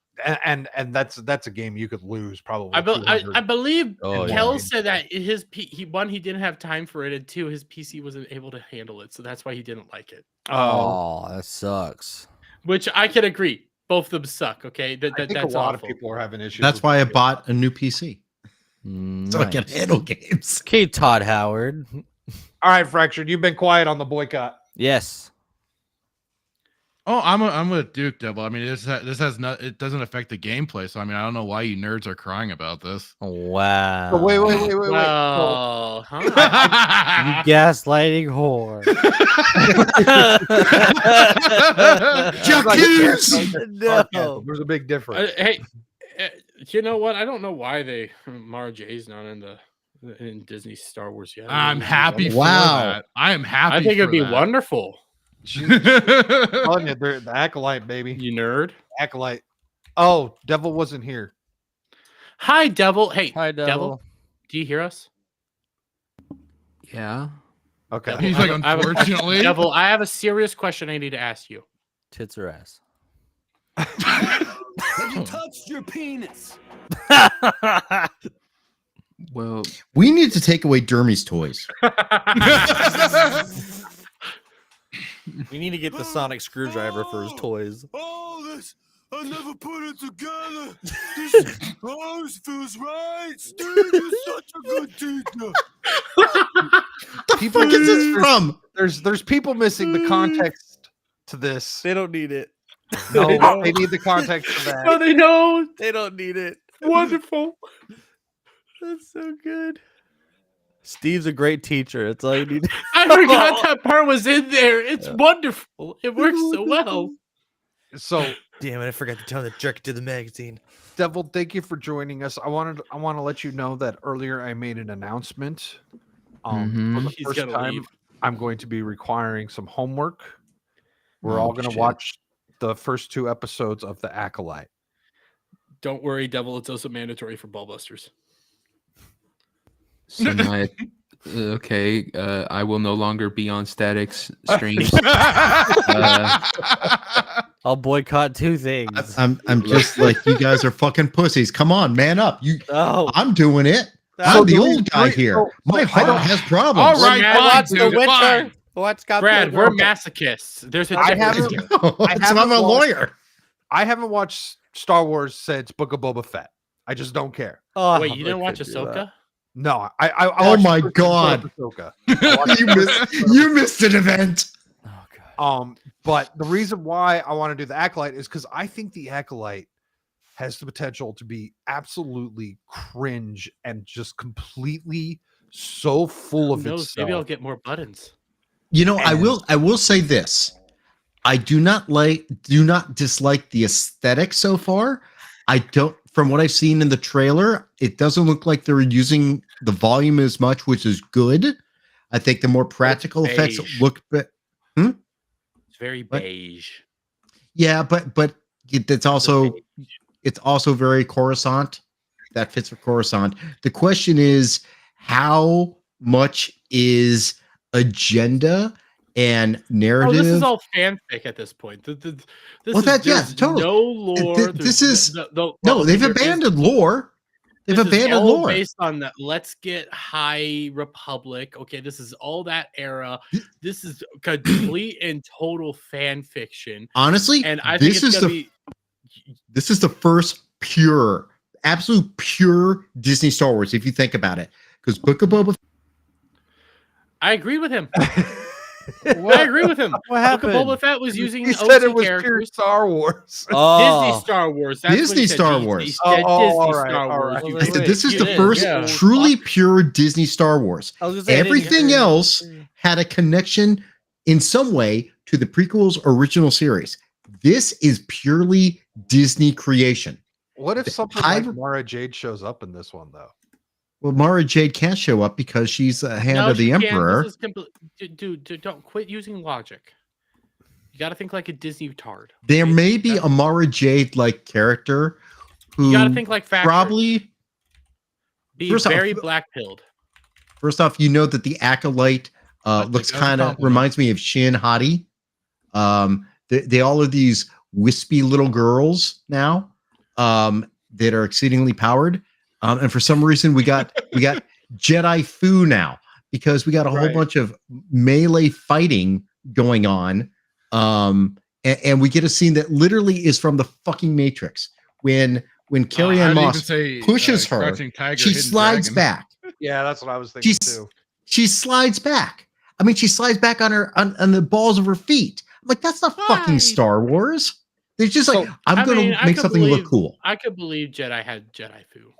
and that's a game you could lose probably. I 200. believe Oh, Kel yeah. said that he didn't have time for it, and two, his PC wasn't able to handle it, so that's why he didn't like it. Oh, that sucks. Which I can agree. Both of them suck. Okay, I think that's a lot awful. of people are having issues. That's with why I it. bought a new PC, so I can Nice. handle games. Okay, Todd Howard. All right, Fractured, you've been quiet on the boycott. Yes. Oh, I'm with Duke Devil. I mean, this has not. It doesn't affect the gameplay. So I mean, I don't know why you nerds are crying about this. Wow. So wait. So, Oh, huh? You gaslighting whore. Jack like, Hughes! No. there's a big difference. Hey, you know what? I don't know why Mara J's not in Disney Star Wars yet. I'm happy for Wow. that. I am happy. I think it'd for be that. wonderful. I'm telling you, they're the acolyte, baby. You nerd. Acolyte. Oh, Devil wasn't here. Hi, Devil. Hey, Hi, Devil. Do you hear us? Yeah. Okay. He's like, unfortunately. Devil, I have a serious question I need to ask you. Tits or ass? Have you touched your penis? Well, We need to take away Dermy's toys. We need to get the sonic screwdriver for his toys. Oh, this. I never put it together. This feels right. Steve is such a good teacher. People get this from. There's people missing the context to this. They don't need it. No, they need the context for that. Oh, they know. They don't need it. Wonderful. That's so good. Steve's a great teacher. That's all you need. I forgot that part was in there. It's wonderful. It works so well. So, Damn it! I forgot to tell the jerk to the magazine. Devil, thank you for joining us. I want to let you know that earlier I made an announcement. For the He's first gonna time, leave. I'm going to be requiring some homework. We're Oh, all going to shit. watch the first 2 episodes of The Acolyte. Don't worry, Devil. It's also mandatory for Ballbusters. so now okay. I will no longer be on Static's streams. I'll boycott 2 things. I'm just like, you guys are fucking pussies. Come on, man up. Oh, I'm doing it. So I'm the the old guy reason- here. so My I heart don't- has problems. All right, Brad, fine, watch dude, The fine. Witcher. What's got Brad, the- we're masochists. There's a I difference haven't- here. That's haven't why I'm a watched- lawyer. I haven't watched Star Wars since Book of Boba Fett. I just don't care. Oh, Wait, you didn't I watch could do that. Ahsoka? No, I Oh watched my the first episode God. of Ahsoka. you missed an event. Oh god. But the reason why I want to do the Acolyte is because I think the Acolyte has the potential to be absolutely cringe and just completely so full of Who knows? itself. Maybe I'll get more buttons. You know, I will say this. I do not dislike the aesthetic so far. I don't, from what I've seen in the trailer, it doesn't look like they're using the volume as much, which is good. I think the more practical effects beige. look It's very What? beige. yeah, but it's also very Coruscant. That fits for Coruscant. The question is, how much is agenda and narrative? Oh, this is all fanfic at this point. This Well, is that- yeah, there's totally. no lore. This there's is- no, no, well, they've there is- abandoned lore. They've this is abandoned all lore. based on that. Let's get High Republic. Okay, this is all that era. This is complete and total fan fiction. Honestly, And I think this it's is gonna the be. this is the first pure, absolute pure Disney Star Wars. If you think about it, because Book of Boba. I agree with him. I agree with him. What Book of happened? Boba Fett was using He OC said it was pure characters. Star Wars. Oh, Disney Star Wars. That's what Disney he said. Star He Wars. said Disney all right, Star all Wars. right. You I said wait, this is you the did, first yeah. truly pure Disney Star Wars. I was gonna say, I didn't get Everything the- else had a connection in some way to the prequel's original series. This is purely Disney creation. What if something High- like Mara Jade shows up in this one, though? Well, Mara Jade can't show up because she's a hand No, of the she can't. Emperor. This is dude, don't quit using logic. You got to think like a Disney tard. There okay? may be a Mara Jade like character who You got to think like Factor. probably. be first off- very black pilled. First off, you know that the Acolyte I'll take looks that as a kind of compliment. reminds me of Shin Hati. They all are these wispy little girls now that are exceedingly powered. And for some reason, we got Jedi Fu now because we got a whole Right. bunch of melee fighting going on. And we get a scene that literally is from the fucking Matrix when Carrie Ann I'd even Moss say, pushes her, Crouching Tiger, she Hidden slides Dragon. back. Yeah, that's what I was thinking She's- too. She slides back. I mean, she slides back on her on the balls of her feet. I'm like, that's not fucking Why? Star Wars. They're just like, So, I'm I gonna mean, I make could something believe- look cool. I could believe Jedi had Jedi Fu.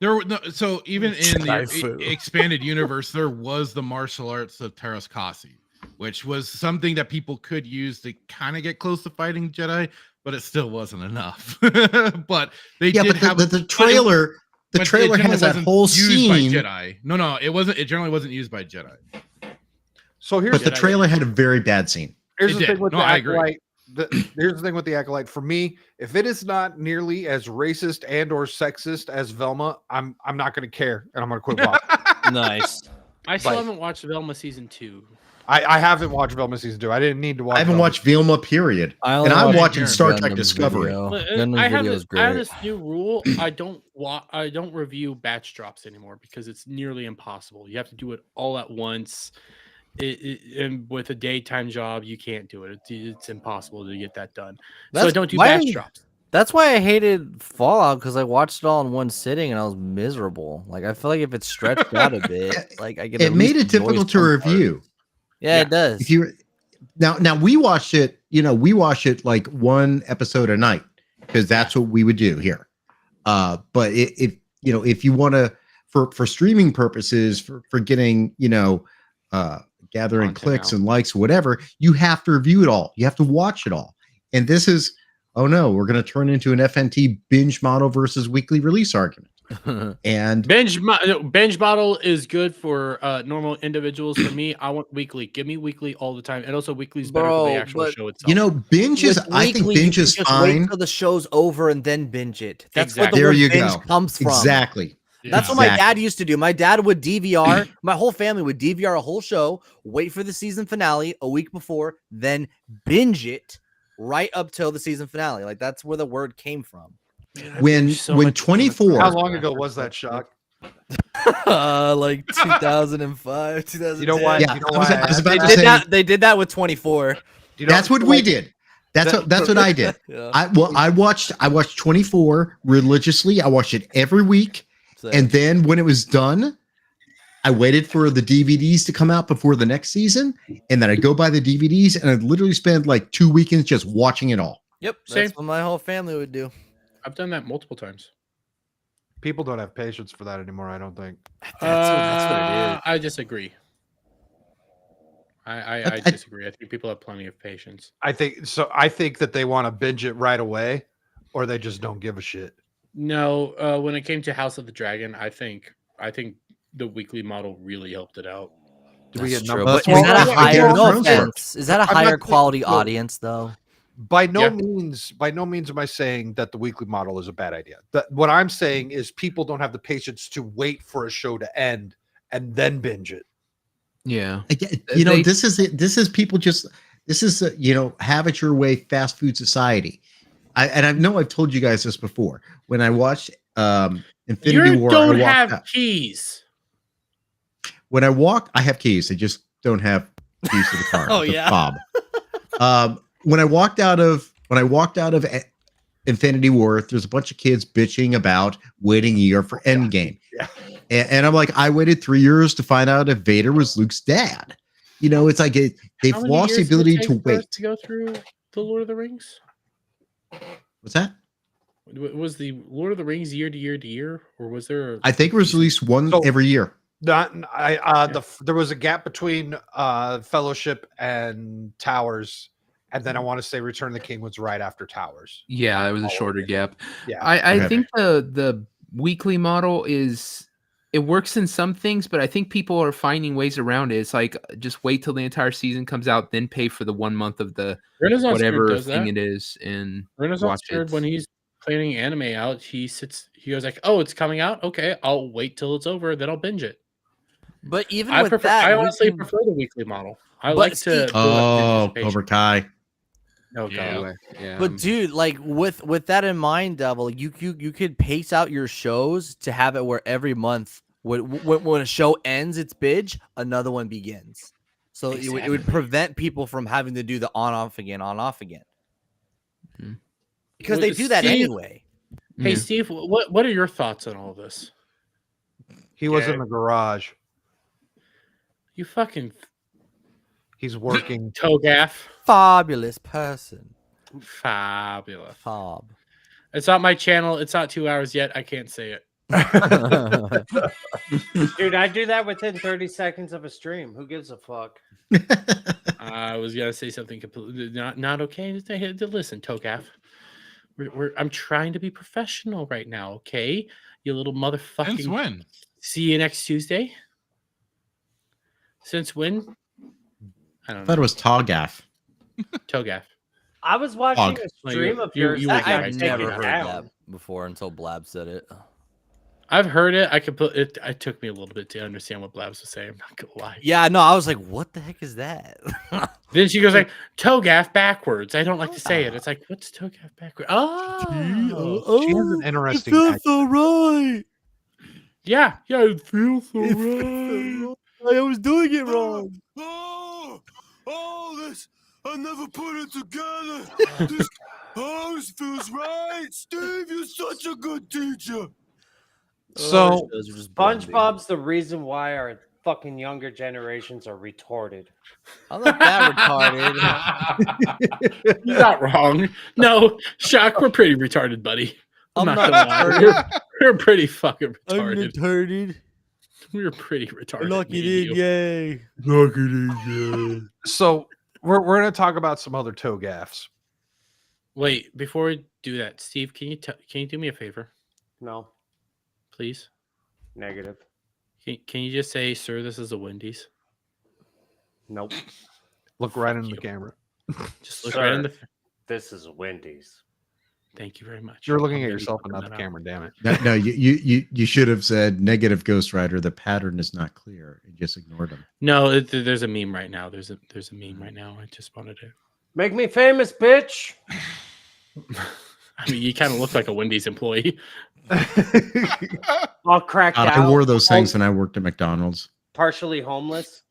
There were no, so even in Jedi the fu. expanded universe, there was the martial arts of Teras Kasi, which was something that people could use to kind of get close to fighting Jedi, but it still wasn't enough. But they Yeah, did but have the trailer, the but it trailer generally has that wasn't whole used scene, by Jedi. No, it wasn't. It generally wasn't used by Jedi. So here's but the Jedi- trailer had a very bad scene. here's It the thing did. with No, the I agree. Acolyte. here's the thing with the Acolyte. For me, if it is not nearly as racist and or sexist as Velma, I'm not going to care, and I'm going to quit watching. Nice. I still Like- haven't watched Velma season 2. I haven't watched Velma season 2. I didn't need to watch. I haven't Velma. watched Vilma, period. And I'm watching Star Trek Discovery. I have this new rule. I don't review batch drops anymore because it's nearly impossible. You have to do it all at once. And with a daytime job, you can't do it. It's impossible to get that done. So I don't do batch drops. That's why I hated Fallout, because I watched it all in one sitting and I was miserable. Like, I feel like if it's stretched out a bit, like I get it made it difficult to review. Yeah, it does. If you now we watched it, we watched it like one episode a night because that's what we would do here. But if you want to for streaming purposes, for getting gathering clicks and likes or whatever, you have to review it all. You have to watch it all. And this is, oh no, we're going to turn into an FNT binge model versus weekly release argument. And binge model is good for normal individuals. For me, I want weekly. Give me weekly all the time, and also weekly is better for the actual show itself. Binge is. I think binge is fine. Wait till the show's over and then binge it. That's exactly. what the word binge comes from. Exactly. That's what my dad used to do. My dad would DVR. My whole family would DVR a whole show, wait for the season finale a week before, then binge it right up till the season finale. Like, that's where the word came from. When 24. How long ago was that, Shock? Like 2005, 2010. You know why? Yeah, you know why I was about to They did say, that. They did that with 24. That's what we did. That's what I did. Yeah. I watched 24 religiously. I watched it every week. And then when it was done, I waited for the DVDs to come out before the next season, and then I'd go buy the DVDs, and I'd literally spend like 2 weekends just watching it all. Yep, that's what my whole family would do. I've done that multiple times. People don't have patience for that anymore, I don't think. That's what it is. I disagree. I disagree. I think people have plenty of patience. I think that they want to binge it right away, or they just don't give a shit. No, when it came to House of the Dragon, I think the weekly model really helped it out. Do we get True. numbers? But is that a higher? No Thrones offense. Is that a I'm higher not- quality look, audience though? By no means am I saying that the weekly model is a bad idea. What I'm saying is people don't have the patience to wait for a show to end and then binge it. Yeah. This is people just. This is have it your way fast food society. I know I've told you guys this before. When I watched Infinity War, don't have keys. When I walk, I have keys. I just don't have keys to the car. Oh, the yeah. fob. When I walked out of Infinity War, there's a bunch of kids bitching about waiting a year for Endgame. Yeah. And I'm like, I waited 3 years to find out if Vader was Luke's dad. It's like they've lost the ability to wait. To go through the Lord of the Rings. What's that? Was the Lord of the Rings year to year to year, or was there? I think it was released one every year. There was a gap between Fellowship and Towers, and then I want to say Return of the King was right after Towers. Yeah, it was a shorter gap. Yeah, I think the weekly model it works in some things, but I think people are finding ways around it. It's like just wait till the entire season comes out, then pay for the 1 month of the whatever thing it is, and Renaissance Nerd, when he's planning anime out, he goes like, "Oh, it's coming out. Okay, I'll wait till it's over, then I'll binge it." But even I with that, I honestly prefer the weekly model. I like to. build up anticipation. Cobra Kai. No, God. Yeah. But dude, like with that in mind, Devil, you could pace out your shows to have it where every month when a show ends its binge, another one begins. So it would prevent people from having to do the on off again. Because they do that anyway. Hey Steve, what are your thoughts on all this? he was in the garage. You fucking He's working. Togaff. Fabulous person. Fabulous. Fob. It's not my channel. It's not 2 hours yet. I can't say it. Dude, I do that within 30 seconds of a stream. Who gives a fuck? I was gonna say something completely not okay. Listen, Togaff. I'm trying to be professional right now, okay? You little motherfucking. Since when? See you next Tuesday. Since when? I don't know. I thought it was Togaff. Togaff. I was watching a Like, stream of you- yours. you that were got I've guys taken never heard down. that before until Blab said it. I've heard it. I could put it. It took me a little bit to understand what Blabs was saying. I'm not gonna lie. Yeah, no, I was like, what the heck is that? Then she goes like, "Togaff backwards." I don't like to say it. It's like, what's Togaff backwards? Oh, She has an interesting. It feels accent. so right. yeah, it feels so It right. feels right. I was doing it wrong. This. I never put it together. This feels right. Steve, you're such a good teacher. So Those are just blending. SpongeBob's the reason why our fucking younger generations are retarded. I'm not that retarded. You're not wrong. No, Shock, we're pretty retarded, buddy. I'm not not gonna lie. We're pretty fucking I'm retarded. retarded. We're pretty retarded. Lock me it and in, you. yay. Look at it, so we're gonna talk about some other toe gaffs. Wait, before we do that, Steve, can you do me a favor, No, please? negative. Can you just say, "Sir, this is a Wendy's"? Nope. Look right in Fuck the you. camera. Just look right in the. This is Wendy's. Thank you very much. You're looking I'm at gonna be yourself and cutting not the that out. camera. Damn it. No, you should have said negative Ghost Rider. The pattern is not clear. You just ignored him. No, there's a meme right now. There's a meme right now. I just wanted to. Make me famous, bitch. I mean, you kind of look like a Wendy's employee. All cracked God, out. I wore those things when I worked at McDonald's. Partially homeless.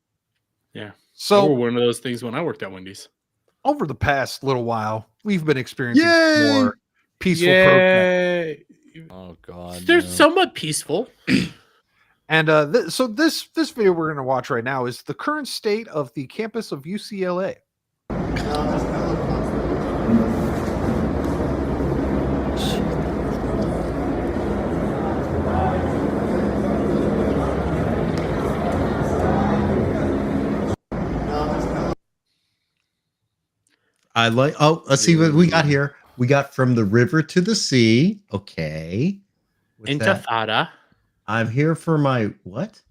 Yeah. I wore So one of those things when I worked at Wendy's. over the past little while, we've been experiencing Yay! more peaceful protest. Oh god. They're no. somewhat peaceful. And so this video we're going to watch right now is the current state of the campus of UCLA. I like. Oh, let's see what we got here. We got from the river to the sea. Okay. What's that? Intifada. I'm here for my what?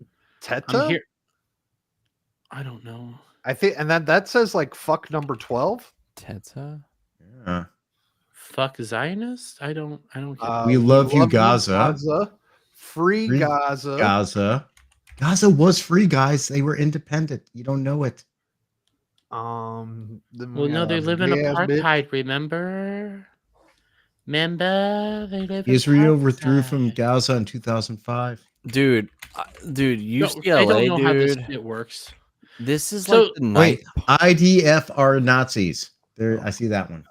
I'm Teta? here. I don't know. I think, and that says like fuck number 12. Teta? Yeah. Fuck Zionist? I don't get We love you, Gaza. Free Free Gaza. Gaza. Gaza was free, guys. They were independent. You don't know it. Then Well, we no, they have live in gay-ass bitch. apartheid, remember? Remember? They live in Israel withdrew from apartheid. Gaza in 2005. Dude, dude, No, UCLA, I don't know how this dude. shit works. This is So- like the Wait, ninth. IDF are Nazis. There, I see that one.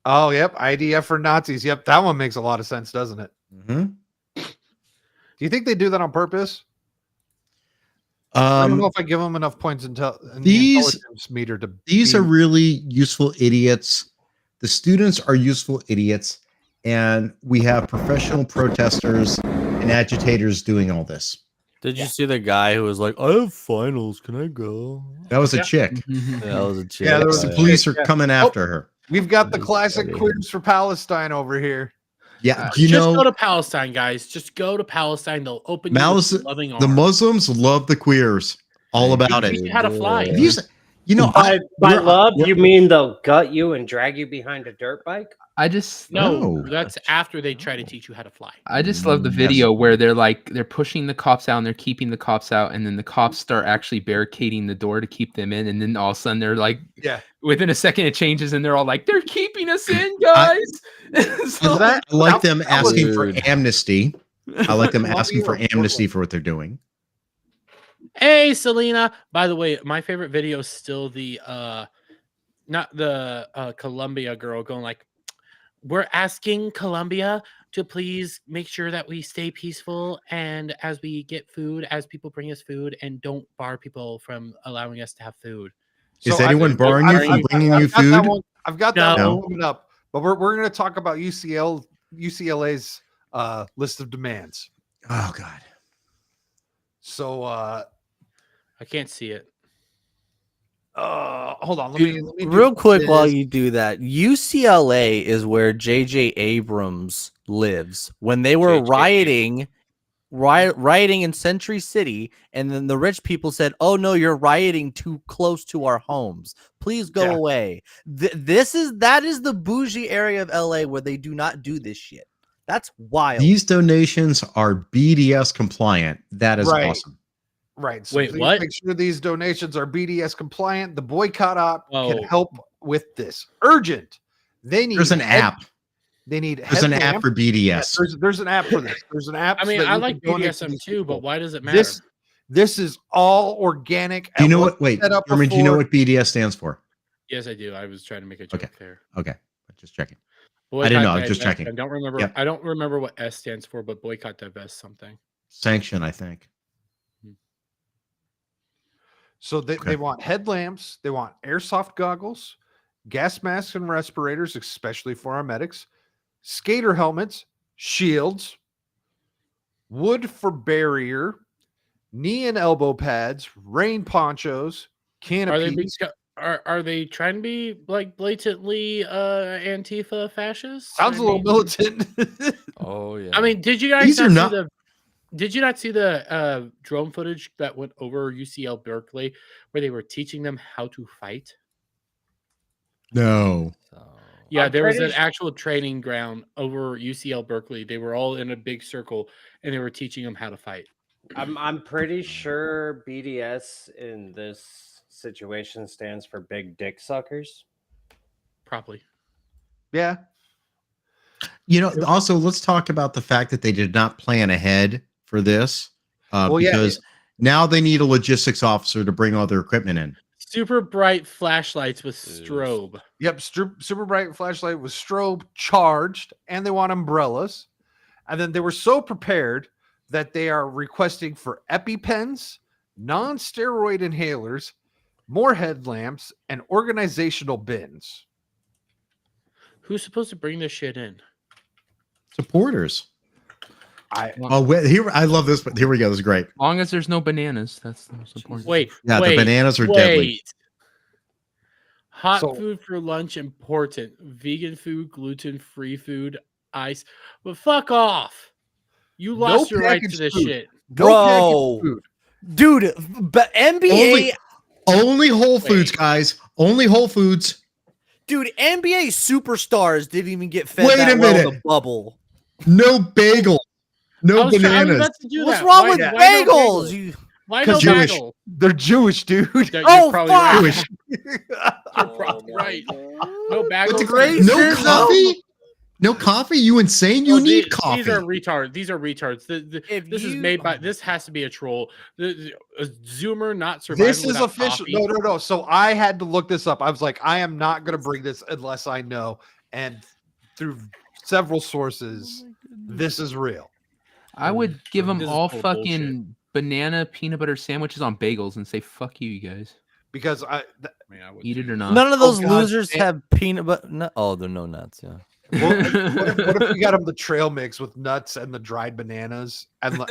Oh, yep. IDF for Nazis. Yep. That one makes a lot of sense, doesn't it? hmm Do you think they do that on purpose? I don't know if I give them enough points until these- intelligence meter to. These be- are really useful idiots. The students are useful idiots. And we have professional protesters and agitators doing all this. Did you see the guy who was like, I have finals. Can I go? That was a Yeah. chick. Yeah, that was a chick. Yeah, there was The a police are yeah. coming after her. We've got the Just classic kidding. queers for Palestine over here. Yeah, do you Just go know to Palestine, guys. Just go to Palestine. They'll open Malice- you with loving the arms. Muslims love the queers. All about Teach it. you how to fly. Have you, you know, By we're- love, we're- you mean they'll gut you and drag you behind a dirt bike? I just No, No. that's after they try to teach you how to fly. I just love the video where they're pushing the cops out and they're keeping the cops out, and then the cops start actually barricading the door to keep them in, and then all of a sudden they're like, Yeah. within a second it changes, and they're all like, they're keeping us in, guys. So- Is that I like that- them that was- asking for amnesty. I like them Love asking you for or amnesty Portland? for what they're doing. Hey, Selena. By the way, my favorite video is still the not the Colombia girl going like, we're asking Colombia to please make sure that we stay peaceful and as we get food, as people bring us food, and don't bar people from allowing us to have food. Is So anyone barring you from bringing you I've got that food? one- I've got that No. one coming up, but we're going to talk about UCLA's list of demands. Oh God. So I can't see it. hold on, let Dude, me do real quick while this. you do that, UCLA is where J.J. Abrams lives. When they were J.J. rioting rioting in Century City, and then the rich people said, "Oh no, you're rioting too close to our homes. Please go away." That is the bougie area of LA where they do not do this shit. That's wild. These donations are BDS compliant. That is awesome. Right. So Wait, please what? make sure these donations are BDS compliant. The boycott op can Oh. help with this. Urgent. They need There's an app. They need There's an app headlamp. for BDS. There's an app for this. There's an app. I so mean, that I you like can donate to BDSM these too, but people. why does it matter? This is all organic. Do you know and what? Wait, set up Herman, do you know before- what BDS stands for? Yes, I do. I was trying to make a joke Okay. there. Okay, just checking. Boycott, I didn't know. I was just divest. checking. I don't remember. Yep. I don't remember what S stands for, but boycott, divest, something. Sanction, I think. So they want headlamps, they want airsoft goggles, gas masks and respirators, especially for our medics, skater helmets, shields, wood for barrier, knee and elbow pads, rain ponchos, canopies. Are they trying to be like blatantly Antifa fascists? Sounds a little militant. Oh yeah. I mean, did you guys These are not not- did you not see the drone footage that went over UCL Berkeley where they were teaching them how to fight? No. Yeah, I'm there was pretty an actual training ground over UCL Berkeley. They were all in a big circle and they were teaching them how to fight. I'm pretty sure BDS in this situation stands for big dick suckers. Probably. Yeah. You know, also let's talk about the fact that they did not plan ahead for this, because now they need a logistics officer to bring all their equipment in. Super bright flashlights with strobe. Yep, super bright flashlight with strobe charged, and they want umbrellas. And then they were so prepared that they are requesting for EpiPens, non-steroid inhalers, more headlamps, and organizational bins. Who's supposed to bring this shit in? Supporters. I Here I love this, but here we go. This is great. As long as there's no bananas, that's the most important. Wait, Yeah, wait, the bananas are deadly. Hot So- food for lunch important. Vegan food, gluten-free food, ice. But fuck off. You No lost your right to packaged this food. shit. Bro. food. Dude, but NBA Only Whole Foods, guys. Only Whole Foods. dude, NBA superstars didn't even get fed Wait that a well in minute. the bubble. No bagel. No I was bananas. about to do What's that. wrong Why- with why no bagels? bagel? You Why no Jewish. bagel? They're Jewish, dude. You're Oh, probably fuck. right. Jewish. You're probably right. No But bagels. great no Racism. coffee? No coffee? You insane? You Oh, need these coffee. are retards. These are retards. If This is you- made by. This has to be a troll. A Zoomer not surviving. This is without official. coffee. No. So I had to look this up. I was like, I am not going to bring this unless I know. And through several sources, this is real. I would give them This is all total fucking banana peanut butter sandwiches on bagels and say "fuck you, you guys." Because I mean, I would Eat it too. or not. None of Oh, those God. losers have peanut butter. No, oh, they're no nuts. Yeah. what if we got them the trail mix with nuts and the dried bananas and look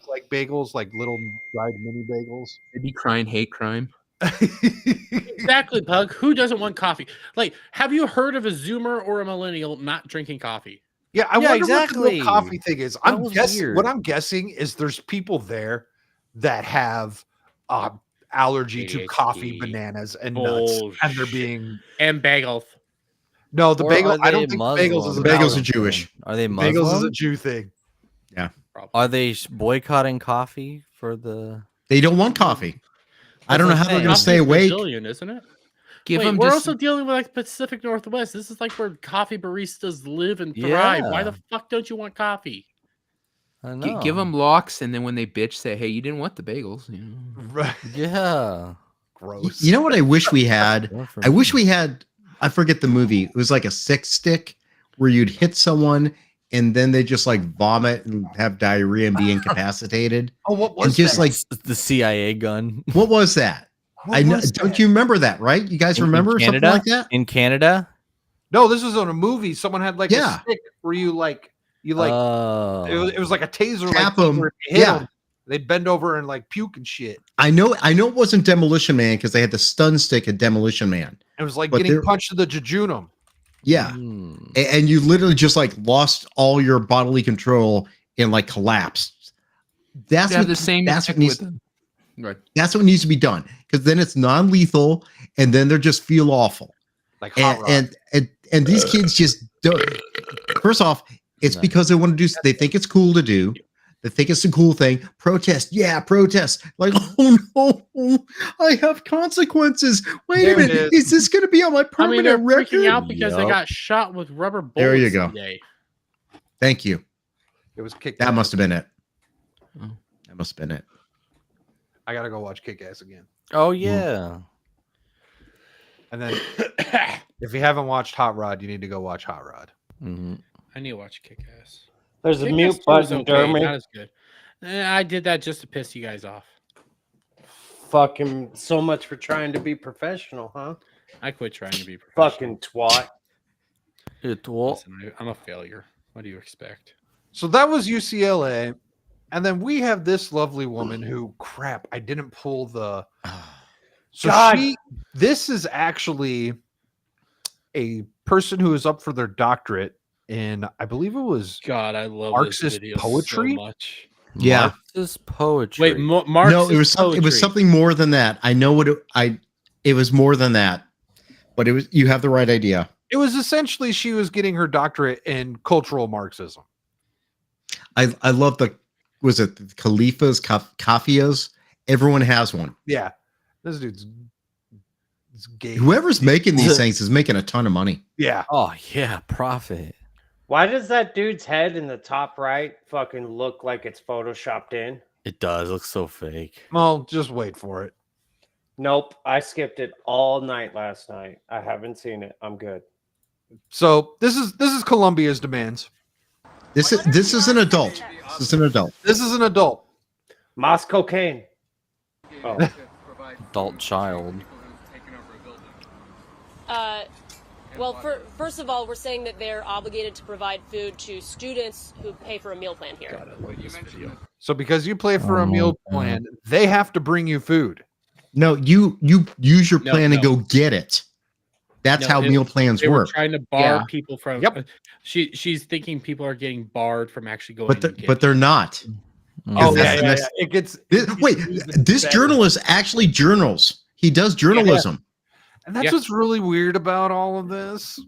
like bagels, like little dried mini bagels? Maybe crying hate crime. Exactly, Pug. Who doesn't want coffee? Like, have you heard of a Zoomer or a millennial not drinking coffee? Yeah, I Yeah, wonder what the exactly. real coffee thing is. That was What weird. I'm guessing is there's people there that have allergy to coffee, ADHD. bananas, and nuts, and they're being And bagels. no the Or bagel. are I don't they think the bagels is Muslim? an Bagels are allergy. Jewish. Are they Bagels is a Muslim? Jew thing. Are they boycotting coffee for the? They don't want coffee. I don't know That's how they're the going to thing. stay awake. Brazilian, isn't it? Give Wait, them we're just also dealing with like Pacific Northwest. This is like where coffee baristas live and thrive. Why the Yeah. fuck don't you want coffee? I know. give them locks, and then when they bitch, say, "Hey, you didn't want the bagels." You know? Right. Yeah. Gross. You know what I wish we had? More for I wish me. we had, I forget the movie. It was like a six stick where you'd hit someone and then they just like vomit and have diarrhea and be incapacitated. Oh, what And was just that? like, the CIA gun what was that? What I know. was Don't that? you remember that, right? You guys In remember something Canada? like that? in Canada. No, this was on a movie. Someone had like Yeah. a stick where you Oh, it was like a taser. Tap like, 'em. where if you hit Yeah. 'em, they'd bend over and like puke and shit. I know it wasn't Demolition Man because they had the stun stick at Demolition Man. It was like But getting they're- punched in the jejunum. Yeah. Hmm. And you literally just like lost all your bodily control and like collapse. That's They have what the same that's what effect needs. with them. Right. That's what needs to be done because then it's non-lethal, and then they just feel awful. Like Hot Rod. And these kids just don't. First off, it's No. because they want to do. They think it's cool to do. They think it's a cool thing. Protest, yeah, protest. Like, oh no, I have consequences. Wait There a it minute, is. is this going to be on my I mean, permanent they're record? freaking out because they Yup. got shot with rubber bullets There you go. today. Thank you. It was Kick. That Ass. must have been it. Oh. That must have been it. I gotta go watch Kick Ass again. Oh yeah. And then if you haven't watched Hot Rod, you need to go watch Hot Rod. Mm-hmm. I need to watch Kick Ass. There's a Kick-Ass mute 2 was button, okay, Dermy. not as good. I did that just to piss you guys off. Fucking so much for trying to be professional, huh? I quit trying to be professional. Fucking twat. Listen, I'm a failure. What do you expect? So that was UCLA. And then we have this lovely woman who, crap, I didn't pull the. So God. this is actually a person who is up for their doctorate in, I believe it was. God, I love Marxist this video poetry? so much. Yeah. Marxist poetry. Wait, Marxist No, it was poetry. something more than that. I know what it was more than that, but it was. You have the right idea. It was essentially she was getting her doctorate in cultural Marxism. I love the. Was it the Khalifas, Kafias? Everyone has one. Yeah. This dude's gay. Whoever's making these things is making a ton of money. Yeah. Oh yeah, profit. Why does that dude's head in the top right fucking look like it's photoshopped in? It does look so fake. Well, just wait for it. Nope. I skipped it all night last night. I haven't seen it. I'm good. So this is Columbia's demands. This is an adult. This is an adult. This is an adult. Moss cocaine. Oh. Adult child. Well, first of all, we're saying that they're obligated to provide food to students who pay for a meal plan here. God, I love this video. So because you play for a meal plan, they have to bring you food. No, you use your No, plan and no. go get it. That's No, how they- meal plans They were work. trying to bar Yeah. people from. Yep. She's thinking people are getting barred from actually going. But and but they're not. Oh that's yeah, the yeah, next- yeah. It gets Wait, this better. journalist actually journals. He does journalism. and that's Yeah. what's really weird about all of this.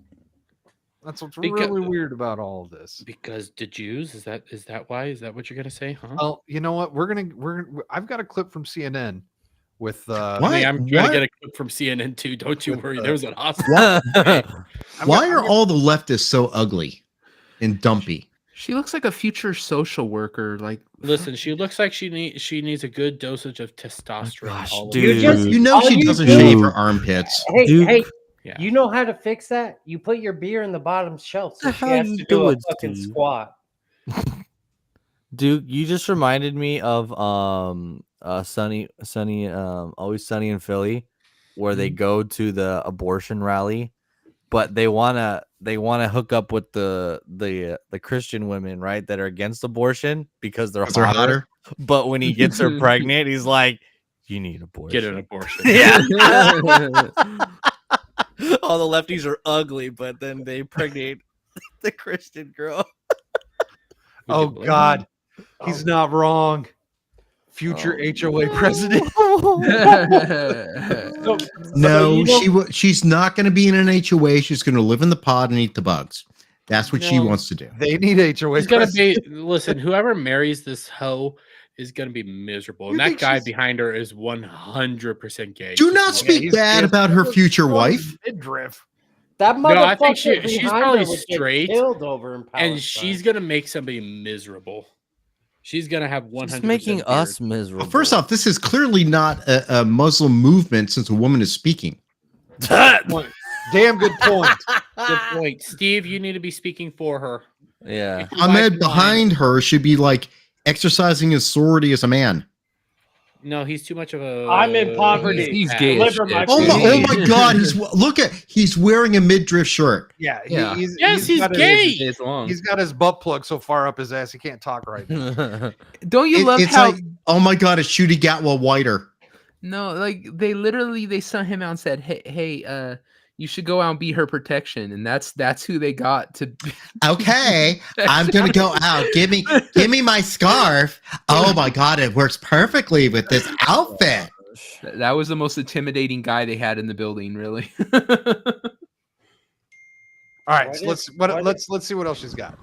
That's what's Because- really weird about all of this. Because the Jews is that why is that what you're gonna say? Huh? Well, you know what? I've got a clip from CNN with I Why? mean, I'm trying Why- to get a clip from CNN too. Don't you With, worry. uh, There was an hospital. Why are all the leftists so ugly and dumpy? She looks like a future social worker. Like, Listen, she looks like she needs a good dosage of testosterone. gosh, all dude. over. just- You know All she you doesn't do- shave her armpits. Hey, Dude. hey, Yeah. you know how to fix that? You put your beer in the bottom shelf so The she hell has you to do a doing, fucking Steve? squat. Dude, you just reminded me of Sunny Always Sunny in Philly, where they go to the abortion rally, but they wanna hook up with the Christian women, right, that are against abortion because they're 'Cause they're hotter. hotter. But when he gets her pregnant, he's like, "You need abortion." Get an abortion. Yeah. All the lefties are ugly, but then they pregnate the Christian girl. Oh God, he's not wrong. Future HOA president. No, she's not going to be in an HOA. She's going to live in the pod and eat the bugs. That's what she No. wants to do. They need HOA It's gonna president. be listen. Whoever marries this hoe is gonna be miserable, You and that think guy she's- behind her is 100% gay. Do Just not know speak he's- bad he's- about her future wife. Midriff. That No, I think motherfucker she's behind probably her would get straight, killed over in and Palestine. she's gonna make somebody miserable. She's gonna have 100%. She's making us Well, miserable. first off, this is clearly not a Muslim movement since a woman is speaking. Damn good point. Good point, Steve. You need to be speaking for her. yeah. If you like Ahmed mine- behind her should be like exercising his sorority as a man. No, he's too much of a. I'm in poverty. He's gay as Deliver my shit. Oh my, food. oh my God! He's wearing a midriff shirt. Yeah, Yeah. Yes, he's got gay. His, long. he's got his butt plug so far up his ass he can't talk right now. Don't you love It's how? like, oh my God! It's Shooty Gatwa whiter. No, like they sent him out and said, "Hey, You should go out and be her protection, and that's who they got to. Okay, I'm gonna go out. Give me my scarf. Oh my god, it works perfectly with this outfit. That was the most intimidating guy they had in the building, really. All right, so let's see what else she's got.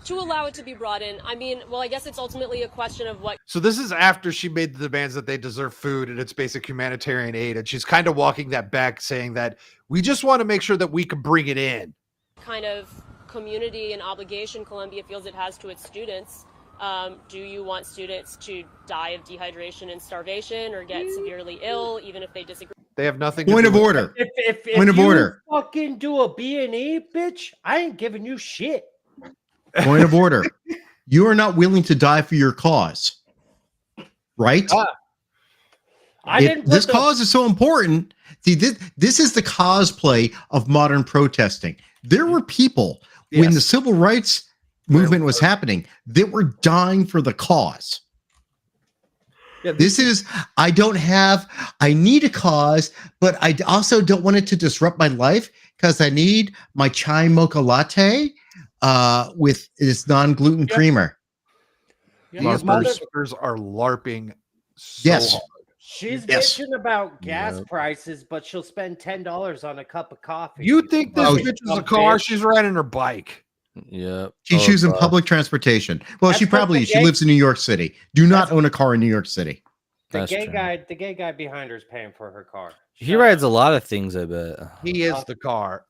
To allow it to be brought in, I mean, well, I guess it's ultimately a question of what. So this is after she made the demands that they deserve food and it's basic humanitarian aid, and she's kind of walking that back, saying that we just want to make sure that we can bring it in. Kind of community and obligation Columbia feels it has to its students. Do you want students to die of dehydration and starvation or get severely ill, even if they disagree? They have nothing. Point of order. If Point of you order. fucking do a B&E, bitch, I ain't giving you shit. Point of order. You are not willing to die for your cause, right? This cause is so important. See, this is the cosplay of modern protesting. There were people when the civil rights movement was happening that were dying for the cause. Yeah, I need a cause, but I also don't want it to disrupt my life because I need my chai mocha latte with this non-gluten creamer. These motherfuckers are LARPing so hard. She's bitching about gas prices, but she'll spend $10 on a cup of coffee. You think this bitch is a car? She's riding her bike. Yeah. She's using public transportation. Well, she lives in New York City. Do not own a car in New York City. The gay guy behind her is paying for her car. He rides a lot of things, I bet. He is the car.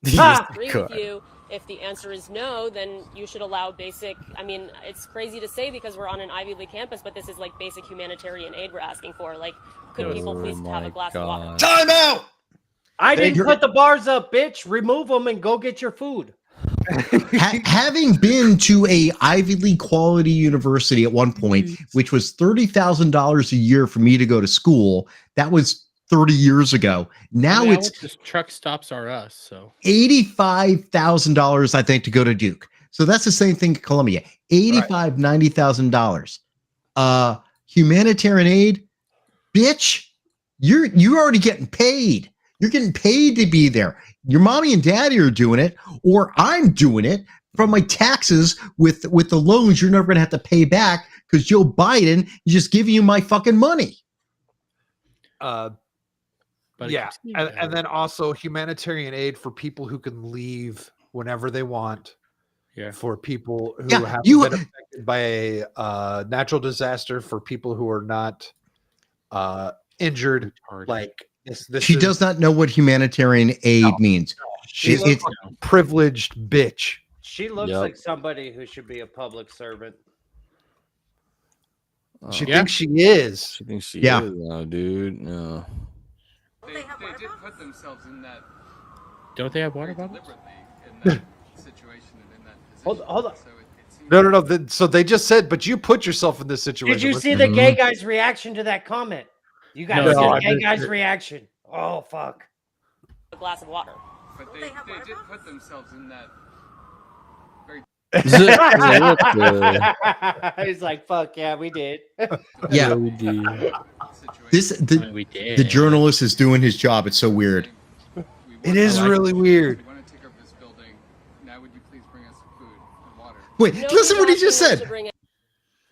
I agree with you. If the answer is no, then you should allow basic. I mean, it's crazy to say because we're on an Ivy League campus, but this is like basic humanitarian aid we're asking for. Like, could people please have a glass of water? Time out! I didn't put the bars up, bitch. Remove them and go get your food. Having been to a Ivy League quality university at one point, which was $30,000 a year for me to go to school, that was 30 years ago. Now it's just truck stops are us. So $85,000, I think, to go to Duke. So that's the same thing at Columbia. $90,000. Humanitarian aid, bitch. You're already getting paid. You're getting paid to be there. Your mommy and daddy are doing it, or I'm doing it from my taxes with the loans you're never going to have to pay back because Joe Biden is just giving you my fucking money. Yeah, and then also humanitarian aid for people who can leave whenever they want. Yeah, for people who have been affected by a natural disaster, for people who are not injured. Like this she does not know what humanitarian aid means. She's a privileged bitch. She looks like somebody who should be a public servant. She thinks she is. She thinks she is. No, dude. No. They did put themselves in that. Don't they have water bottles? In that situation and in that position. Hold on. No. So they just said, but you put yourself in this situation. Did you see the gay guy's reaction to that comment? You guys see the gay guy's reaction. Oh, fuck. A glass of water. But they did put themselves in that. He's like, fuck yeah, we did. Yeah, we did. The journalist is doing his job. It's so weird. It is really weird. Now would you please bring us food and water? Wait, listen what he just said.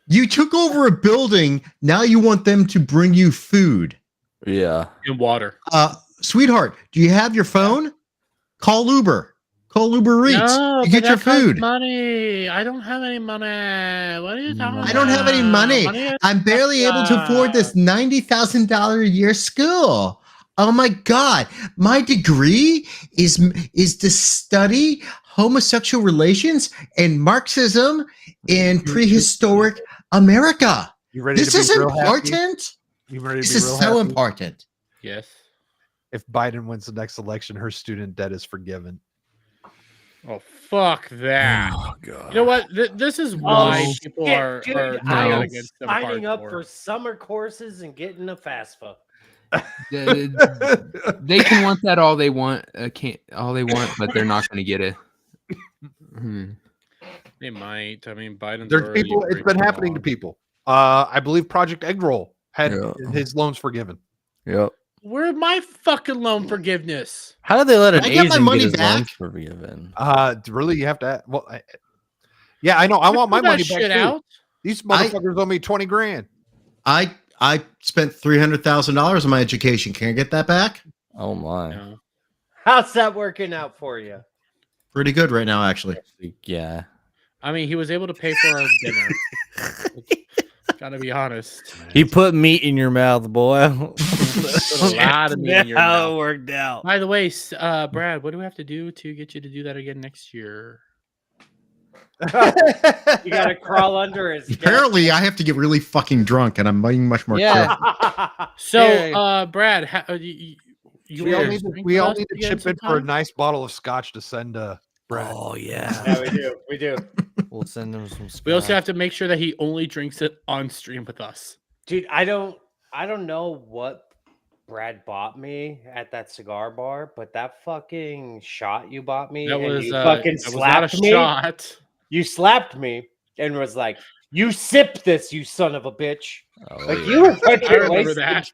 You took over a building. Now you want them to bring you food. Yeah. And water. Sweetheart, do you have your phone? Call Uber. Call Uber Eats. No, you get your food. Money. I don't have any money. What are you talking about? I don't have any money. I'm barely able to afford this $90,000 a year school. Oh my God. My degree is to study homosexual relations and Marxism in prehistoric America. You ready this to be is real important. You ready to this be is real so happy? important. Yes. If Biden wins the next election, her student debt is forgiven. Oh, fuck that. Oh, God. You know what? This is why people are I against them signing up hardcore. for summer courses and getting a FAFSA. They can want that all they want. All they want, but they're not going to get it. They might. I mean, Biden's. There's people. It's been happening to people. I believe Project Eggroll had his loans forgiven. Yep. Where's my fucking loan forgiveness? How did they let an Can I get my Asian money get his back? loans forgiven? Really, you have to. Well, yeah, I know. I want my Pull that money back shit too. out. These motherfuckers owe me 20 grand. I spent $300,000 on my education. Can I get that back? Oh my. No. How's that working out for you? Pretty good right now, actually. Yeah. I mean, he was able to pay for our dinner. Gotta be honest. He put meat in your mouth, boy. Put a lot of meat in your How mouth. it worked out. By the way, Brad, what do we have to do to get you to do that again next year? You gotta crawl under his desk. Apparently, I have to get really fucking drunk, and I'm being much more Yeah. careful. So, Brad, We all need to chip in for a nice bottle of scotch to send Brad. Oh yeah. Yeah, we do. We do. We'll send him some. We also have to make sure that he only drinks it on stream with us. Dude, I don't know what Brad bought me at that cigar bar, but that fucking shot you bought me, That and was you that fucking was not a slapped me. shot. You slapped me and was like, "You sip this, you son of a bitch." Oh, Like yeah. you were fucking I remember wasted. that.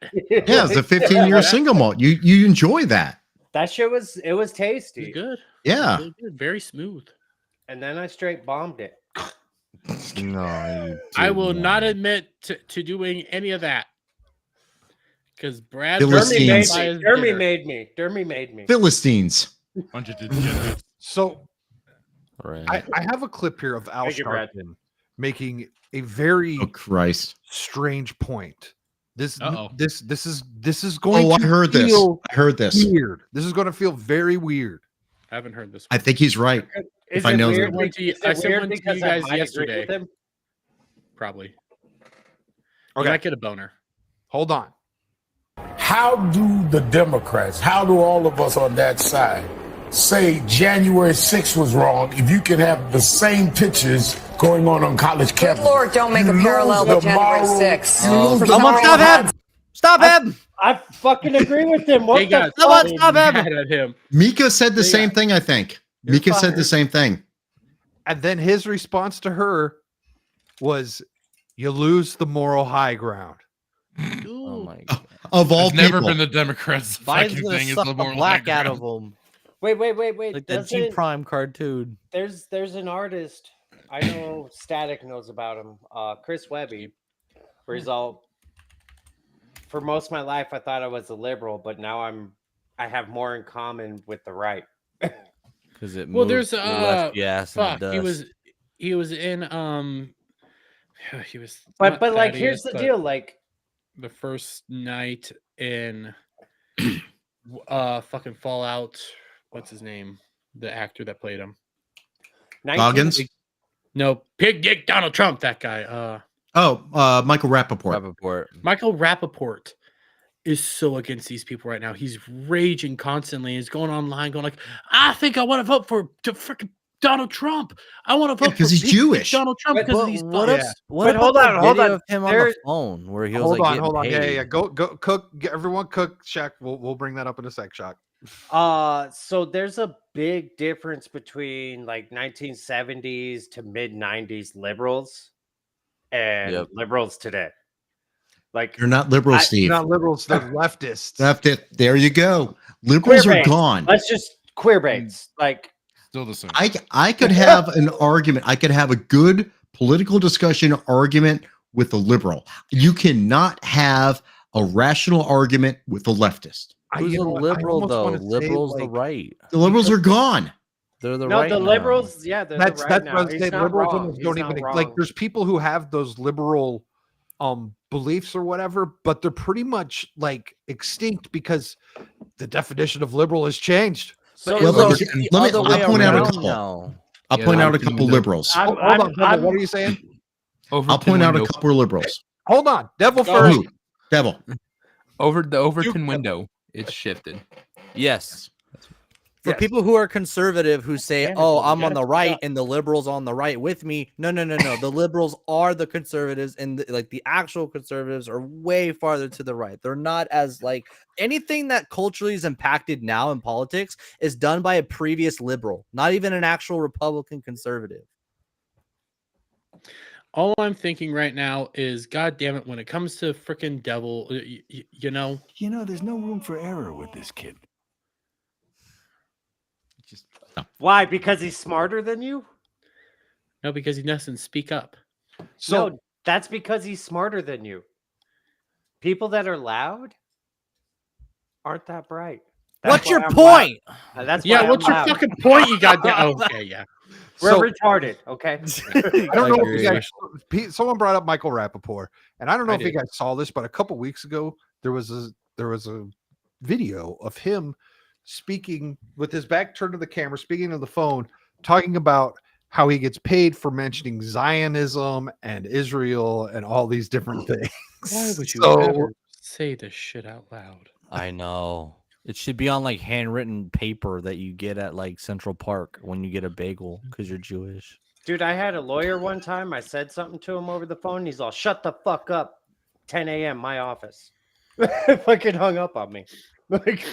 Yeah, it's a 15-year single malt. You enjoy that. That shit was It's tasty. good. Yeah. Really good. Very smooth. And then I straight bombed it. No, I will not admit to doing any of that. Because Brad Philistines. Dermy made me. Dermy made me. Philistines. Bunch of degenerates. So Right. I have a clip here of Al Thank you, Brad. Sharpton making a very Oh Christ. strange point. This Uh-oh. this is going Oh, I to heard this. feel I heard this. weird. This is going to feel very weird. I haven't heard this I one. think he's right. Is If I it know weird? that. I sent one to you because I guys might agree yesterday. with him? Probably. You Okay, might get a boner. hold on. How do the Democrats, how do all of us on that side say January 6th was wrong if you can have the same pictures going on college campuses? Good Lord, don't make a You parallel lose with the January moral- 6th. you lose the Someone moral stop him! high- Stop him! I fucking agree with him. What They the got fuck? so Stop him! mad at him. Mika said the They same got- thing, I think. You're Mika said the fired. same thing. And then his response to her was, "You lose the moral high ground." Oh my god. Of all It's never people. been the Democrats' Biden's fucking gonna thing. It's suck the the moral black high out ground. of him. Wait. Like that G Prime cartoon. There's an artist I know Static knows about him, Chris Webby, where he's all, for most of my life I thought I was a liberal, but now I have more in common with the right. Because it Well, moves there's your left ass in the fuck. dust. He was in he was But not like Thaddeus, here's the but deal, like the first night in fucking Fallout, what's his name? The actor that played him. 19 Goggins? No, Pig Dick Donald Trump, that guy. Michael Rappaport. Rappaport. Michael Rappaport is so against these people right now. He's raging constantly. He's going online, going like, "I think I want to vote for freaking Donald Trump. I want to vote because for he's Pig Dick Jewish." Donald Trump because of But these what fucks." if, what But about hold the on, hold video on. of him on There- the phone where he was Hold like on, getting hold on. Yeah, paid? yeah. Go cook. Everyone cook. Shaq. We'll bring that up in a sec. Shaq. So there's a big difference between like 1970s to mid 90s liberals and Yep. liberals today. Like You're not liberal, Steve. Not liberals. They're leftists. Left it. There you go. Liberals queer are baits. gone. Let's just queer baits. Like Still the same. I could have an argument. I could have a good political discussion argument with a liberal. You cannot have a rational argument with a leftist. Who's a liberal though? wanna say, Liberals the like, right. The liberals are gone. They're the no, right. the now. liberals, yeah, they're That's the right that's now. what I'm He's saying. not Liberals wrong. almost He's don't not even wrong. like. There's people who have those liberal beliefs or whatever, but they're pretty much like extinct because the definition of liberal has changed. So, Well, So let it's me- the let me- other I'll way point out a around couple. now. I'll Yeah, point the out a Overton couple window. liberals. I'm, Hold on, Devil, I'm- what are you saying? I'll point out a couple of liberals. Hold on, Devil Go. first. Who? Devil. Over the Overton window, it's shifted. Yes. For Yes. people who are conservative who say, Damn it, "Oh, dude, you I'm on gotta the speak right up. and the liberals on the right with me." No. The liberals are the conservatives, and the actual conservatives are way farther to the right. They're not as like anything that culturally is impacted now in politics is done by a previous liberal, not even an actual Republican conservative. All I'm thinking right now is, God damn it, when it comes to freaking devil, you know. You know, there's no room for error with this kid. Why? Because he's smarter than you? No, because he doesn't speak up. So no, that's because he's smarter than you. People that are loud aren't that bright. What's your point? That's yeah. What's your fucking point? You got that? Okay, yeah. We're retarded. Okay. I don't know if you guys. Someone brought up Michael Rappaport, and I don't know if you guys saw this, but a couple weeks ago there was a video of him speaking with his back turned to the camera, speaking to the phone, talking about how he gets paid for mentioning Zionism and Israel and all these different things. Why would you ever say this shit out loud? I know. It should be on like handwritten paper that you get at like Central Park when you get a bagel because you're Jewish. Dude, I had a lawyer one time. I said something to him over the phone. He's all, shut the fuck up. 10 a.m. my office. Fucking hung up on me. Like,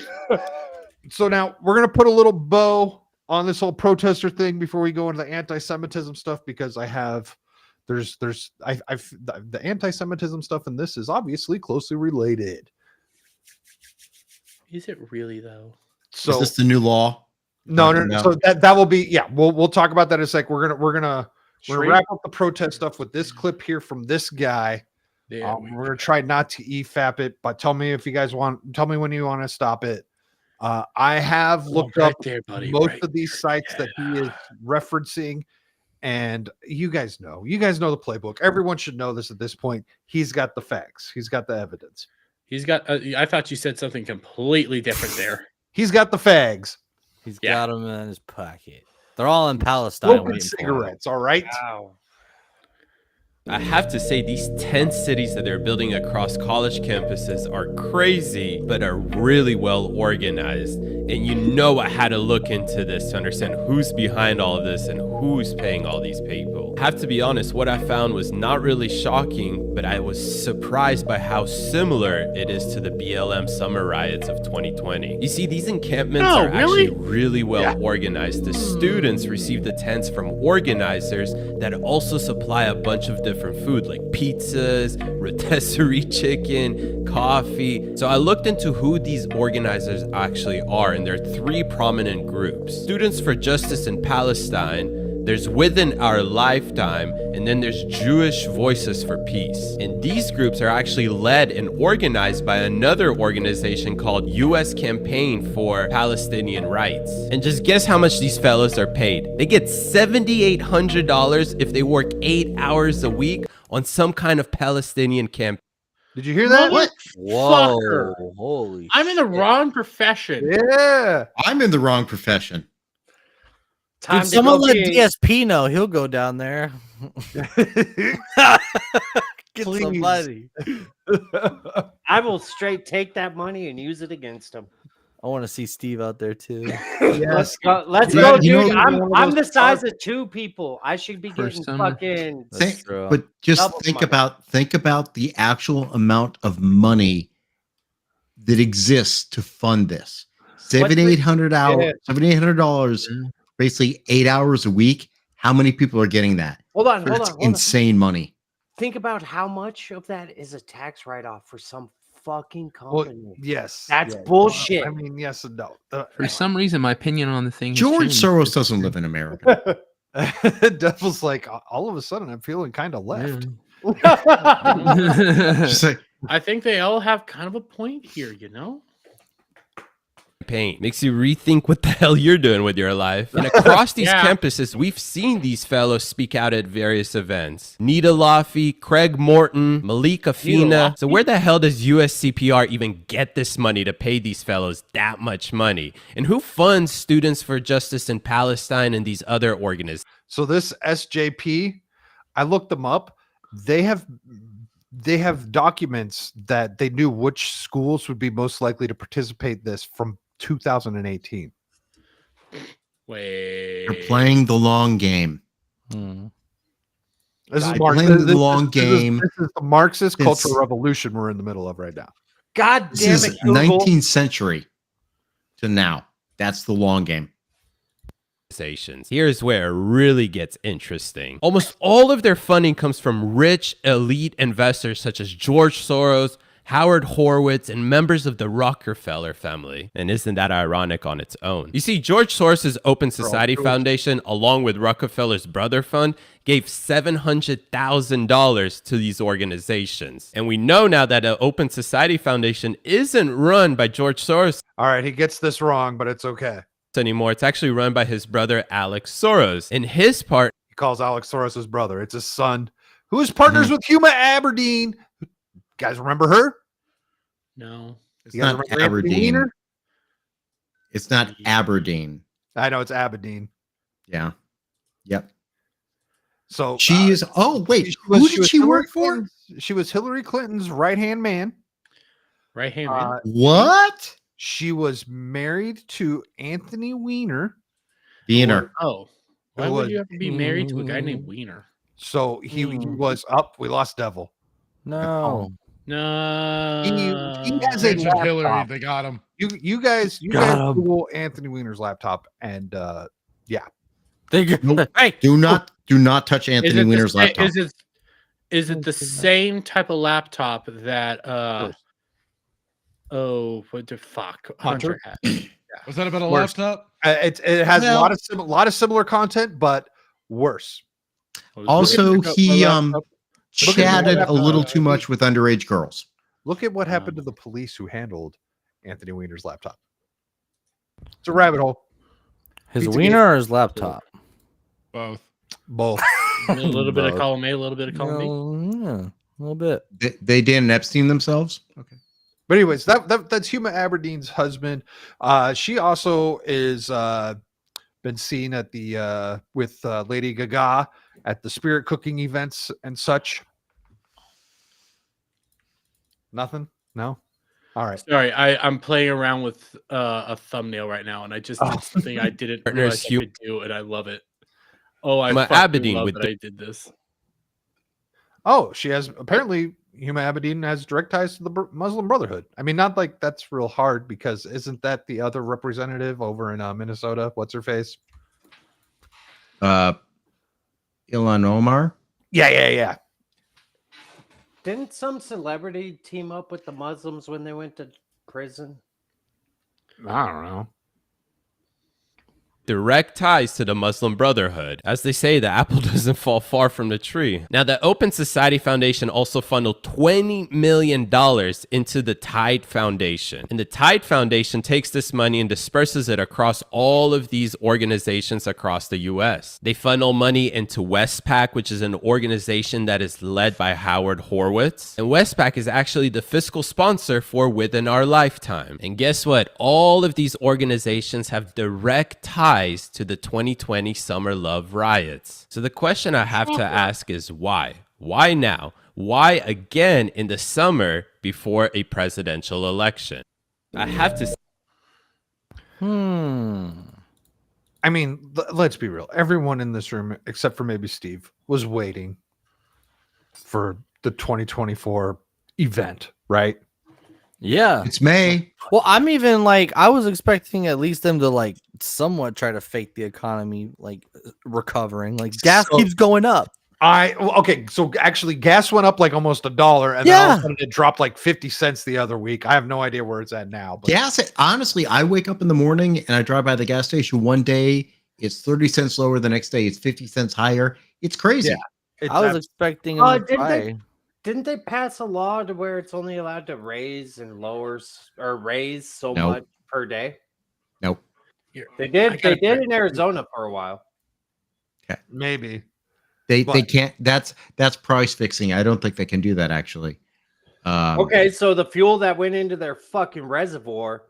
so now we're going to put a little bow on this whole protester thing before we go into the anti-Semitism stuff, because I have the anti-Semitism stuff in this is obviously closely related. Is it really though? So is this the new law? No. So that will be, yeah. We'll talk about that in a sec. We're gonna wrap up the protest stuff with this clip here from this guy. We're gonna try not to EFAP it, but tell me if you guys want. Tell me when you want to stop it. I have looked up most of these sites that he is referencing, and you guys know the playbook. Everyone should know this at this point. He's got the facts. He's got the evidence. He's got. I thought you said something completely different there. He's got the fags. He's got them in his pocket. They're all in Palestine. Smoking cigarettes. All right. Wow. I have to say, these 10 cities that they're building across college campuses are crazy, but are really well organized. And you know I had to look into this to understand who's behind all of this and who's paying all these people. I have to be honest, what I found was not really shocking, but I was surprised by how similar it is to the BLM summer riots of 2020. You see, these encampments are actually really well organized. The students receive the tents from organizers that also supply a bunch of different food like pizzas, rotisserie chicken, coffee. So I looked into who these organizers actually are, and there are 3 prominent groups. Students for Justice in Palestine, there's Within Our Lifetime, and then there's Jewish Voices for Peace. And these groups are actually led and organized by another organization called U.S. Campaign for Palestinian Rights. And just guess how much these fellows are paid. They get $7,800 if they work 8 hours a week on some kind of Palestinian campaign. Did you hear that? What? Whoa! Holy! I'm in the wrong profession. Yeah, I'm in the wrong profession. Dude, someone let DSP know. He'll go down there. Get somebody. I will straight take that money and use it against him. I want to see Steve out there too. Yes. Let's go, dude. I'm the size of 2 people. I should be getting fucking. But just think about the actual amount of money that exists to fund this. $7,800, basically 8 hours a week. How many people are getting that? Hold on. Insane money. Think about how much of that is a tax write-off for some fucking company. Well, yes, that's bullshit. I mean, yes and no. For some reason, my opinion on the thing. George Soros doesn't live in America. Devil's like, all of a sudden, I'm feeling kind of left. I think they all have kind of a point here, you know? Makes you rethink what the hell you're doing with your life. And across these campuses, we've seen these fellows speak out at various events. Nita Laffey, Craig Morton, Malik Afina. So where the hell does USCPR even get this money to pay these fellows that much money? And who funds Students for Justice in Palestine and these other organizations? So this SJP, I looked them up. They have documents that they knew which schools would be most likely to participate this from 2018. Wait. They're playing the long game. This is the long game. This is the Marxist cultural revolution we're in the middle of right now. God damn this it, is 19th century to now. That's the long game. Here's where it really gets interesting. Almost all of their funding comes from rich, elite investors such as George Soros, Howard Horowitz, and members of the Rockefeller family. And isn't that ironic on its own? You see, George Soros' Open Society Foundation, along with Rockefeller's Brother Fund, gave $700,000 to these organizations. And we know now that the Open Society Foundation isn't run by George Soros. All right, he gets this wrong, but it's okay. Anymore. It's actually run by his brother, Alex Soros. In his part, he calls Alex Soros his brother. It's his son, who is partners with Huma Aberdeen. You guys remember her? No. It's not Aberdeen. It's not Aberdeen. I know it's Aberdeen. Yeah. Yep. So she is. Oh wait, who did she work for? She was Hillary Clinton's right-hand man. Right-hand man. What? She was married to Anthony Weiner. Wiener. Oh, why would you have to be married to a guy named Weiner? So he was up. We lost Devil. No. No. He has a laptop. Hillary, they got him. You guys Google Anthony Weiner's laptop, and yeah. Nope. Hey, do not touch Anthony Weiner's laptop. Is it the same type of laptop that oh, what the fuck? Hunter had. Yeah. Was that about a laptop? It has a lot of similar content, but worse. Also, he chatted a little too much with underage girls. Look at what happened to the police who handled Anthony Weiner's laptop. It's a rabbit hole. His wiener or his laptop? Both. A little bit of column A, a little bit of column B. Yeah, a little bit. They Dan Epstein themselves. Okay. But anyways, that's Huma Aberdeen's husband. She also is been seen at the with Lady Gaga at the spirit cooking events and such. Nothing? No? All right. Sorry, I'm playing around with a thumbnail right now, and I just did something I didn't realize I could do, and I love it. Oh, I fucking love that I did this. Oh, she has apparently Huma Aberdeen has direct ties to the Muslim Brotherhood. I mean, not like that's real hard because isn't that the other representative over in Minnesota? What's her face? Ilhan Omar. Yeah. Didn't some celebrity team up with the Muslims when they went to prison? I don't know. Direct ties to the Muslim Brotherhood. As they say, the apple doesn't fall far from the tree. Now, the Open Society Foundation also funneled $20 million into the Tide Foundation. And the Tide Foundation takes this money and disperses it across all of these organizations across the U.S. They funnel money into Westpac, which is an organization that is led by Howard Horowitz. And Westpac is actually the fiscal sponsor for Within Our Lifetime. And guess what? All of these organizations have direct ties to the 2020 summer love riots. So the question I have to ask is why? Why now? Why again in the summer before a presidential election? I have to. I mean, let's be real. Everyone in this room, except for maybe Steve, was waiting for the 2024 event, right? Yeah. It's May. Well, I'm even like, I was expecting at least them to like somewhat try to fake the economy, like recovering. Like gas keeps going up. Okay, so actually gas went up like almost $1, and then all of a sudden it dropped like 50 cents the other week. I have no idea where it's at now. But Gas, honestly, I wake up in the morning and I drive by the gas station. One day it's 30 cents lower, the next day it's 50 cents higher. It's crazy. Yeah, I was expecting them to try. Didn't they pass a law to where it's only allowed to raise and raise so much per day? Nope. They did. They did in Arizona for a while. Okay. Maybe. They can't. That's price fixing. I don't think they can do that actually. Okay, so the fuel that went into their fucking reservoir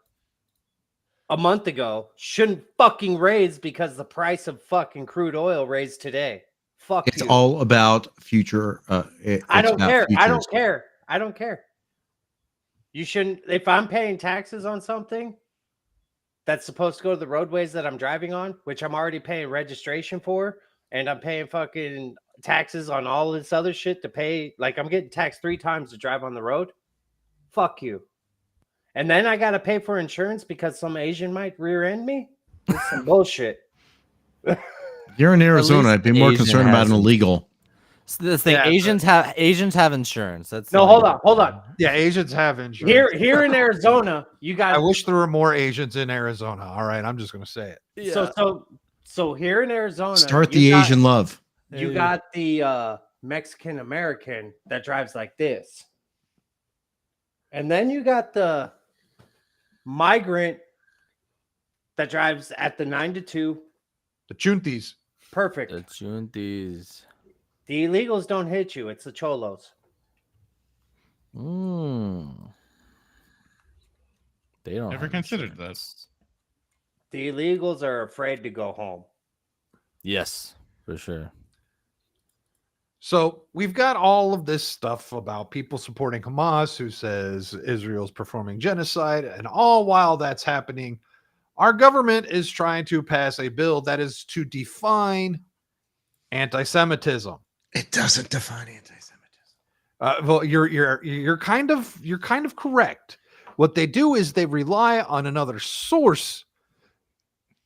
a month ago shouldn't fucking raise because the price of fucking crude oil raised today. Fuck it's you. all about future. I don't care. I don't care. I don't care. You shouldn't. If I'm paying taxes on something that's supposed to go to the roadways that I'm driving on, which I'm already paying registration for, and I'm paying fucking taxes on all this other shit to pay, like I'm getting taxed 3 times to drive on the road. Fuck you. And then I got to pay for insurance because some Asian might rear end me. It's some bullshit. You're in Arizona. I'd be more Asian concerned about an has illegal. So the thing, Yeah, Asians have insurance. That's No, like- hold on. Yeah, Asians have insurance. Here in Arizona, you got. I wish there were more Asians in Arizona. All right, I'm just gonna say it. So here in Arizona, Start the Asian love. You got the Mexican American that drives like this, and then you got the migrant that drives at the 9 to 2. The Chuntis. Perfect. The Chuntis. The illegals don't hit you. It's the cholos. They don't Never have considered insurance. The illegals are afraid to go home. Yes, for sure. So we've got all of this stuff about people supporting Hamas, who says Israel's performing genocide, and all while that's happening, our government is trying to pass a bill that is to define anti-Semitism. It doesn't define anti-Semitism. Well, you're kind of correct. What they do is they rely on another source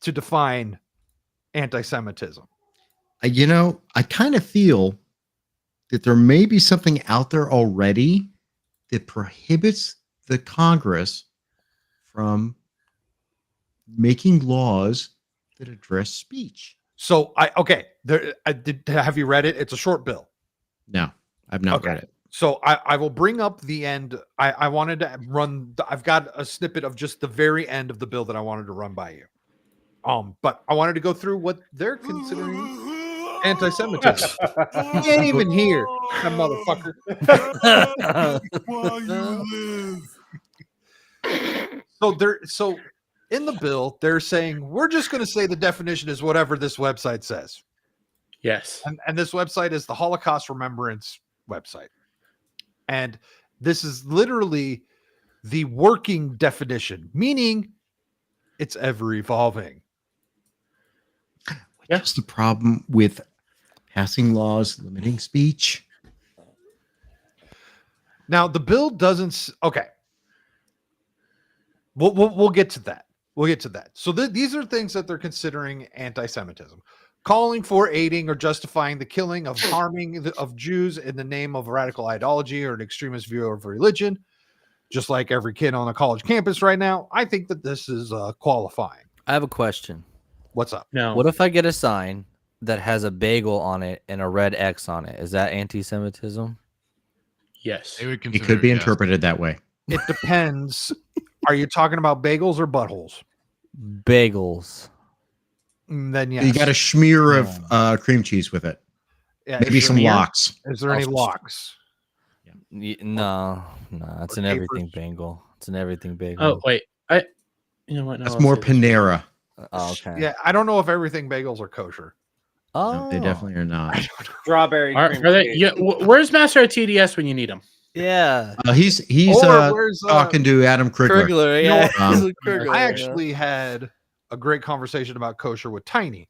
to define anti-Semitism. I kind of feel that there may be something out there already that prohibits the Congress from making laws that address speech. So have you read it? It's a short bill. No, I've not read it. So I will bring up the end. I wanted to run. I've got a snippet of just the very end of the bill that I wanted to run by you. But I wanted to go through what they're considering anti-Semitism. You ain't even here, that motherfucker. While you live. So in the bill, they're saying we're just going to say the definition is whatever this website says. Yes. And this website is the Holocaust Remembrance website. And this is literally the working definition, meaning it's ever evolving. What's the problem with passing laws limiting speech? Now, the bill doesn't. Okay. We'll get to that. We'll get to that. So these are things that they're considering anti-Semitism. Calling for, aiding, or justifying the killing of harming of Jews in the name of radical ideology or an extremist view of religion, just like every kid on a college campus right now. I think that this is qualifying. I have a question. What's up? No. What if I get a sign that has a bagel on it and a red X on it? Is that anti-Semitism? Yes. They would It consider could be yes. interpreted that way. It depends. Are you talking about bagels or buttholes? Bagels. Then yes. You got a smear of cream cheese with it. Yeah, Maybe is there some any- locks. Is there any locks? No, it's Or an everything capers? bagel. It's an everything bagel. Oh wait, you know what? No, That's I'll more say this. Panera. Oh, okay. Yeah, I don't know if everything bagels are kosher. Oh, No, they definitely are not. Strawberry. Are cream they? cheese. Yeah. Where's Master at TDS when you need him? Yeah. He's Or where's, talking to Adam Krigler. Krigler, You know yeah. what? He's a Krigler, I yeah. actually had a great conversation about kosher with Tiny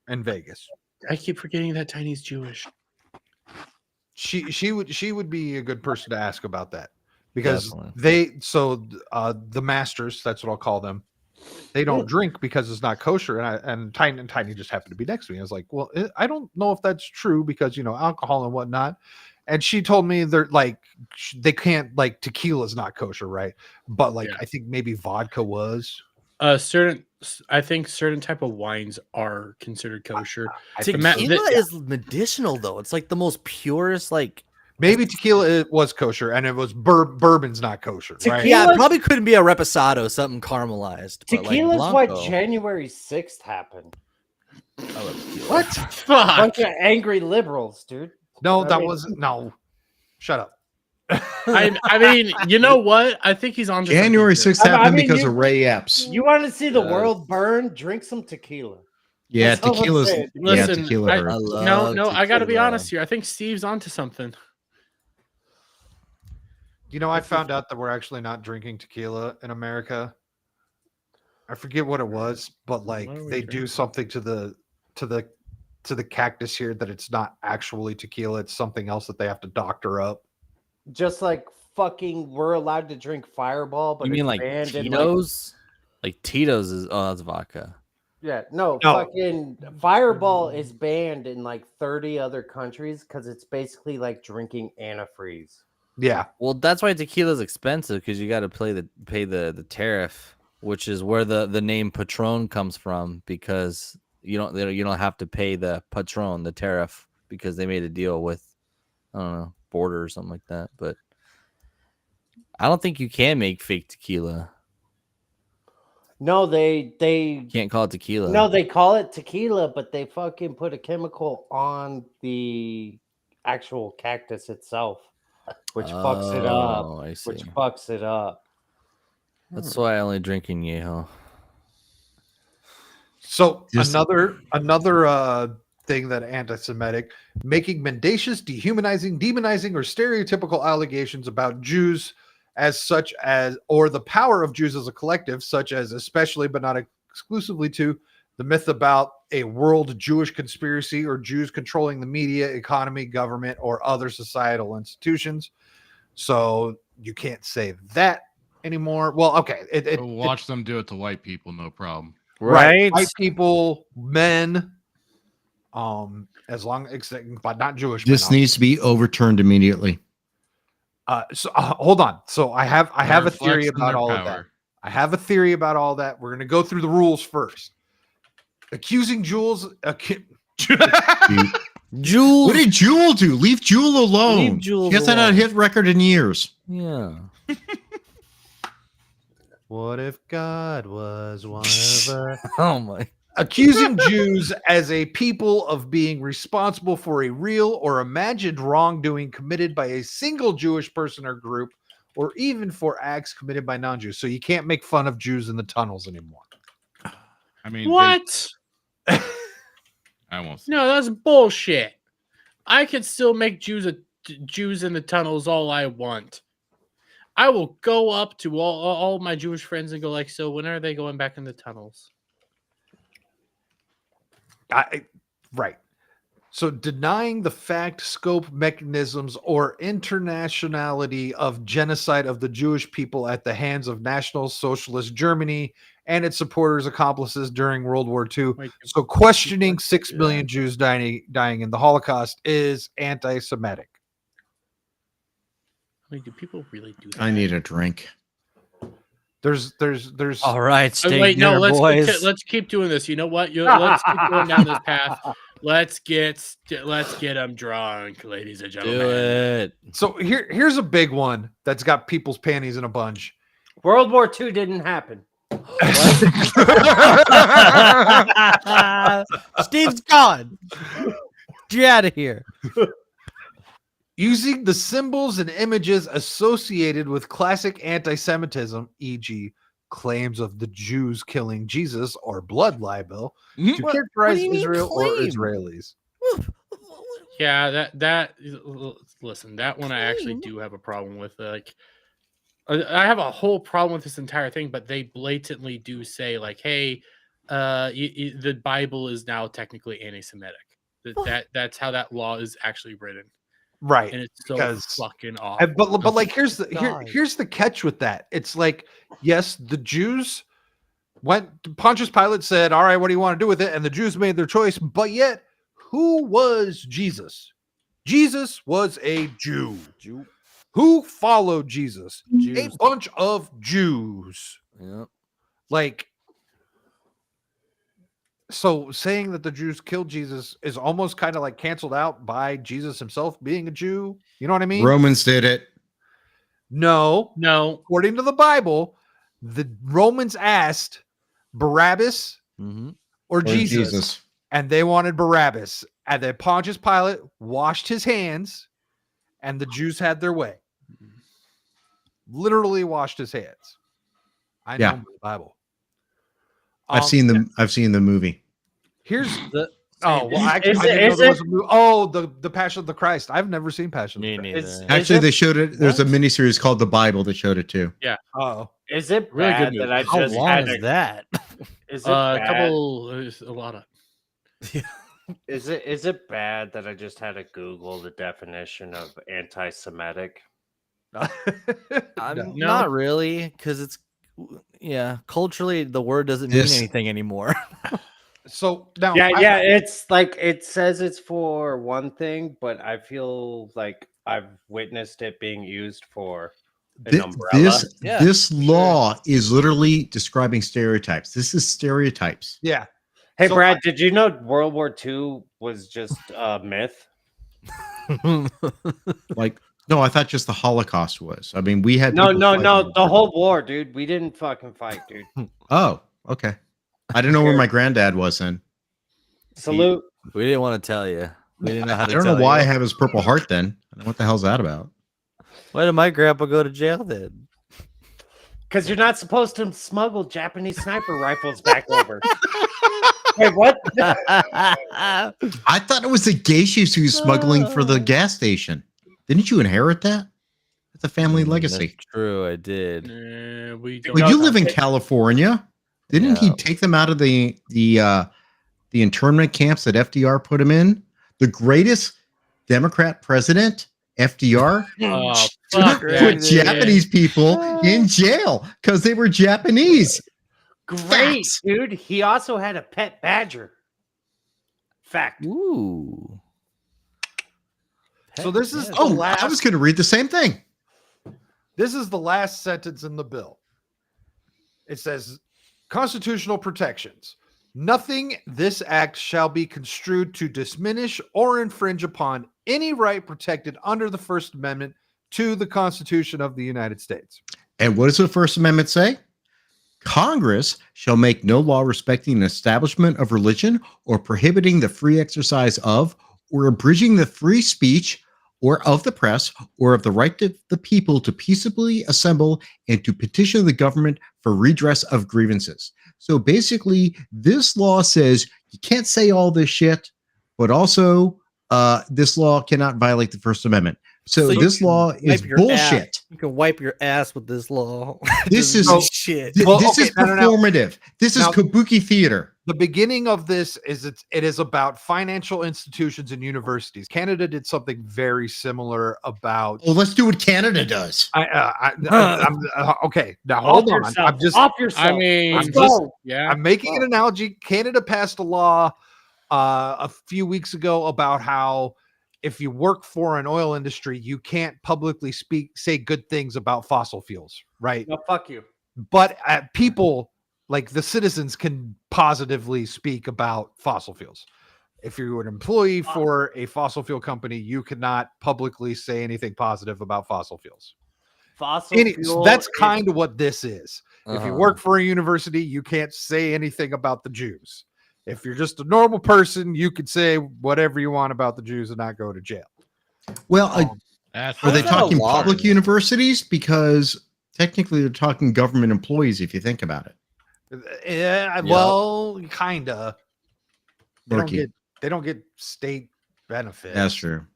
in Vegas. I keep forgetting that Tiny's Jewish. She would be a good person to ask about that because Definitely. the masters, that's what I'll call them, they don't drink because it's not kosher, and Tiny just happened to be next to me. I was like, well, I don't know if that's true because alcohol and whatnot. And she told me they're like they can't, like, tequila's not kosher, right? But like I think maybe vodka was. I think certain type of wines are considered kosher. Tequila is medicinal though. It's like the most purest, like maybe tequila it was kosher and it was bourbon's not kosher, right? Yeah, it probably couldn't be a reposado, something caramelized. But Tequila's like what Blanco, January 6th happened. I love tequila. What? Fuck. Bunch of angry liberals, dude. No, I that mean- wasn't. No, shut up. I mean, you know what? I think he's on to January something 6th here. happened mean, because you- of Ray Epps. You want to see the world burn? Drink some tequila. Yeah, That's all I'm tequila's. saying. Yeah, Listen, tequila. hurts. no, I got to be tequila. honest here. I think Steve's on to something. I found out that we're actually not drinking tequila in America. I forget what it was, but like What are we they do drinking? something to the cactus here that it's not actually tequila. It's something else that they have to doctor up. Just like fucking, we're allowed to drink Fireball, but You mean it's like banned in, Tito's? Like Tito's is that's vodka. Yeah, no, No. fucking Fireball is banned in like 30 other countries because it's basically like drinking antifreeze. Yeah. Well, that's why tequila's expensive because you got to pay the tariff, which is where the name Patron comes from, because you don't have to pay the Patron, the tariff, because they made a deal with, I don't know, Border or something like that. But I don't think you can make fake tequila. No, they Can't call it tequila. No, they call it tequila, but they fucking put a chemical on the actual cactus itself, which fucks it up. Oh, I see. Which fucks it up. That's why I only drink in Yeho. So Just- another thing that anti-Semitic, making mendacious, dehumanizing, demonizing, or stereotypical allegations about Jews as such as, or the power of Jews as a collective, such as especially but not exclusively to the myth about a world Jewish conspiracy or Jews controlling the media, economy, government, or other societal institutions. So you can't say that anymore. Well, okay. Watch them do it to white people, no problem. Right. White people, men, as long as, but not Jewish. This men, needs to be overturned immediately. So hold on. So I have a theory reflects in about their all of that. power. I have a theory about all that. We're gonna go through the rules first. Accusing Jules. Jewel. What did Jewel do? Leave Jewel alone. Leave Jewel She hasn't had a alone. hit record in years. Yeah. What if God was one of us? Oh my. Accusing Jews as a people of being responsible for a real or imagined wrongdoing committed by a single Jewish person or group, or even for acts committed by non-Jews. So you can't make fun of Jews in the tunnels anymore. I mean, What? I won't say. No, that's bullshit. I can still make Jews in the tunnels all I want. I will go up to all my Jewish friends and go like, so when are they going back in the tunnels? Right. So denying the fact, scope, mechanisms, or internationality of genocide of the Jewish people at the hands of National Socialist Germany and its supporters, accomplices during World War II. So questioning 6 million Jews dying in the Holocaust is anti-Semitic. I mean, do people really do that? I need a drink. There's All right, steak wait, dinner, no, boys. let's keep doing this. You know what? Let's keep going down this path. Let's get them drunk, ladies and gentlemen. Do it. So here's a big one that's got people's panties in a bunch. World War II didn't happen. Steve's gone. Get out of here. Using the symbols and images associated with classic anti-Semitism, e.g., claims of the Jews killing Jesus or blood libel, to characterize do you mean Israel or claim? Israelis. Yeah, that listen, that one I actually do have a problem with. Like, I have a whole problem with this entire thing, but they blatantly do say like, "Hey, the Bible is now technically anti-Semitic." That's how that law is actually written. Right. And it's so fucking awful. But like here's the catch with that. It's like, yes, the Jews Pontius Pilate said, all right, what do you want to do with it? And the Jews made their choice, but yet who was Jesus? Jesus was a Jew. Who followed Jesus? A bunch of Jews. Yep. Like, so saying that the Jews killed Jesus is almost kind of like canceled out by Jesus himself being a Jew. You know what I mean? Romans did it. No. According to the Bible, the Romans asked Barabbas or Jesus, and they wanted Barabbas. And then Pontius Pilate washed his hands, and the Jews had their way. Literally washed his hands. I know the Bible. I've seen the movie. Here's the I didn't know there was a movie. Oh, the Passion of the Christ. I've never seen Passion of the Christ. Actually, they showed it. There's a miniseries called The Bible that showed it too. Yeah. Oh, is it really bad good that I movie. just How long had is that? Is it bad? a lot of. Is it bad that I just had to Google the definition of anti-Semitic? Not really, because it's culturally the word doesn't mean anything anymore. So now, yeah, it's like it says it's for one thing, but I feel like I've witnessed it being used for an umbrella. This law is literally describing stereotypes. This is stereotypes. Yeah. Hey, So Brad, did you know World War II was just a myth? Like, no, I thought just the Holocaust was. I mean, we had No, people no, fighting no. over The it. whole war, dude. We didn't fucking fight, dude. Oh, okay. I didn't know where my granddad was then. Salute. We didn't want to tell you. We didn't know how I to don't tell know why I you. have his Purple Heart then. I don't know what the hell's that about. Why did my grandpa go to jail then? Because you're not supposed to smuggle Japanese sniper rifles back over. Wait, what? I thought it was the geishas who was smuggling for the gas station. Didn't you inherit that? That's a family legacy. That's true, I did. We Well, you live in California. Didn't he take them out of the internment camps that FDR put him in? The greatest Democrat president, FDR, put Japanese people in jail because they were Japanese. Great, Facts. dude. He also had a pet badger. Fact. Ooh. So this is the Oh, last. I was going to read the same thing. This is the last sentence in the bill. It says, constitutional protections. Nothing this act shall be construed to diminish or infringe upon any right protected under the First Amendment to the Constitution of the United States. And what does the First Amendment say? Congress shall make no law respecting an establishment of religion or prohibiting the free exercise of or abridging the free speech or of the press or of the right of the people to peaceably assemble and to petition the government for redress of grievances. So basically, this law says you can't say all this shit, but also this law cannot violate the First Amendment. So this law is bullshit. You can wipe your ass with this law. This is shit. This is performative. This is kabuki theater. The beginning of this is it is about financial institutions and universities. Canada did something very similar about. Well, let's do what Canada does. Okay. Now hold on. Yourself. I'm just off yourself. I mean, Let's go. I'm making an analogy. Canada passed a law a few weeks ago about how if you work for an oil industry, you can't publicly say good things about fossil fuels, right? No, fuck you. But people, like the citizens, can positively speak about fossil fuels. If you're an employee for a fossil fuel company, you cannot publicly say anything positive about fossil fuels. That's kind of what this is. If you work for a university, you can't say anything about the Jews. If you're just a normal person, you could say whatever you want about the Jews and not go to jail. Well, are they talking public universities? Because technically they're talking government employees, if you think about it. Yeah, well, kinda. They don't get state benefits. That's true.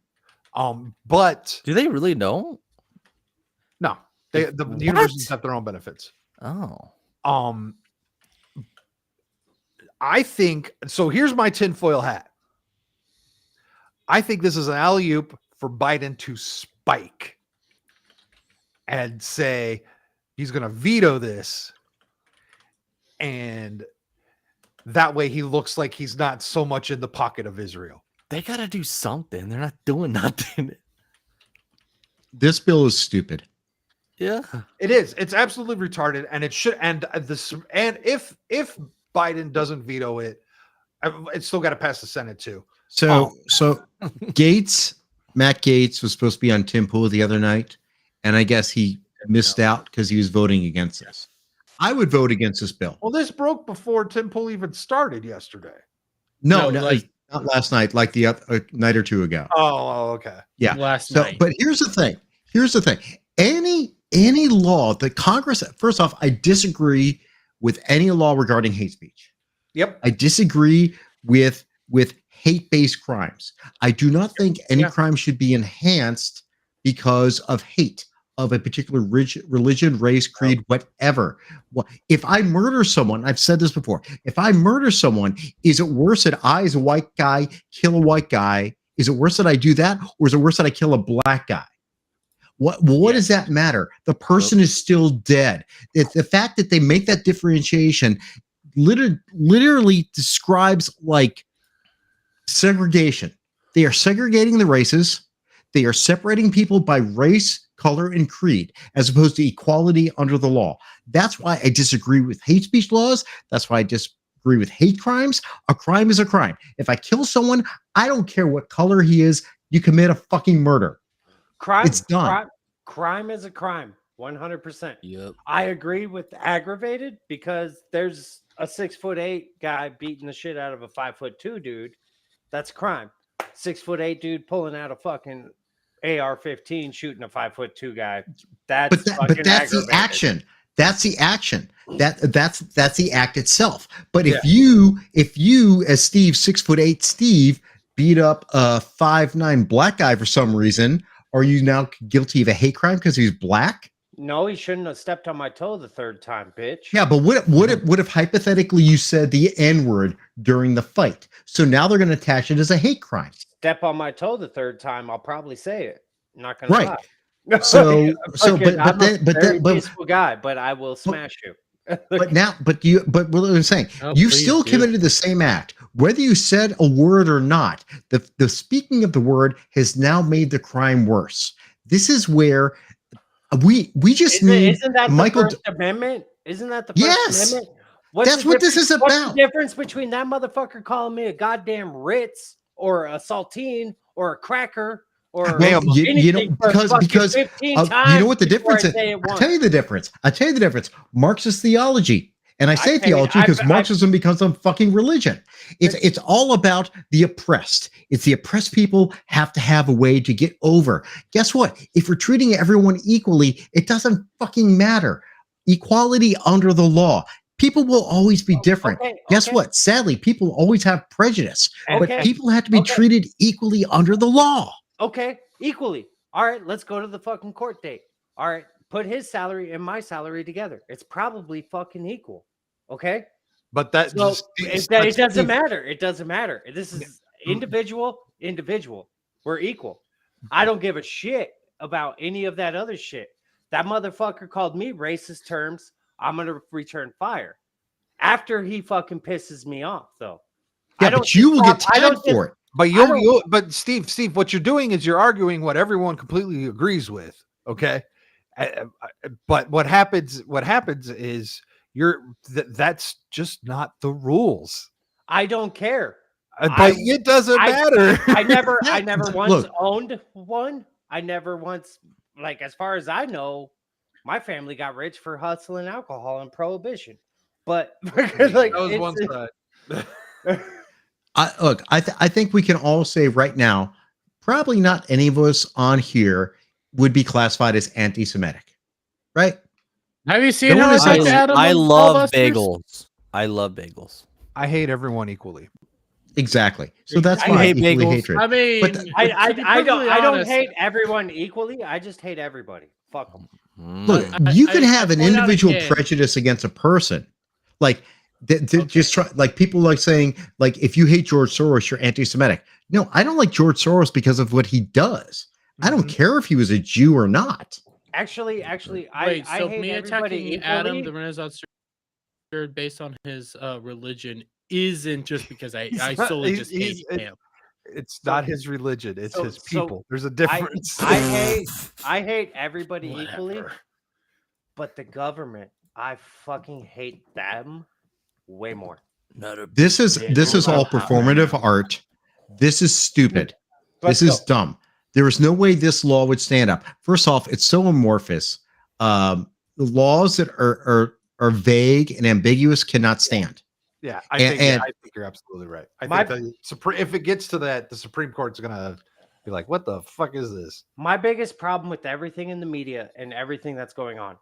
But do they really know? No, the universities have their own benefits. Oh. I think so. Here's my tinfoil hat. I think this is an alley-oop for Biden to spike and say he's going to veto this. And that way he looks like he's not so much in the pocket of Israel. They got to do something. They're not doing nothing. This bill is stupid. Yeah, it is. It's absolutely retarded. And it should, and if Biden doesn't veto it, it's still got to pass the Senate too. So Matt Gaetz was supposed to be on Tim Pool the other night, and I guess he missed out because he was voting against this. I would vote against this bill. Well, this broke before Tim Pool even started yesterday. No, not last night, like the night or two ago. Oh, okay. Yeah, last night. But here's the thing. Any law that Congress, first off, I disagree with any law regarding hate speech. Yep. I disagree with hate-based crimes. I do not think any crime should be enhanced because of hate of a particular religion, race, creed, whatever. Well, if I murder someone, I've said this before, if I murder someone, is it worse that I, as a white guy, kill a white guy? Is it worse that I do that? Or is it worse that I kill a black guy? What does that matter? The person is still dead. The fact that they make that differentiation literally describes like segregation. They are segregating the races. They are separating people by race, color, and creed, as opposed to equality under the law. That's why I disagree with hate speech laws. That's why I disagree with hate crimes. A crime is a crime. If I kill someone, I don't care what color he is. You commit a fucking murder. It's done. Crime is a crime. 100%. Yep. I agree with aggravated because there's a 6'8" guy beating the shit out of a 5'2" dude. That's crime. 6'8" dude pulling out a fucking AR-15 shooting a 5'2" guy. That's but that's the action. That's the action. That's the act itself. But if you as Steve 6'8" Steve beat up a 5'9" black guy for some reason, are you now guilty of a hate crime because he's black? No, he shouldn't have stepped on my toe the third time, bitch. Yeah, but what if hypothetically you said the N-word during the fight? So now they're going to attach it as a hate crime. Step on my toe the third time, I'll probably say it. I'm not gonna lie. So I'm a very peaceful guy, but I will smash you. But what I'm saying, you still committed the same act, whether you said a word or not. The speaking of the word has now made the crime worse. This is where we just need. Isn't that the First Amendment? Isn't that the First Amendment? That's what this is about. What's the difference between that motherfucker calling me a goddamn Ritz or a saltine or a cracker? Or you know, because 15 you know what the difference is. I'll tell you the difference. Marxist theology, and I say theology because Marxism becomes a fucking religion. It's all about the oppressed. It's the oppressed people have to have a way to get over. Guess what? If we're treating everyone equally, it doesn't fucking matter. Equality under the law. People will always be different. Guess what? Sadly, people always have prejudice, but people have to be treated equally under the law. Okay, equally. All right, let's go to the fucking court date. All right, put his salary and my salary together. It's probably fucking equal. Okay? But that it doesn't matter. It doesn't matter. This is individual. We're equal. I don't give a shit about any of that other shit. That motherfucker called me racist terms. I'm going to return fire. After he fucking pisses me off, though. Yeah, but you will get tagged for it. But Steve, what you're doing is you're arguing what everyone completely agrees with. Okay. But what happens is that's just not the rules. I don't care. But it doesn't matter. I never once owned one. I never once, like, as far as I know, my family got rich for hustling alcohol and prohibition. But like, that was one side. I think we can all say right now, probably not any of us on here would be classified as anti-Semitic, right? Have you seen how I love bagels. I love bagels. I hate everyone equally. Exactly. So that's why I hate bagels. Hatred. I mean, I don't hate everyone equally. I just hate everybody. Fuck them. Look, you can have an individual prejudice against a person, like. Just try, like people like saying, like, if you hate George Soros, you're anti-Semitic. No, I don't like George Soros because of what he does. I don't care if he was a Jew or not. Actually, wait, I so hate me attacking Adam, the Renaissance based on his religion, isn't just because I solely just hate him. It's not his religion; it's his people. There's a difference. I hate everybody equally, but the government, I fucking hate them. Way more. This is all performative art. This is stupid. This is dumb. There is no way this law would stand up. First off, it's so amorphous. The laws that are vague and ambiguous cannot stand. Yeah, I think you're absolutely right. I think if it gets to that, the Supreme Court's gonna be like, "What the fuck is this?" My biggest problem with everything in the media and everything that's going on.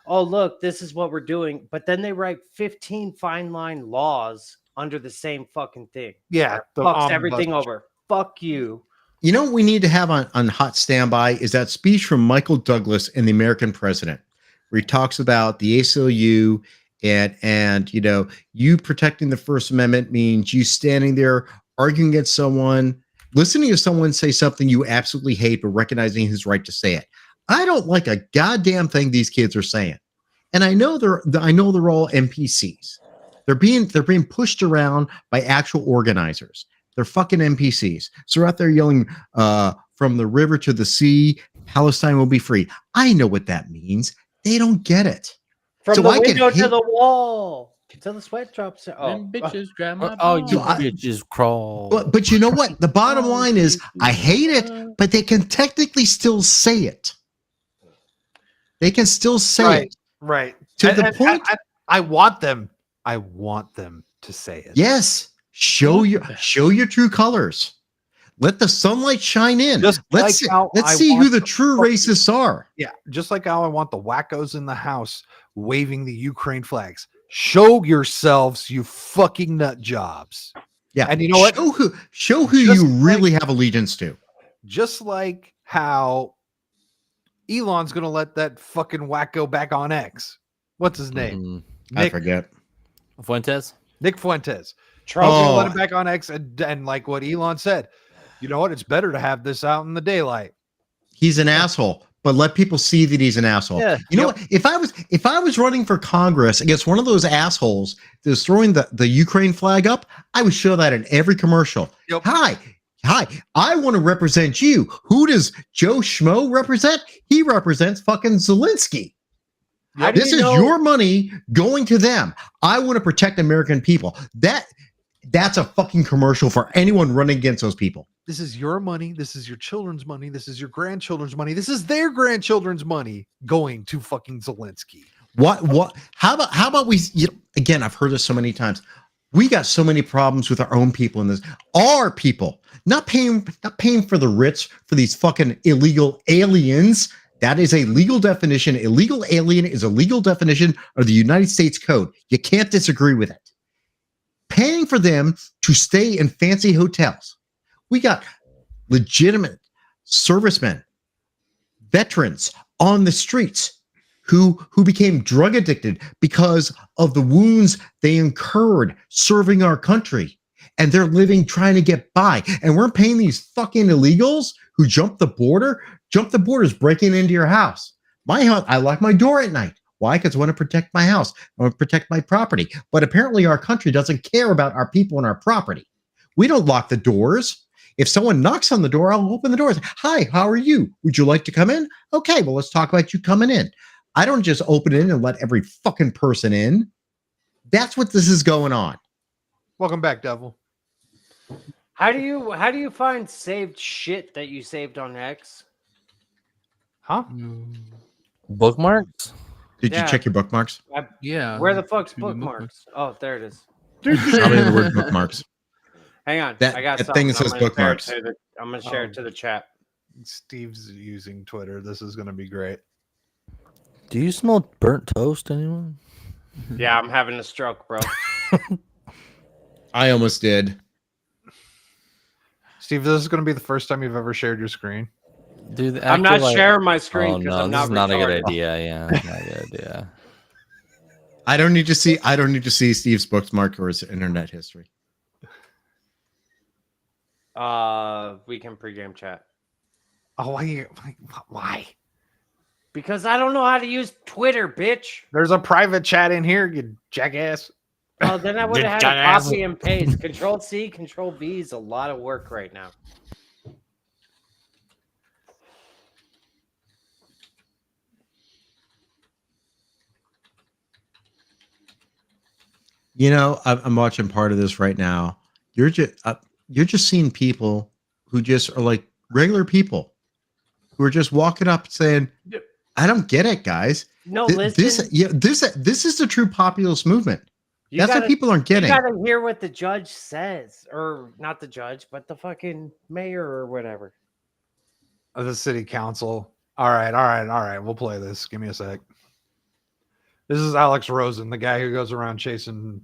Oh, look, this is what we're doing. But then they write 15 fine line laws under the same fucking thing. Yeah. Fucks everything over. Fuck you. You know what we need to have on hot standby is that speech from Michael Douglas in The American President, where he talks about the ACLU and you know, you protecting the First Amendment means you standing there arguing against someone, listening to someone say something you absolutely hate, but recognizing his right to say it. I don't like a goddamn thing these kids are saying, and I know they're all NPCs. They're being pushed around by actual organizers. They're fucking NPCs. So they're out there yelling, from the river to the sea, Palestine will be free. I know what that means. They don't get it. From So the I can window to hate- the wall until the sweat drops. Them bitches grab my Oh, you balls. bitches crawl. But you know what? The bottom line is, I hate it, but they can technically still say it. They can still say it. Right. To the point. I want them. I want them to say it. Yes. Show your true colors. Let the sunlight shine in. Just Let's like how I see who want the the true fucking- racists are. Yeah, just like how I want the wackos in the house waving the Ukraine flags. Show yourselves, you fucking nut jobs. Yeah, and you know what? Show who Just you really have allegiance to. Just like how Elon's gonna let that fucking wacko back on X. What's his name? I forget. Fuentes. Nick Fuentes. Trump's gonna let him back on X, and like what Elon said, you know what? It's better to have this out in the daylight. He's an asshole, but let people see that he's an asshole. Yeah, you know what? If I was running for Congress against one of those assholes that's throwing the Ukraine flag up, I would show that in every commercial. Yep. Hi, I want to represent you. Who does Joe Schmo represent? He represents fucking Zelensky. This is your money going to them. I want to protect American people. That's a fucking commercial for anyone running against those people. This is your money. This is your children's money. This is your grandchildren's money. This is their grandchildren's money going to fucking Zelensky. What? How about we? Again, I've heard this so many times. We got so many problems with our own people in this. Our people, not paying for the rich, for these fucking illegal aliens. That is a legal definition. Illegal alien is a legal definition of the United States Code. You can't disagree with it. Paying for them to stay in fancy hotels. We got legitimate servicemen, veterans on the streets who became drug addicted because of the wounds they incurred serving our country. And they're living trying to get by. And we're paying these fucking illegals who jump the border. Jump the borders, breaking into your house. My house, I lock my door at night. Why? Because I want to protect my house. I want to protect my property. But apparently our country doesn't care about our people and our property. We don't lock the doors. If someone knocks on the door, I'll open the doors. Hi, how are you? Would you like to come in? Okay, well, let's talk about you coming in. I don't just open it in and let every fucking person in. That's what this is going on. Welcome back, Devil. How do you find saved shit that you saved on X? Huh? Bookmarks? Did you check your bookmarks? Yeah. Where the fuck's bookmarks? Oh, there it is. Show me the word bookmarks. Hang on. That- I got that something. thing that says I'm gonna share it bookmarks. I'm going to share it to the chat. Steve's using Twitter. This is going to be great. Do you smell burnt toast, anyone? Yeah, I'm having a stroke, bro. I almost did. Steve, this is going to be the first time you've ever shared your screen. Dude, I'm not sharing my screen Oh because no, I'm this not is not a good retarded. idea. Yeah, it's not a good idea. I don't need to see Steve's bookmark or his internet history. We can pregame chat. Oh, why? Because I don't know how to use Twitter, bitch. There's a private chat in here, you jackass. Oh, then I would have had to copy and paste. Control C, Control V is a lot of work right now. You know, I'm watching part of this right now. You're just seeing people who just are like regular people who are just walking up saying, "I don't get it, guys." No, This is the true populist movement. That's what people aren't getting. You gotta hear what the judge says, or not the judge, but the fucking mayor or whatever. The city council. All right. We'll play this. Give me a sec. This is Alex Rosen, the guy who goes around chasing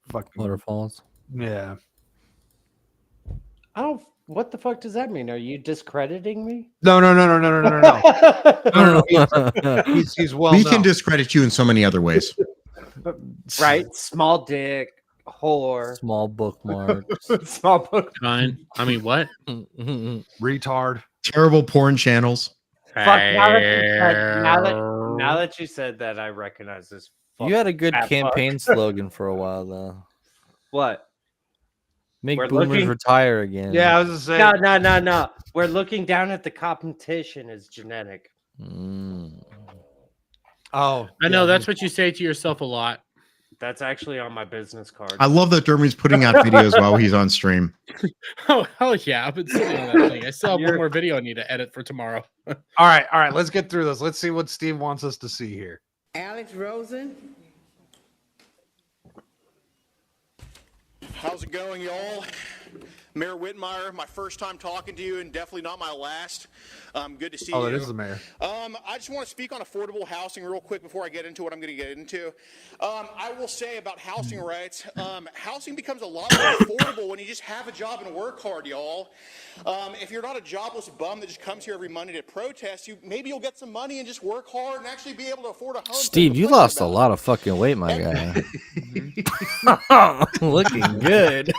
fucking waterfalls. Yeah. I don't. What the fuck does that mean? Are you discrediting me? No. He's well We known. can discredit you in so many other ways. Right? Small dick, whore, small bookmarks, small book. Fine. I mean, what? Retard. Terrible porn channels. Fuck. Now that you said that, I recognize this You had a good fat campaign fuck. slogan for a while, though. What? Make We're boomers looking- retire again. Yeah, I was just saying. No. We're looking down at the competition as genetic. Oh, I know that's what you say to yourself a lot. That's actually on my business card. I love that Dermy's putting out videos while he's on stream. Oh hell yeah! I've been sitting on that thing. I still have one more video I need to edit for tomorrow. All right. Let's get through this. Let's see what Steve wants us to see here. Alex Rosen. How's it going, y'all? Mayor Whitmire, my first time talking to you and definitely not my last. Good to see you. Oh, that is the mayor. I just want to speak on affordable housing real quick before I get into what I'm going to get into. I will say about housing rights, housing becomes a lot more affordable when you just have a job and work hard, y'all. If you're not a jobless bum that just comes here every Monday to protest, maybe you'll get some money and just work hard and actually be able to afford a home. Steve, you lost a lot of fucking weight, my guy. Looking good.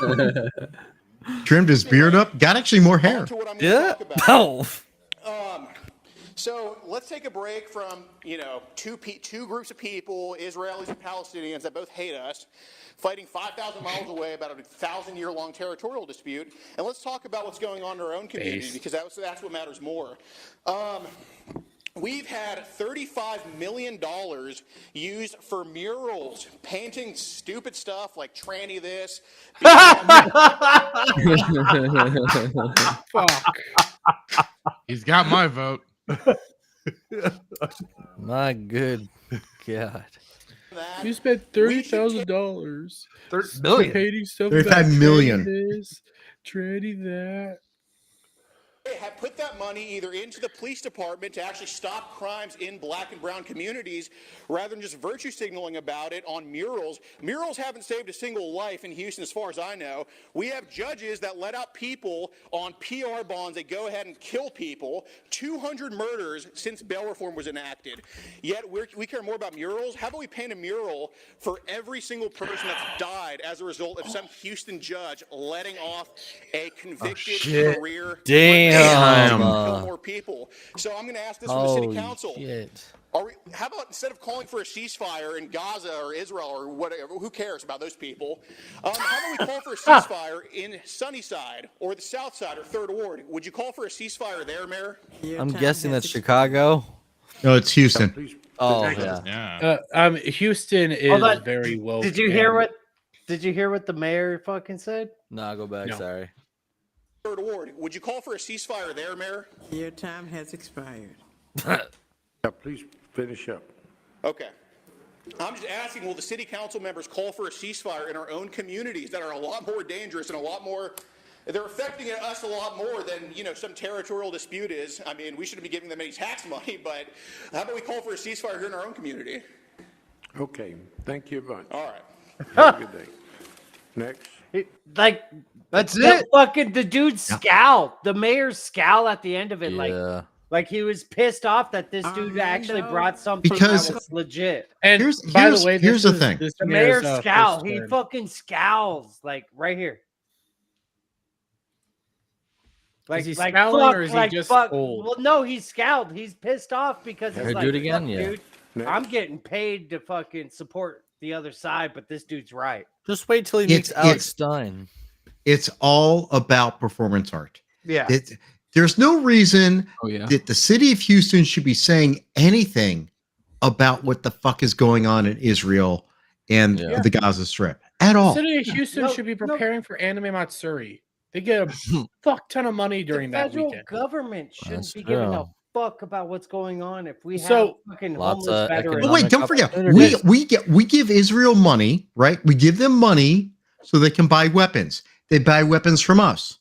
Trimmed his beard up, got actually more hair. Yeah. Oh. So let's take a break from, two groups of people, Israelis and Palestinians, that both hate us, fighting 5,000 miles away about a 1,000-year-long territorial dispute, and let's talk about what's going on in our own community, because that's what matters more. We've had $35 million used for murals, painting stupid stuff like tranny this. Fuck. He's got my vote. My good God. You spent $30,000 million. painting stuff. 35 million. This, tranny that. Have put that money either into the police department to actually stop crimes in black and brown communities rather than just virtue signaling about it on murals. Murals haven't saved a single life in Houston as far as I know. We have judges that let out people on PR bonds that go ahead and kill people. 200 murders since bail reform was enacted. Yet we care more about murals. How about we paint a mural for every single person that's died as a result of some Houston judge letting off a convicted career. Damn. Kill more people. So I'm going to ask this from the city council. Shit. How about instead of calling for a ceasefire in Gaza or Israel or whatever, who cares about those people? How about we call for a ceasefire in Sunnyside or the South Side or Third Ward? Would you call for a ceasefire there, Mayor? I'm guessing that's Chicago. No, it's Houston. Oh yeah. Houston is very well. Did you hear what the mayor fucking said? No, go back. No. Sorry. Third Ward. Would you call for a ceasefire there, Mayor? Your time has expired. Please finish up. Okay. I'm just asking, will the city council members call for a ceasefire in our own communities that are a lot more dangerous and a lot more, they're affecting us a lot more than, some territorial dispute is. I mean, we shouldn't be giving them any tax money, but how about we call for a ceasefire here in our own community? Okay, thank you very much. All right. Have a good day. Next. That's the dude scowled. The mayor's scowl at the end of it, Yeah. like he was pissed off that this dude actually brought something Because- that was legit. And Here's by the way, the thing. The mayor scowl. He fucking scowls like right here. Is he scowling or is he just old? Well, no, he's scowled. He's pissed off because he's Here, like, do it again? "Fuck, Yeah. dude, I'm getting paid to fucking support the other side, but this dude's right." Just wait till he meets Alex Stein. It's all about performance art. Yeah. There's no reason yeah. that the city of Houston should be saying anything about what the fuck is going on in Israel and the Gaza Strip at all. The city of Houston should be preparing for Anime Matsuri. They get a fuck ton of money during The that federal weekend. government shouldn't That's be giving a true. fuck about what's going on if we have So- fucking Lots homeless of veterans. But wait, don't forget, opportunities. we give Israel money, right? We give them money so they can buy weapons. They buy weapons from us,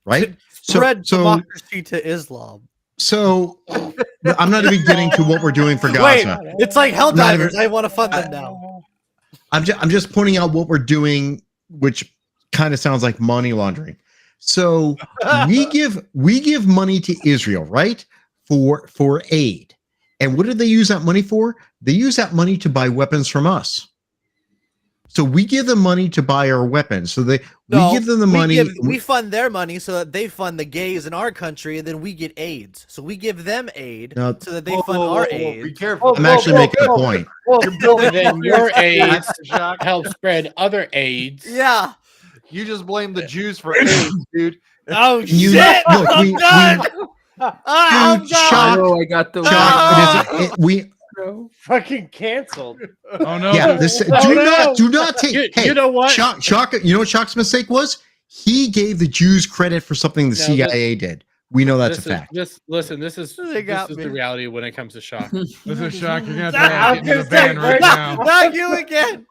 right? Spread democracy to Islam. So I'm not even getting to what we're doing for Gaza. Wait, it's like Helldivers. I want to fund them now. I'm just pointing out what we're doing, which kind of sounds like money laundering. So we give money to Israel, right? For aid. And what did they use that money for? They use that money to buy weapons from us. So we give them money to buy our weapons. So we give them the we money. we fund their money so that they fund the gays in our country, and then we get AIDS. So we give them aid No. so that they fund our aid. Be careful. I'm actually making a point. You're building And then your AIDS Jacques. help spread other AIDS. Yeah. You just blame the Jews for AIDS, dude. Oh You- shit! look, I'm we- done. I'm Dude, done. Shock. Oh, I got the. We Fucking canceled. Oh no! yeah. no. Do not take. You hey, know what? Shock. You know what Shock's mistake was? He gave the Jews credit for something the CIA did. We know that's a fact. This is the reality when it comes to Shock. This is Shock. You're gonna have to get into the van right now. Not you again.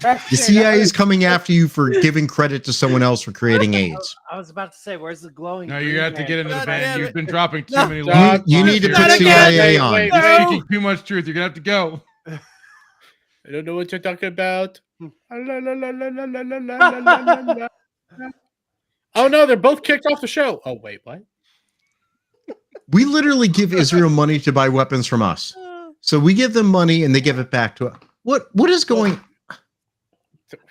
The CIA is coming after you for giving credit to someone else for creating AIDS. I was about to say, where's the glowing? No, you green have to man? get into the God van. damn You've it. been dropping too No. many. You need to put Not CIA again. on. You're speaking too much truth. You're gonna have to go. I don't know what you're talking about. Oh no, they're both kicked off the show. Oh wait, what? We literally give Israel money to buy weapons from us. So we give them money and they give it back to us. What is going?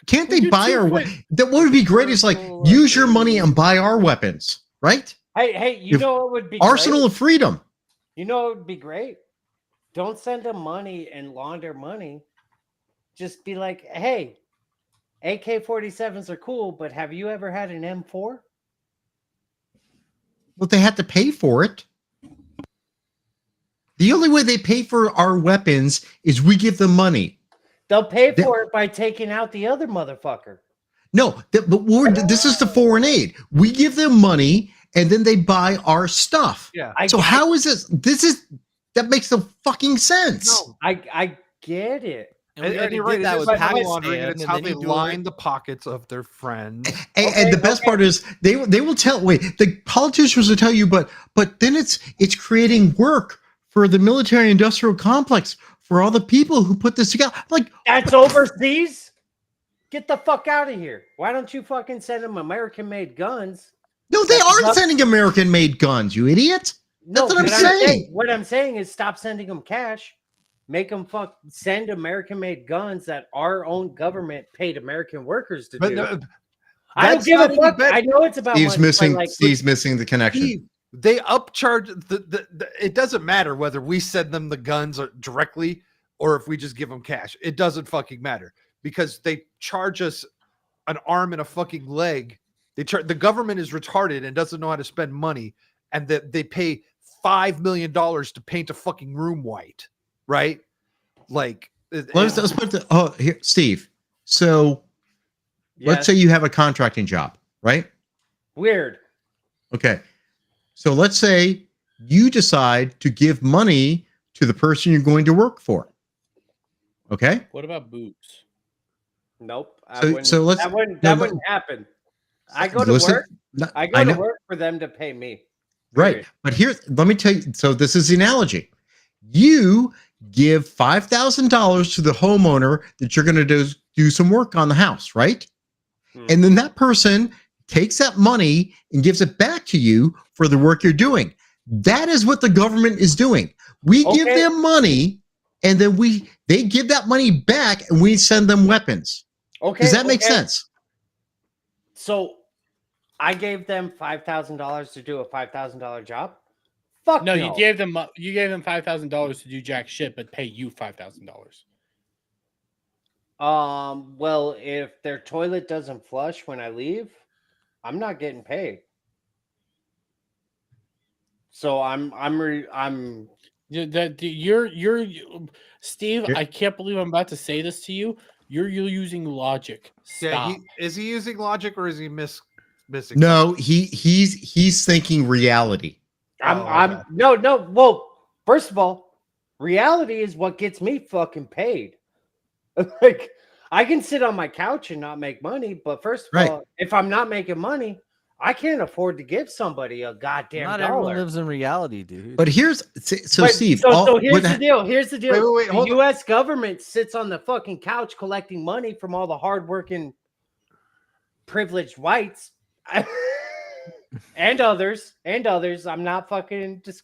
Can't they buy our weapons? That would be great. Is like use your money and buy our weapons, right? Hey, you know what would be Arsenal great? of Freedom. You know what would be great? Don't send them money and launder money. Just be like, hey, AK-47s are cool, but have you ever had an M4? Well, they had to pay for it. The only way they pay for our weapons is we give them money. They'll pay for it by taking out the other motherfucker. No, but this is the foreign aid. We give them money and then they buy our stuff. Yeah. So how is this? That makes no fucking sense. No, I get it. And you're right. That was money laundering, and it's how they line the pockets of their friends. And the best part is they will tell. Wait, the politicians will tell you, but then it's creating work for the military-industrial complex for all the people who put this together. Like that's overseas. Get the fuck out of here. Why don't you fucking send them American-made guns? No, they aren't sending American-made guns. You idiot. That's what I'm saying. What I'm saying is stop sending them cash. Make them send American-made guns that our own government paid American workers to do. I don't give a fuck. I know it's about Steve's money, missing the connection. Steve, they upcharge it doesn't matter whether we send them the guns directly or if we just give them cash. It doesn't fucking matter because they charge us an arm and a fucking leg. The government is retarded and doesn't know how to spend money, and they pay $5 million to paint a fucking room white. Right? Like, let's put here, Steve. So let's say you have a contracting job, right? Weird. Okay. So let's say you decide to give money to the person you're going to work for. Okay. What about boobs? Nope. That wouldn't happen. I go to work. I go to work for them to pay me. Right. But let me tell you. So this is the analogy. You give $5,000 to the homeowner that you're going to do some work on the house, right? And then that person takes that money and gives it back to you for the work you're doing. That is what the government is doing. We give them money and then they give that money back and we send them weapons. Okay. Does that make sense? So I gave them $5,000 to do a $5,000 job. Fuck no. You gave them $5,000 to do jack shit, but pay you $5,000. Well, if their toilet doesn't flush when I leave, I'm not getting paid. So you're Steve. I can't believe I'm about to say this to you. You're using logic. Stop. Yeah, is he using logic or is he missing? No, he's thinking reality. No. Well, first of all, reality is what gets me fucking paid. Like, I can sit on my couch and not make money, but first of all, if I'm not making money, I can't afford to give somebody a goddamn Not dollar. everyone lives in reality, dude. But Steve. So here's the deal. Here's the deal. Wait, the U.S. government sits on the fucking couch collecting money from all the hardworking, privileged whites. and others. I'm not fucking just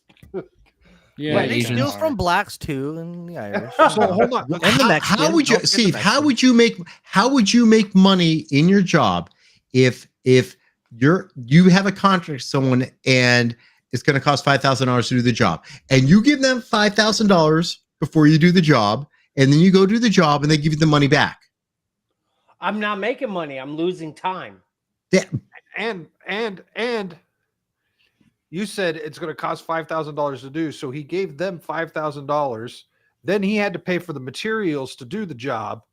Yeah, But he Asians steals are. from blacks too, and the Irish. So hold on. And the Mexicans. How would you, Don't forget the Steve? How Mexicans. would you make money in your job if you have a contract with someone and it's going to cost $5,000 to do the job, and you give them $5,000 before you do the job, and then you go do the job and they give you the money back? I'm not making money. I'm losing time. And you said it's going to cost $5,000 to do, so he gave them $5,000. Then he had to pay for the materials to do the job,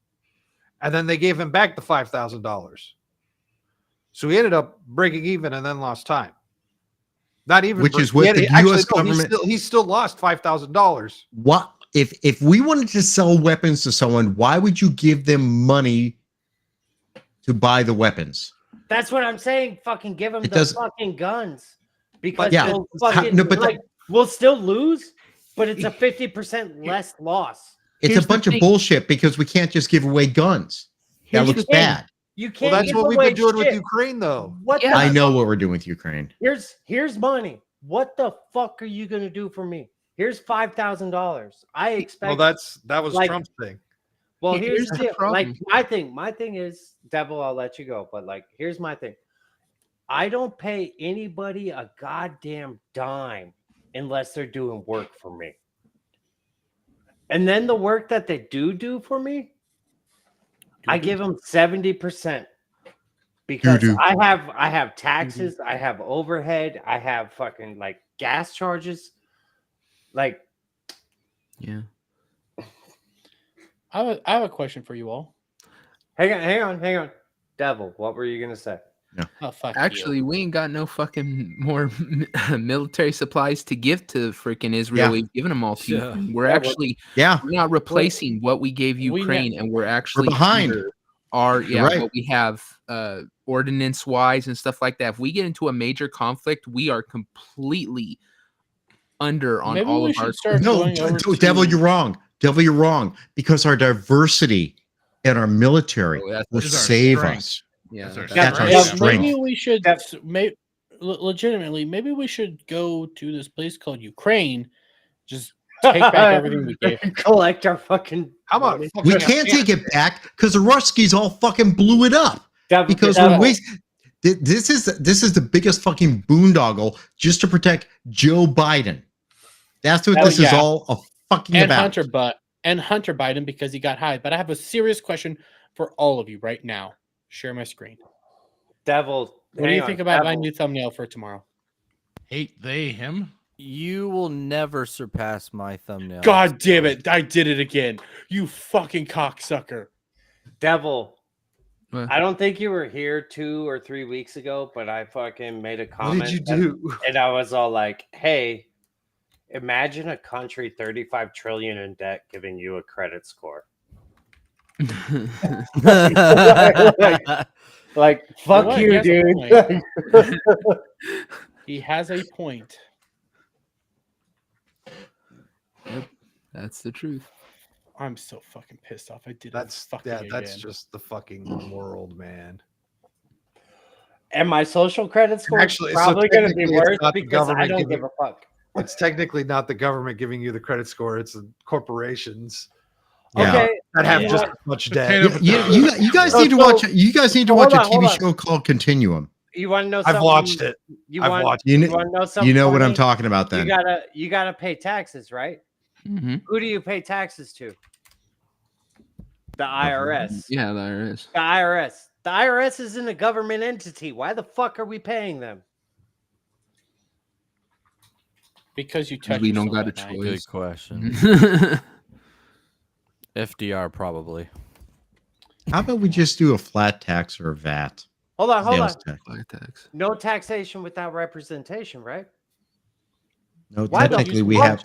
and then they gave him back the $5,000. So he ended up breaking even and then lost time. Not even, Which is what the U.S. government. He still lost $5,000. What if we wanted to sell weapons to someone? Why would you give them money to buy the weapons? That's what I'm saying. Fucking give them the fucking guns. Because yeah, we'll fucking, we'll still lose, but it's a 50% less loss. It's a bunch of bullshit because we can't just give away guns. That looks bad. You can't. Well, that's what we've been doing with Ukraine, though. I know what we're doing with Ukraine. Here's money. What the fuck are you gonna do for me? Here's $5,000. I expect. Well, that was Trump's thing. Well, here's the deal. Like my thing is, Devil, I'll let you go. But like, here's my thing. I don't pay anybody a goddamn dime unless they're doing work for me. And then the work that they do for me, I give them 70% because I have taxes, I have overhead, I have fucking like gas charges. Like, yeah. I have a question for you all. Hang on. Devil, what were you gonna say? No. Oh, fuck Actually, you. we ain't got no fucking more military supplies to give to freaking Israel. Yeah. We've given them all to Yeah. Ukraine. We're Yeah, actually yeah. we're not replacing what we gave Ukraine, and we're actually behind. under our You're right. what we have ordinance wise and stuff like that. If we get into a major conflict, we are completely under on Maybe all we of our. should start No, going over to- Devil, you're wrong. Devil, you're wrong. Because our diversity and our military will save us. Yeah, that's our strength. Maybe we should legitimately. Maybe we should go to this place called Ukraine. Just take back everything we gave. Collect our fucking. How about We can't take it back because the Ruskies all fucking blew it up. Because this is the biggest fucking boondoggle just to protect Joe Biden. That's what this is all fucking about. Hunter Biden because he got high. But I have a serious question for all of you right now. Share my screen. Devil, what do you think about my new thumbnail for tomorrow? Hate they him? You will never surpass my thumbnail. God damn it! I did it again. You fucking cocksucker. Devil. What? I don't think you were here 2 or 3 weeks ago, but I fucking made a comment. What did you do? And I was all like, "Hey, imagine a country 35 trillion in debt giving you a credit score." like fuck What? you, He dude. has a point. He has a point. Yep, that's the truth. I'm so fucking pissed off. I did That's fucking that's again. just the fucking world, man. And my social credit score Actually, is so probably going to be technically it's worse not the because I government don't giving- give a fuck. It's technically not the government giving you the credit score; it's the corporations. Yeah. Okay, that have you just know as much Potato, debt. You guys need to watch. You guys need to watch a TV show called Continuum. You want to know something? I've watched it. You I've want, watched you it. want to know something? You know what funny? I'm talking about then. You gotta pay taxes, right? Mm-hmm. Who do you pay taxes to? The IRS. Yeah, there is. The IRS. The IRS isn't a government entity. Why the fuck are we paying them? Because you touch. We don't got a yourself at night. Good choice. question. FDR probably. How about we just do a flat tax or a VAT? Hold on. Sales tax. Flat tax. No taxation without representation, right? No, Why the technically we fuck- have.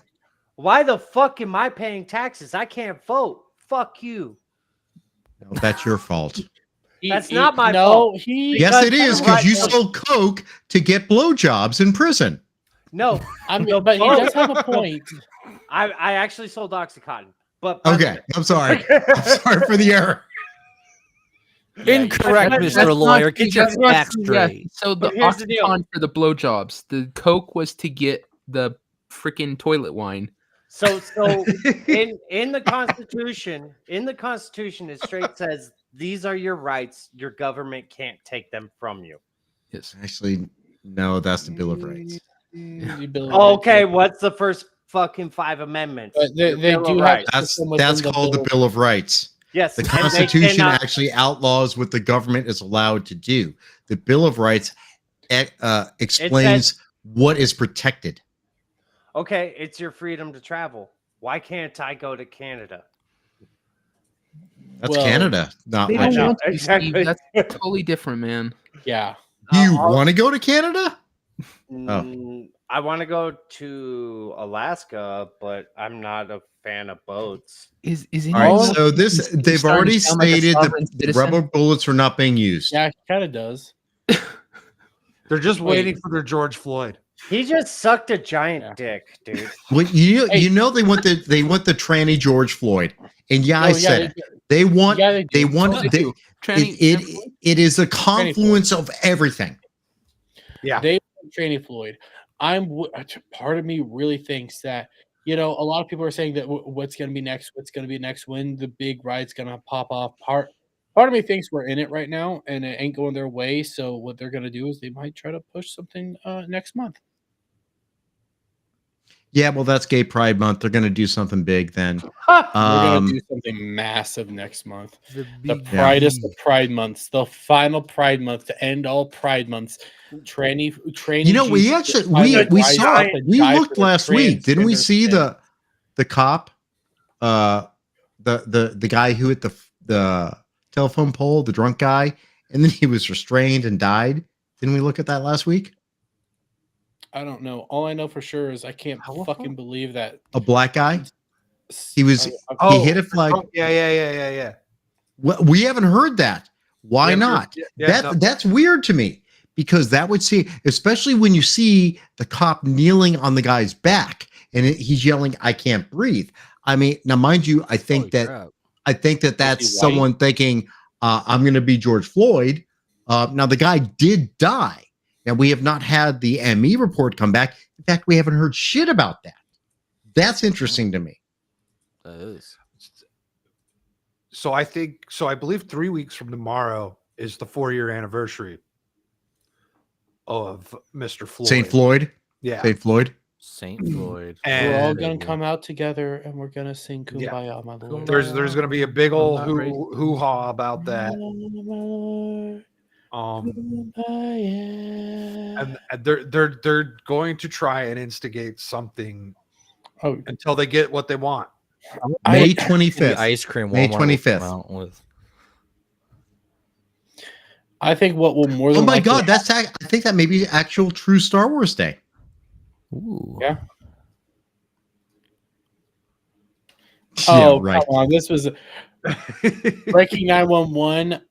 Why the fuck am I paying taxes? I can't vote. Fuck you. No, that's your fault. That's not my fault. Yes, it is because you Right. sold coke to get blowjobs in prison. No, I mean, but he does have a point. I actually sold OxyContin. But Okay, I'm sorry. I'm sorry for the error. Incorrect, That's Mr. not- Lawyer. Get your That's not- facts yeah, straight. So the But here's the deal. oxycontin for the blowjobs, the coke was to get the freaking toilet wine. So in the Constitution, it straight says these are your rights. Your government can't take them from you. Yes. Actually, no, that's the Bill of Rights. Okay, what's the first fucking 5 amendments? But they Your Bill do of have Rights. That's called the Bill of Rights. Yes, The and they Constitution cannot- actually outlaws what the government is allowed to do. The Bill of Rights explains what is protected. Okay, it's your freedom to travel. Why can't I go to Canada? That's Canada, not They don't Russia. want to, exactly. Steve. That's totally different, man. Yeah. Do you want to go to Canada? I want to go to Alaska, but I'm not a fan of boats. Is All right, so they've already stated that rubber bullets are not being used. Yeah, he kind of does. They're just waiting for their George Floyd. He just sucked a giant dick, dude. Well, you know they want the tranny George Floyd, and I said it. They want it is a confluence of everything. Yeah, they want tranny Floyd. Part of me really thinks that a lot of people are saying that what's going to be next? What's going to be next? When the big ride's going to pop off? Part of me thinks we're in it right now, and it ain't going their way. So what they're going to do is they might try to push something next month. Yeah, well, that's Gay Pride Month. They're going to do something big then. We're going to do something massive next month. The Prideest of Pride Months, the final Pride Month to end all Pride Months. Tranny. We saw it. We looked last week, didn't we? See the cop, the guy who hit the telephone pole, the drunk guy, and then he was restrained and died. Didn't we look at that last week? I don't know. All I know for sure is I can't fucking believe that a black guy. He hit a flag. Yeah. Well, we haven't heard that. Why not? That's weird to me, because that would see, especially when you see the cop kneeling on the guy's back and he's yelling, "I can't breathe." I mean, now mind you, I think that's someone thinking, "I'm going to be George Floyd." Now the guy did die. Now, we have not had the ME report come back. In fact, we haven't heard shit about that. That's interesting to me. That is. So I believe 3 weeks from tomorrow is the 4-year anniversary of Mr. Floyd. St. Floyd? Yeah. St. Floyd? St. Floyd. And we're all going to come out together and we're going to sing Kumbaya, my Lord. There's going to be a big old hoo-ha about that. And they're going to try and instigate something until they get what they want. May 25th. Ice cream. May 25th. I think what will more than my God, I think that may be actual true Star Wars Day. Ooh. Yeah. Oh, right. Come on. This was breaking 911.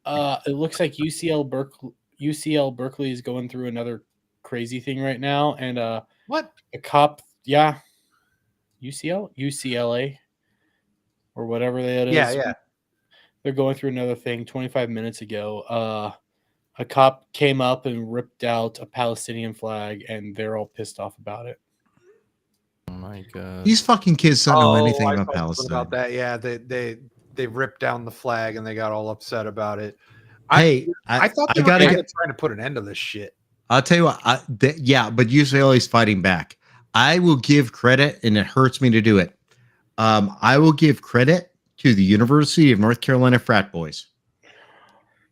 It looks like UCL Berkeley is going through another crazy thing right now, and what a cop, UCLA or whatever that is. Yeah. They're going through another thing. 25 minutes ago, a cop came up and ripped out a Palestinian flag, and they're all pissed off about it. Oh my God! These fucking kids don't know anything about Palestine. About that, yeah. They ripped down the flag and they got all upset about it. Hey, I thought they were trying to put an end to this shit. I'll tell you what. But UCLA is fighting back. I will give credit, and it hurts me to do it. I will give credit to the University of North Carolina frat boys.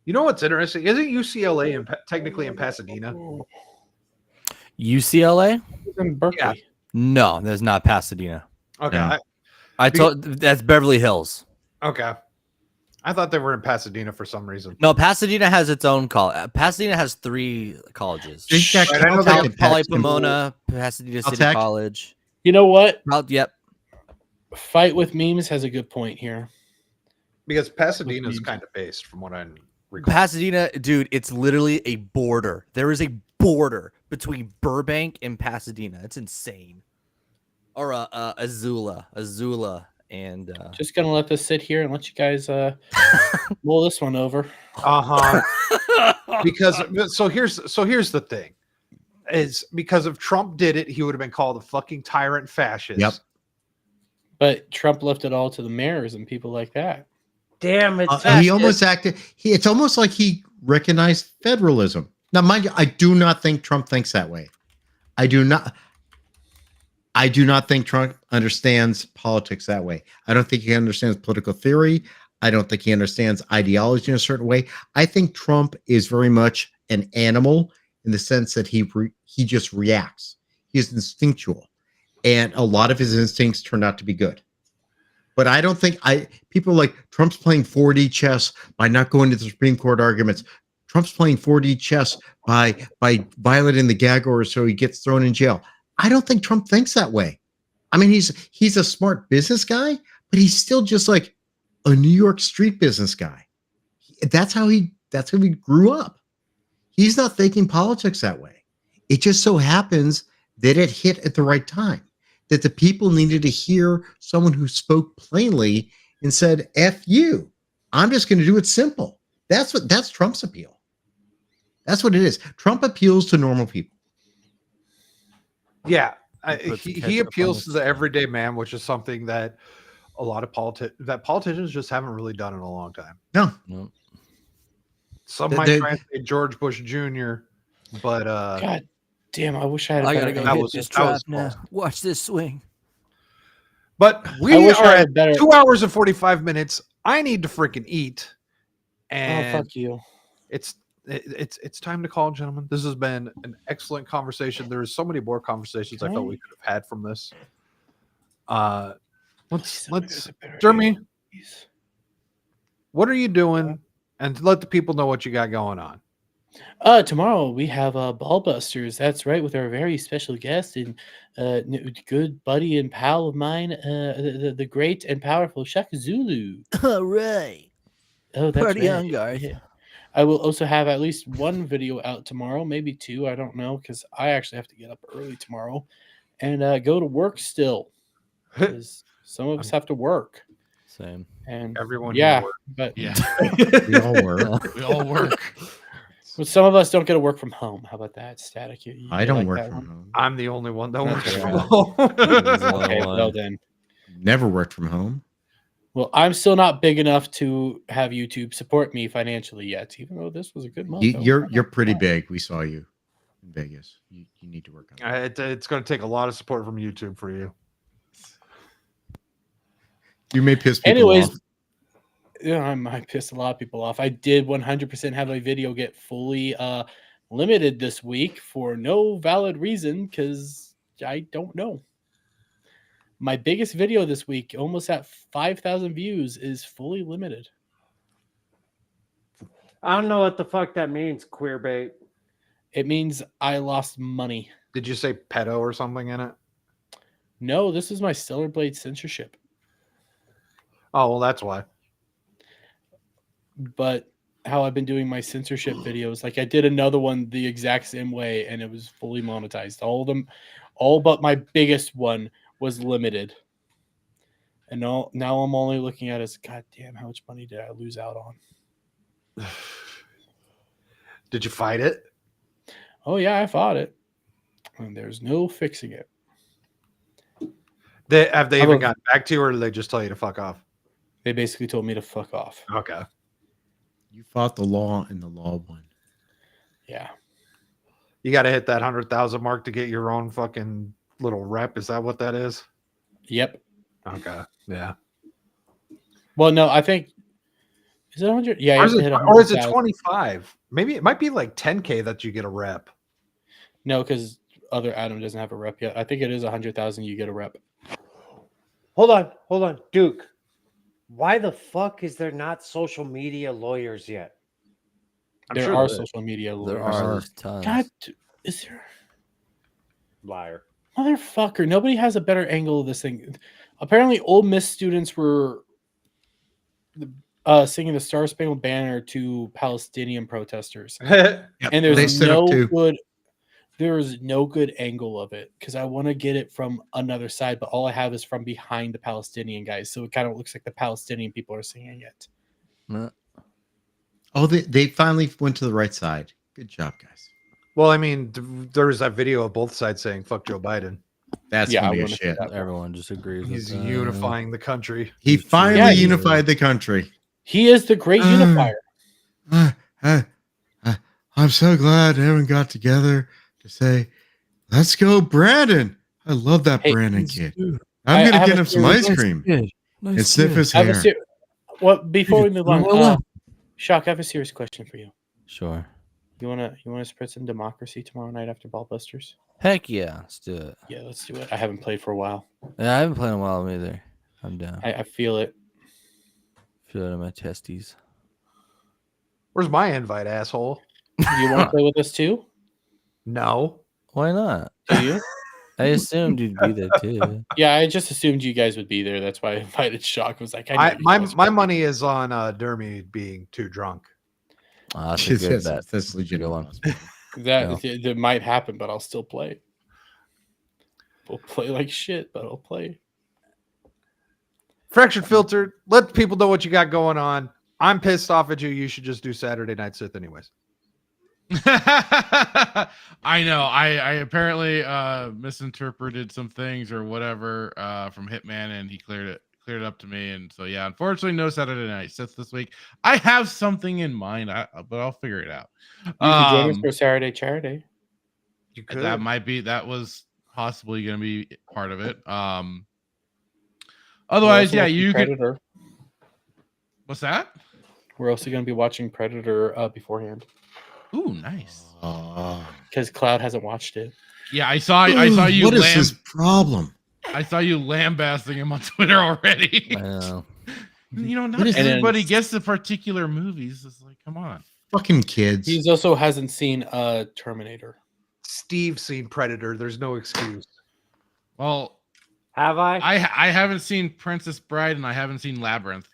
You know what's interesting? Isn't UCLA technically in Pasadena? UCLA? In Berkeley. Yeah. No, there's not Pasadena. Okay. No. I told that's Beverly Hills. Okay. I thought they were in Pasadena for some reason. No, Pasadena has its own college. Pasadena has 3 colleges. Poly Pomona, Pasadena City College. You know what? Yep. Fight with Memes has a good point here. Because Pasadena is kind of based from what I recall. Pasadena, dude, it's literally a border. There is a border between Burbank and Pasadena. It's insane. Or Azula. And just gonna let this sit here and let you guys roll this one over. Because so here's the thing, is because if Trump did it, he would have been called a fucking tyrant fascist. Yep. But Trump left it all to the mayors and people like that. Damn it! He almost acted. It's almost like he recognized federalism. Now, mind you, I do not think Trump thinks that way. I do not think Trump understands politics that way. I don't think he understands political theory. I don't think he understands ideology in a certain way. I think Trump is very much an animal in the sense that he just reacts. He's instinctual, and a lot of his instincts turn out to be good. But I don't think people are like Trump's playing 4D chess by not going to the Supreme Court arguments. Trump's playing 4D chess by violating the gag order so he gets thrown in jail. I don't think Trump thinks that way. I mean, he's a smart business guy, but he's still just like a New York street business guy. That's how he grew up. He's not thinking politics that way. It just so happens that it hit at the right time, that the people needed to hear someone who spoke plainly and said, F you. I'm just going to do it simple. That's Trump's appeal. That's what it is. Trump appeals to normal people. Yeah. He appeals to the everyday man, which is something that a lot of politicians just haven't really done in a long time. No. Some might try and say George Bush Jr., but God damn, I wish I had. I gotta go that hit was- this that was drop now. false. Watch this swing. But I we wish are I at had better. 2 hours and 45 minutes. I need to freaking eat. Oh, And fuck you. it's time to call, gentlemen. This has been an excellent conversation. There is so many more conversations I felt we could have had from this. Let's Jeremy, what are you doing? And let the people know what you got going on. Tomorrow we have Ballbusters. That's right, with our very special guest and good buddy and pal of mine, the great and powerful Shaka Zulu. All right. Oh, that's Party right. on, guys. Yeah. I will also have at least one video out tomorrow, maybe two. I don't know, because I actually have to get up early tomorrow and go to work still. Because some of us have to work. Same. And Everyone yeah, here works. but Yeah. We all work. We all work. But some of us don't get to work from home. How about that, Static? You I don't like work that from one? home. I'm the only one that That's works all from right. home. Okay, well then. Never worked from home. Well, I'm still not big enough to have YouTube support me financially yet, even though this was a good month. You're pretty big. We saw you in Vegas. You need to work on that. It's going to take a lot of support from YouTube for you. You may piss people Anyways, off. yeah, I might piss a lot of people off. I did 100% have a video get fully limited this week for no valid reason because I don't know. My biggest video this week, almost at 5,000 views, is fully limited. I don't know what the fuck that means, queer bait. It means I lost money. Did you say pedo or something in it? No, this is my Stellar Blade censorship. Oh, well, that's why. But how I've been doing my censorship videos, like I did another one the exact same way, and it was fully monetized. All of them, all but my biggest one was limited. And now I'm only looking at it as, God damn, how much money did I lose out on? Did you fight it? Oh yeah, I fought it. And there's no fixing it. Have they even gotten back to you, or did they just tell you to fuck off? They basically told me to fuck off. Okay. You fought the law and the law won. Yeah. You got to hit that 100,000 mark to get your own fucking little rep. Is that what that is? Yep. Okay. Yeah. Well, no, I think is it 100? Yeah, Or is, you have to hit or is it 100,000. 25? Maybe it might be like 10K that you get a rep. No, because other Adam doesn't have a rep yet. I think it is 100,000. You get a rep. Hold on, Duke. Why the fuck is there not social media lawyers yet? There are social media lawyers. There are tons. God, is there? Liar. Motherfucker, nobody has a better angle of this thing. Apparently, Ole Miss students were singing the Star Spangled Banner to Palestinian protesters. Yep, And they there's stood up no too. good there's no good angle of it because I want to get it from another side, but all I have is from behind the Palestinian guys. So it kind of looks like the Palestinian people are singing it. Oh, they finally went to the right side. Good job, guys. Well, I mean, there was that video of both sides saying "fuck Joe Biden." That's funny as shit. Everyone just agrees. He's with that. unifying the country. He finally unified the country. He is the great unifier. I'm so glad everyone got together to say, "Let's go, Brandon." I love that Brandon kid. I'm gonna get him some ice cream and sniff his hair. Well, before we move on, Shock, I have a serious question for you. Sure. You wanna spread some democracy tomorrow night after Ballbusters? Heck yeah, let's do it. Yeah, let's do it. I haven't played for a while. Yeah, I haven't played in a while either. I'm down. I feel it. Feel it in my testes. Where's my invite, asshole? You want to play with us too? No. Why not? Do you? I assumed you'd be there too. Yeah, I just assumed you guys would be there. That's why I invited Shock. I was like, my money is on Dermy being too drunk. That's a good bet. That's legit one. That might happen, but I'll still play. We'll play like shit, but I'll play. Fractured Filter, let people know what you got going on. I'm pissed off at you. You should just do Saturday Night Sith anyways. I know. I apparently misinterpreted some things or whatever from Hitman, and he cleared it up to me. And so yeah, unfortunately, no Saturday Night Sith this week. I have something in mind, but I'll figure it out. You could join us for Saturday Charity. You could. That was possibly going to be part of it. Otherwise, yeah, you Predator. could. What's that? We're also going to be watching Predator beforehand. Ooh, nice. Because Cloud hasn't watched it. Yeah, I saw you. What is his problem? I saw you lambasting him on Twitter already. I know. Not everybody gets the particular movies. It's like, come on. Fucking kids. He also hasn't seen Terminator. Steve's seen Predator. There's no excuse. Well, have I? I haven't seen Princess Bride and I haven't seen Labyrinth.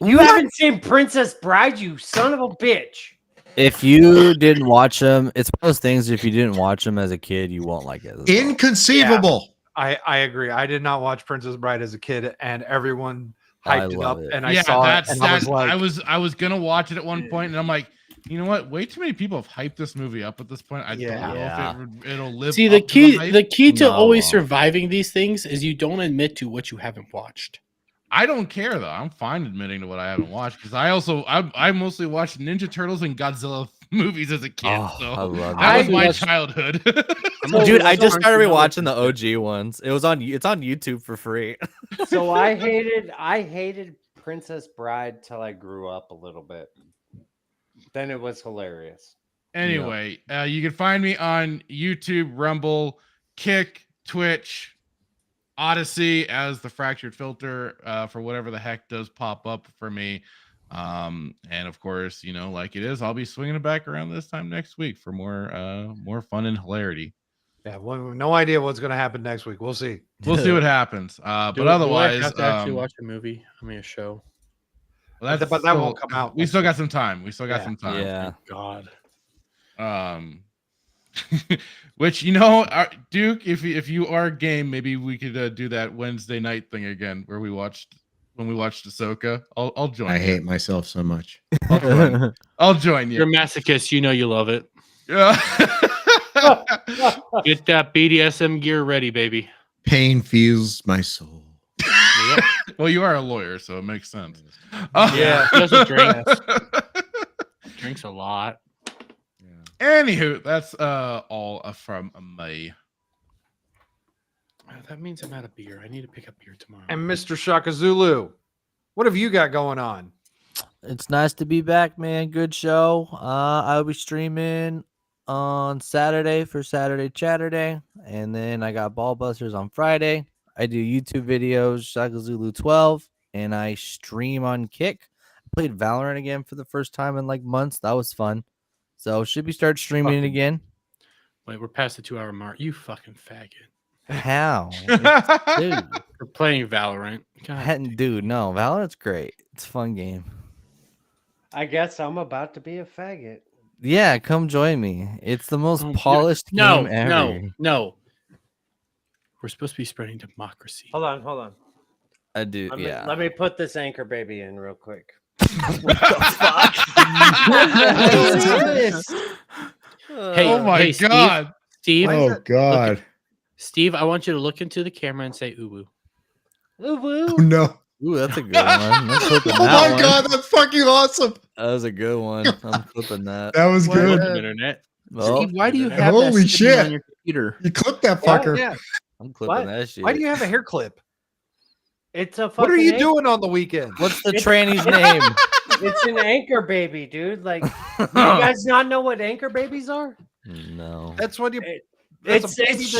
You haven't seen Princess Bride, you son of a bitch. If you didn't watch them, it's one of those things. If you didn't watch them as a kid, you won't like it. Inconceivable. Yeah, I agree. I did not watch Princess Bride as a kid, and everyone hyped it up, and I saw it, and I was like, I was gonna watch it at one point, and I'm like, you know what? Way too many people have hyped this movie up at this point. I don't know if it'll live. See, the key to always surviving these things is you don't admit to what you haven't watched. I don't care though. I'm fine admitting to what I haven't watched because I mostly watched Ninja Turtles and Godzilla movies as a kid. So that was my childhood. Dude, I just started rewatching the OG ones. It's on YouTube for free. So I hated Princess Bride till I grew up a little bit. Then it was hilarious. Anyway, you can find me on YouTube, Rumble, Kick, Twitch, Odyssey as the Fractured Filter for whatever the heck does pop up for me. And of course, like it is, I'll be swinging it back around this time next week for more fun and hilarity. Yeah, well, no idea what's going to happen next week. We'll see. We'll see what happens. But otherwise, have to actually watch a movie. A show. Well, but that won't come out. We still got some time. Some time. Yeah. God. Which Duke, if you are game, maybe we could do that Wednesday night thing again where we watched Ahsoka. I'll join. I hate myself so much. I'll join you. You're a masochist. You know you love it. Yeah. Get that BDSM gear ready, baby. Pain feels my soul. Well, you are a lawyer, so it makes sense. Yeah, he doesn't drink. Drinks a lot. Anywho, that's all from me. That means I'm out of beer. I need to pick up beer tomorrow. And Mr. Shaka Zulu, what have you got going on? It's nice to be back, man. Good show. I'll be streaming on Saturday for Saturday Chatterday, and then I got Ballbusters on Friday. I do YouTube videos, Shaka Zulu 12, and I stream on Kick. I played Valorant again for the first time in like months. That was fun. So should we start streaming it again? Wait, we're past the 2-hour mark. You fucking faggot. How? Dude. We're playing Valorant. Dude, no. Valorant's great. It's a fun game. I guess I'm about to be a faggot. Yeah, come join me. It's the most polished game ever. No. We're supposed to be spreading democracy. Hold on. I do, Let me put this anchor baby in real quick. What the fuck? Hey, Oh my hey, Steve, God. Steve. Oh look God. at- Steve, I want you to look into the camera and say "uwu." Oh no. Ooh, that's a good one. I'm clipping Oh that my one. God, that's fucking awesome. That was a good one. I'm clipping that. That was What, good. Internet. Well, Steve, why do you have that Holy sitting on shit. your computer? You clipped that Oh, fucker. yeah. I'm clipping What? that shit. Why do you have a hair clip? It's a fucking. What are you anchor- doing on the weekend? What's the tranny's name? It's an anchor baby, dude. Like, you guys not know what anchor babies are? No. That's when you. It's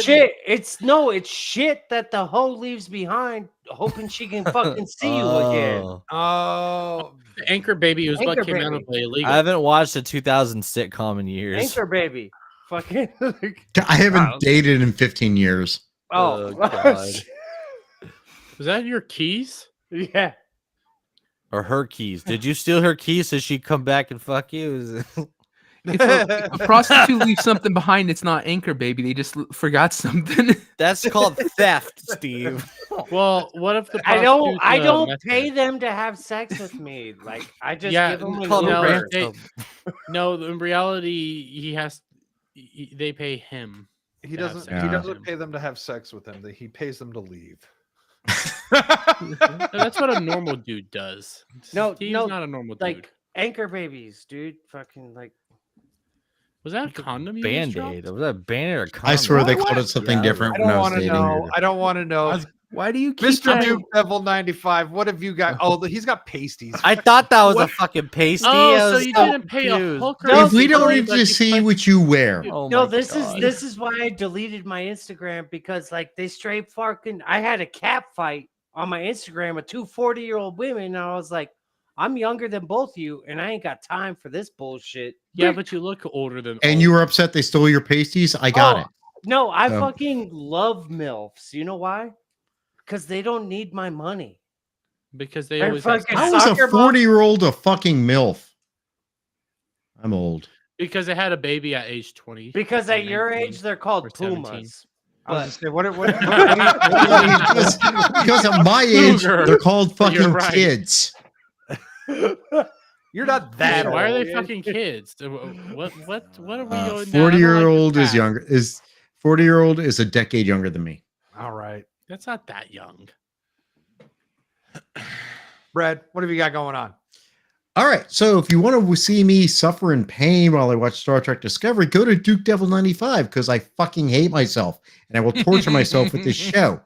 shit. It's shit that the hoe leaves behind, hoping she can fucking see you again. Oh, The Anchor Baby was Anchor what came out Baby. of the illegal. I haven't watched a 2000 sitcom in years. Anchor baby. Fucking. I haven't dated in 15 years. Oh, God. Was that your keys? Yeah. Or her keys. Did you steal her keys so she'd come back and fuck you? If a prostitute leaves something behind, it's not anchor baby. They just forgot something. That's called theft, Steve. Well, what if the I don't prostitute, pay them to have sex with me. Like, I just Yeah, give them a no, little if bird. no, in reality, they pay him. He to have doesn't. sex He with doesn't him. pay them to have sex with him. He pays them to leave. No, that's what a normal dude does. No, Steve's no, not a normal dude. like anchor babies, dude. Fucking like. Was that a condom? You just Band-Aid. dropped? Was that a Band-Aid or a condom? I swear they called it something Yeah, different I when don't I was want to dating. know. I don't want to know. Why do you keep Mr. that? Duke Devil 95. What have you got? Oh, he's got pasties. I thought that was a What? fucking pasty. Oh, I so was you so didn't pay a confused. hooker? No, If we don't Steve, need to see what you wear, Oh No, my this God. is why I deleted my Instagram, because like they straight fucking. I had a cat fight on my Instagram with two 40-year-old women, and I was like, I'm younger than both of you, and I ain't got time for this bullshit. Yeah, but you look older than. and you were upset they stole your pasties, I got it. No, I So- fucking love MILFs. You know why? Because they don't need my money. Because they They're always have fucking sex. How is a soccer mom- 40-year-old a fucking MILF? I'm old. Because they had a baby at age 20. Because at your 19, age, they're called or 17. pumas. I was But just saying, what do you mean? Because at my age, Cougar. they're called You're fucking right. kids. You're not that Why are old. they fucking kids? What are we going down? 40-year-old I don't like is younger. 40-year-old is a decade younger than me. All right. That's not that young. Brad, what have you got going on? All right. So if you want to see me suffer in pain while I watch Star Trek Discovery, go to Duke Devil 95 because I fucking hate myself and I will torture myself with this show.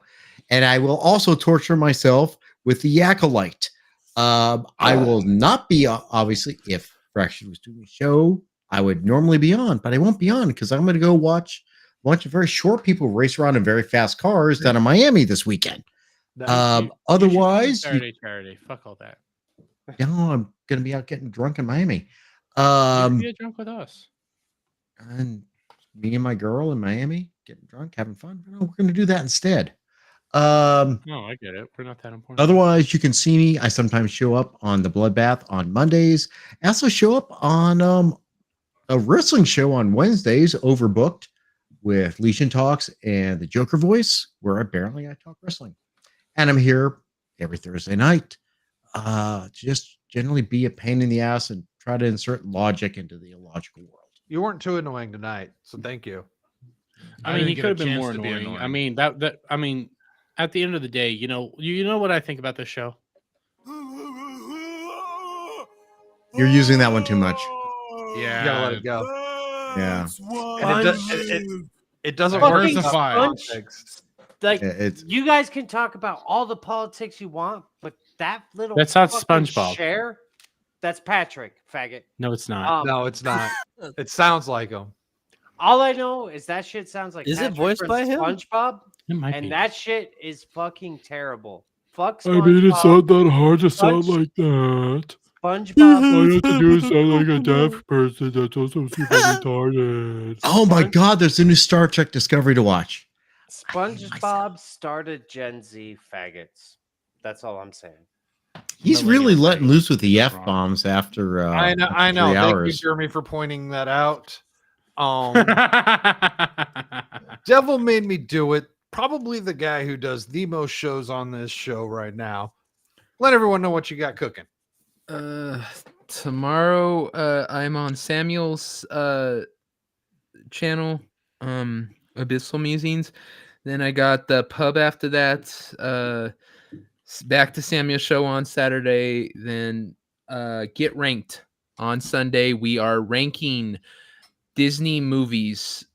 And I will also torture myself with the Acolyte. I will not be, obviously, if Fraction was doing a show, I would normally be on, but I won't be on because I'm going to go watch a bunch of very short people race around in very fast cars down in Miami this weekend. Otherwise, Charity. Fuck all that. I'm going to be out getting drunk in Miami. You should get drunk with us. And me and my girl in Miami getting drunk, having fun. No, we're going to do that instead. No, I get it. We're not that important. Otherwise, you can see me. I sometimes show up on the Bloodbath on Mondays. I also show up on a wrestling show on Wednesdays, overbooked with Legion Talks and the Joker Voice, where apparently I talk wrestling. And I'm here every Thursday night. Just generally be a pain in the ass and try to insert logic into the illogical world. You weren't too annoying tonight, so thank you. I mean, he could have been more annoying. I mean, I mean, at the end of the day, you know what I think about this show. You're using that one too much. Yeah, You gotta let it go. Yeah. And it doesn't Fucking work. Sponge- Like, It's you guys can talk about all the politics you want, but that little That's not fucking SpongeBob. share, that's Patrick, faggot. No, it's not. No, it's not. It sounds like him. All I know is that shit sounds like Is it Patrick voiced from by him? SpongeBob, It might and be. that shit is fucking terrible. Fuck I mean, it's not SpongeBob. that hard to sound Sponge- like that. All you SpongeBob. have to do is sound like a deaf person that's also super retarded. oh my God, there's a new Star Trek Discovery to watch. SpongeBob started Gen Z faggots. That's all I'm saying. He's really letting loose with the F bombs after. I know. after 3 Thank you, hours. Jeremy, for pointing that out. Devil made me do it. Probably the guy who does the most shows on this show right now. Let everyone know what you got cooking. Tomorrow, I'm on Samuel's channel, Abyssal Musings. Then I got the pub after that. Back to Samuel's show on Saturday. Then Get Ranked on Sunday. We are ranking Disney movies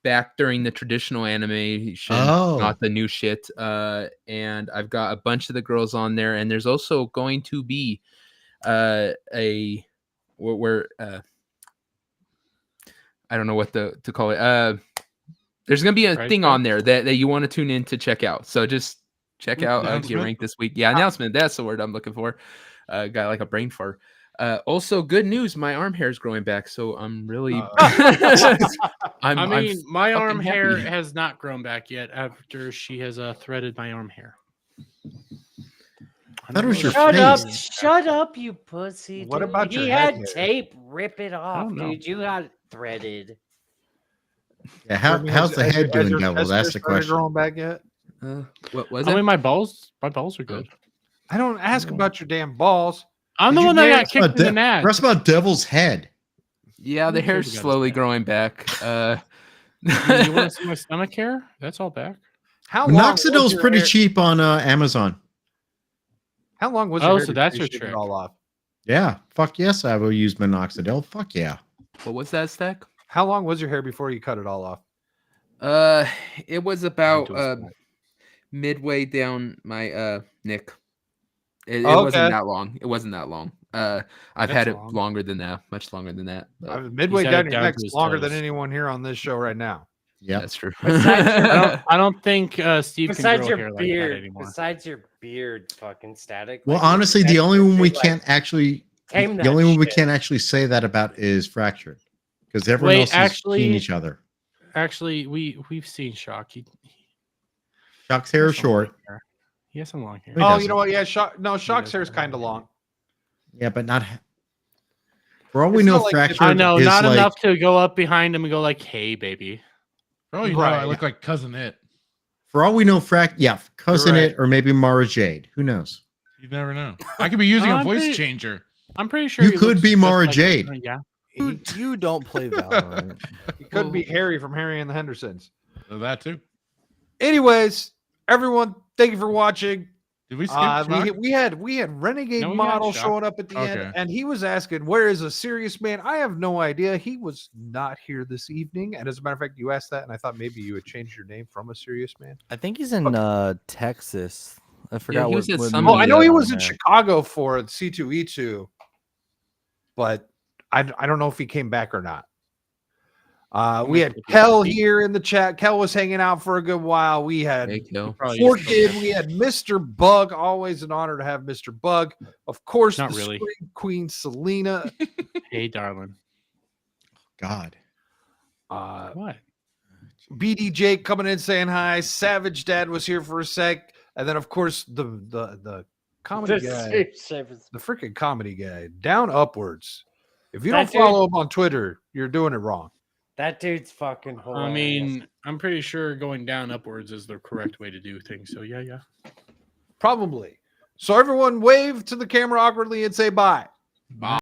back during the traditional animation, not the new shit. And I've got a bunch of the girls on there, and there's also going to be I don't know what to call it. There's gonna be a thing on there that you want to tune in to check out. So just check out Get Ranked this week. Yeah, announcement. That's the word I'm looking for. Got like a brain fart. Also, good news. My arm hair is growing back, so I'm really. My arm happy. hair has not grown back yet after she has threaded my arm hair. That was your Shut up, you pussy. What dude. about your He head had hair? tape. Rip it off, don't know. dude. You got it threaded. Yeah, how's the head doing, Devil? That's the question. Growing back yet? What was I it? mean, my balls are good. I don't ask about your damn balls. I'm the one that got kicked in the nads. That's about Devil's head. Yeah, the hair's slowly growing back. You want to see my stomach hair? That's all back. How long? Minoxidil's pretty cheap on Amazon. How long was your hair? So that's before your you shaved trick. it all off? Yeah, fuck yes, I will use minoxidil. Fuck yeah. What was that, Stack? How long was your hair before you cut it all off? It was about midway down my neck. It wasn't that long. It wasn't that long. I've had it longer than that, much longer than that. Midway down your neck's longer than anyone here on this show right now. Yeah, that's true. I don't think Steve Besides can grow your hair beard, like that anymore. besides your beard, fucking Static. Well, like, honestly, the only one we can't actually, tame the that only one we shit. can't actually say that about is Fractured, because everyone else is seeing each other. Actually, we've seen Shock. Shock's hair is short. He has some long hair. Oh, you know what? Yeah, Shock's hair is kind of long. Yeah, but not. For all we know, Fractured. I know, is not like, enough to go up behind him and go like, "Hey, baby." Oh, you know, I look like Cousin It. For all we know, Cousin right. It, or maybe Mara Jade. Who knows? You never know. I could be using a voice changer. I'm pretty sure You he could looks be just Mara like- Jade. Yeah. You don't play Valorant. He could be Harry from Harry and the Hendersons. That too. Anyways, everyone, thank you for watching. Did we skip Shock? we had Renegade No, we Model got Shock. showing up at the end, and he was asking, "Where is a serious man?" I have no idea. He was not here this evening, and as a matter of fact, you asked that, and I thought maybe you had changed your name from a serious man. I think he's in Texas. I forgot he was at some Oh, I know he was in there. Chicago for C2E2, but I don't know if he came back or not. We had Kel here in the chat. Kel was hanging out for a good while. We had Kid. We had Mr. Bug. Always an honor to have Mr. Bug. Of course, Not the really. Spring Queen Selena. Hey, darling. God. What? BD Jake coming in saying hi. Savage Dad was here for a sec, and then of course the comedy guy, the freaking comedy guy, Down Upwards. If you don't follow him on Twitter, you're doing it wrong. That dude's fucking hilarious. I mean, I'm pretty sure going down upwards is the correct way to do things. So yeah. Probably. So everyone wave to the camera awkwardly and say bye. Bye.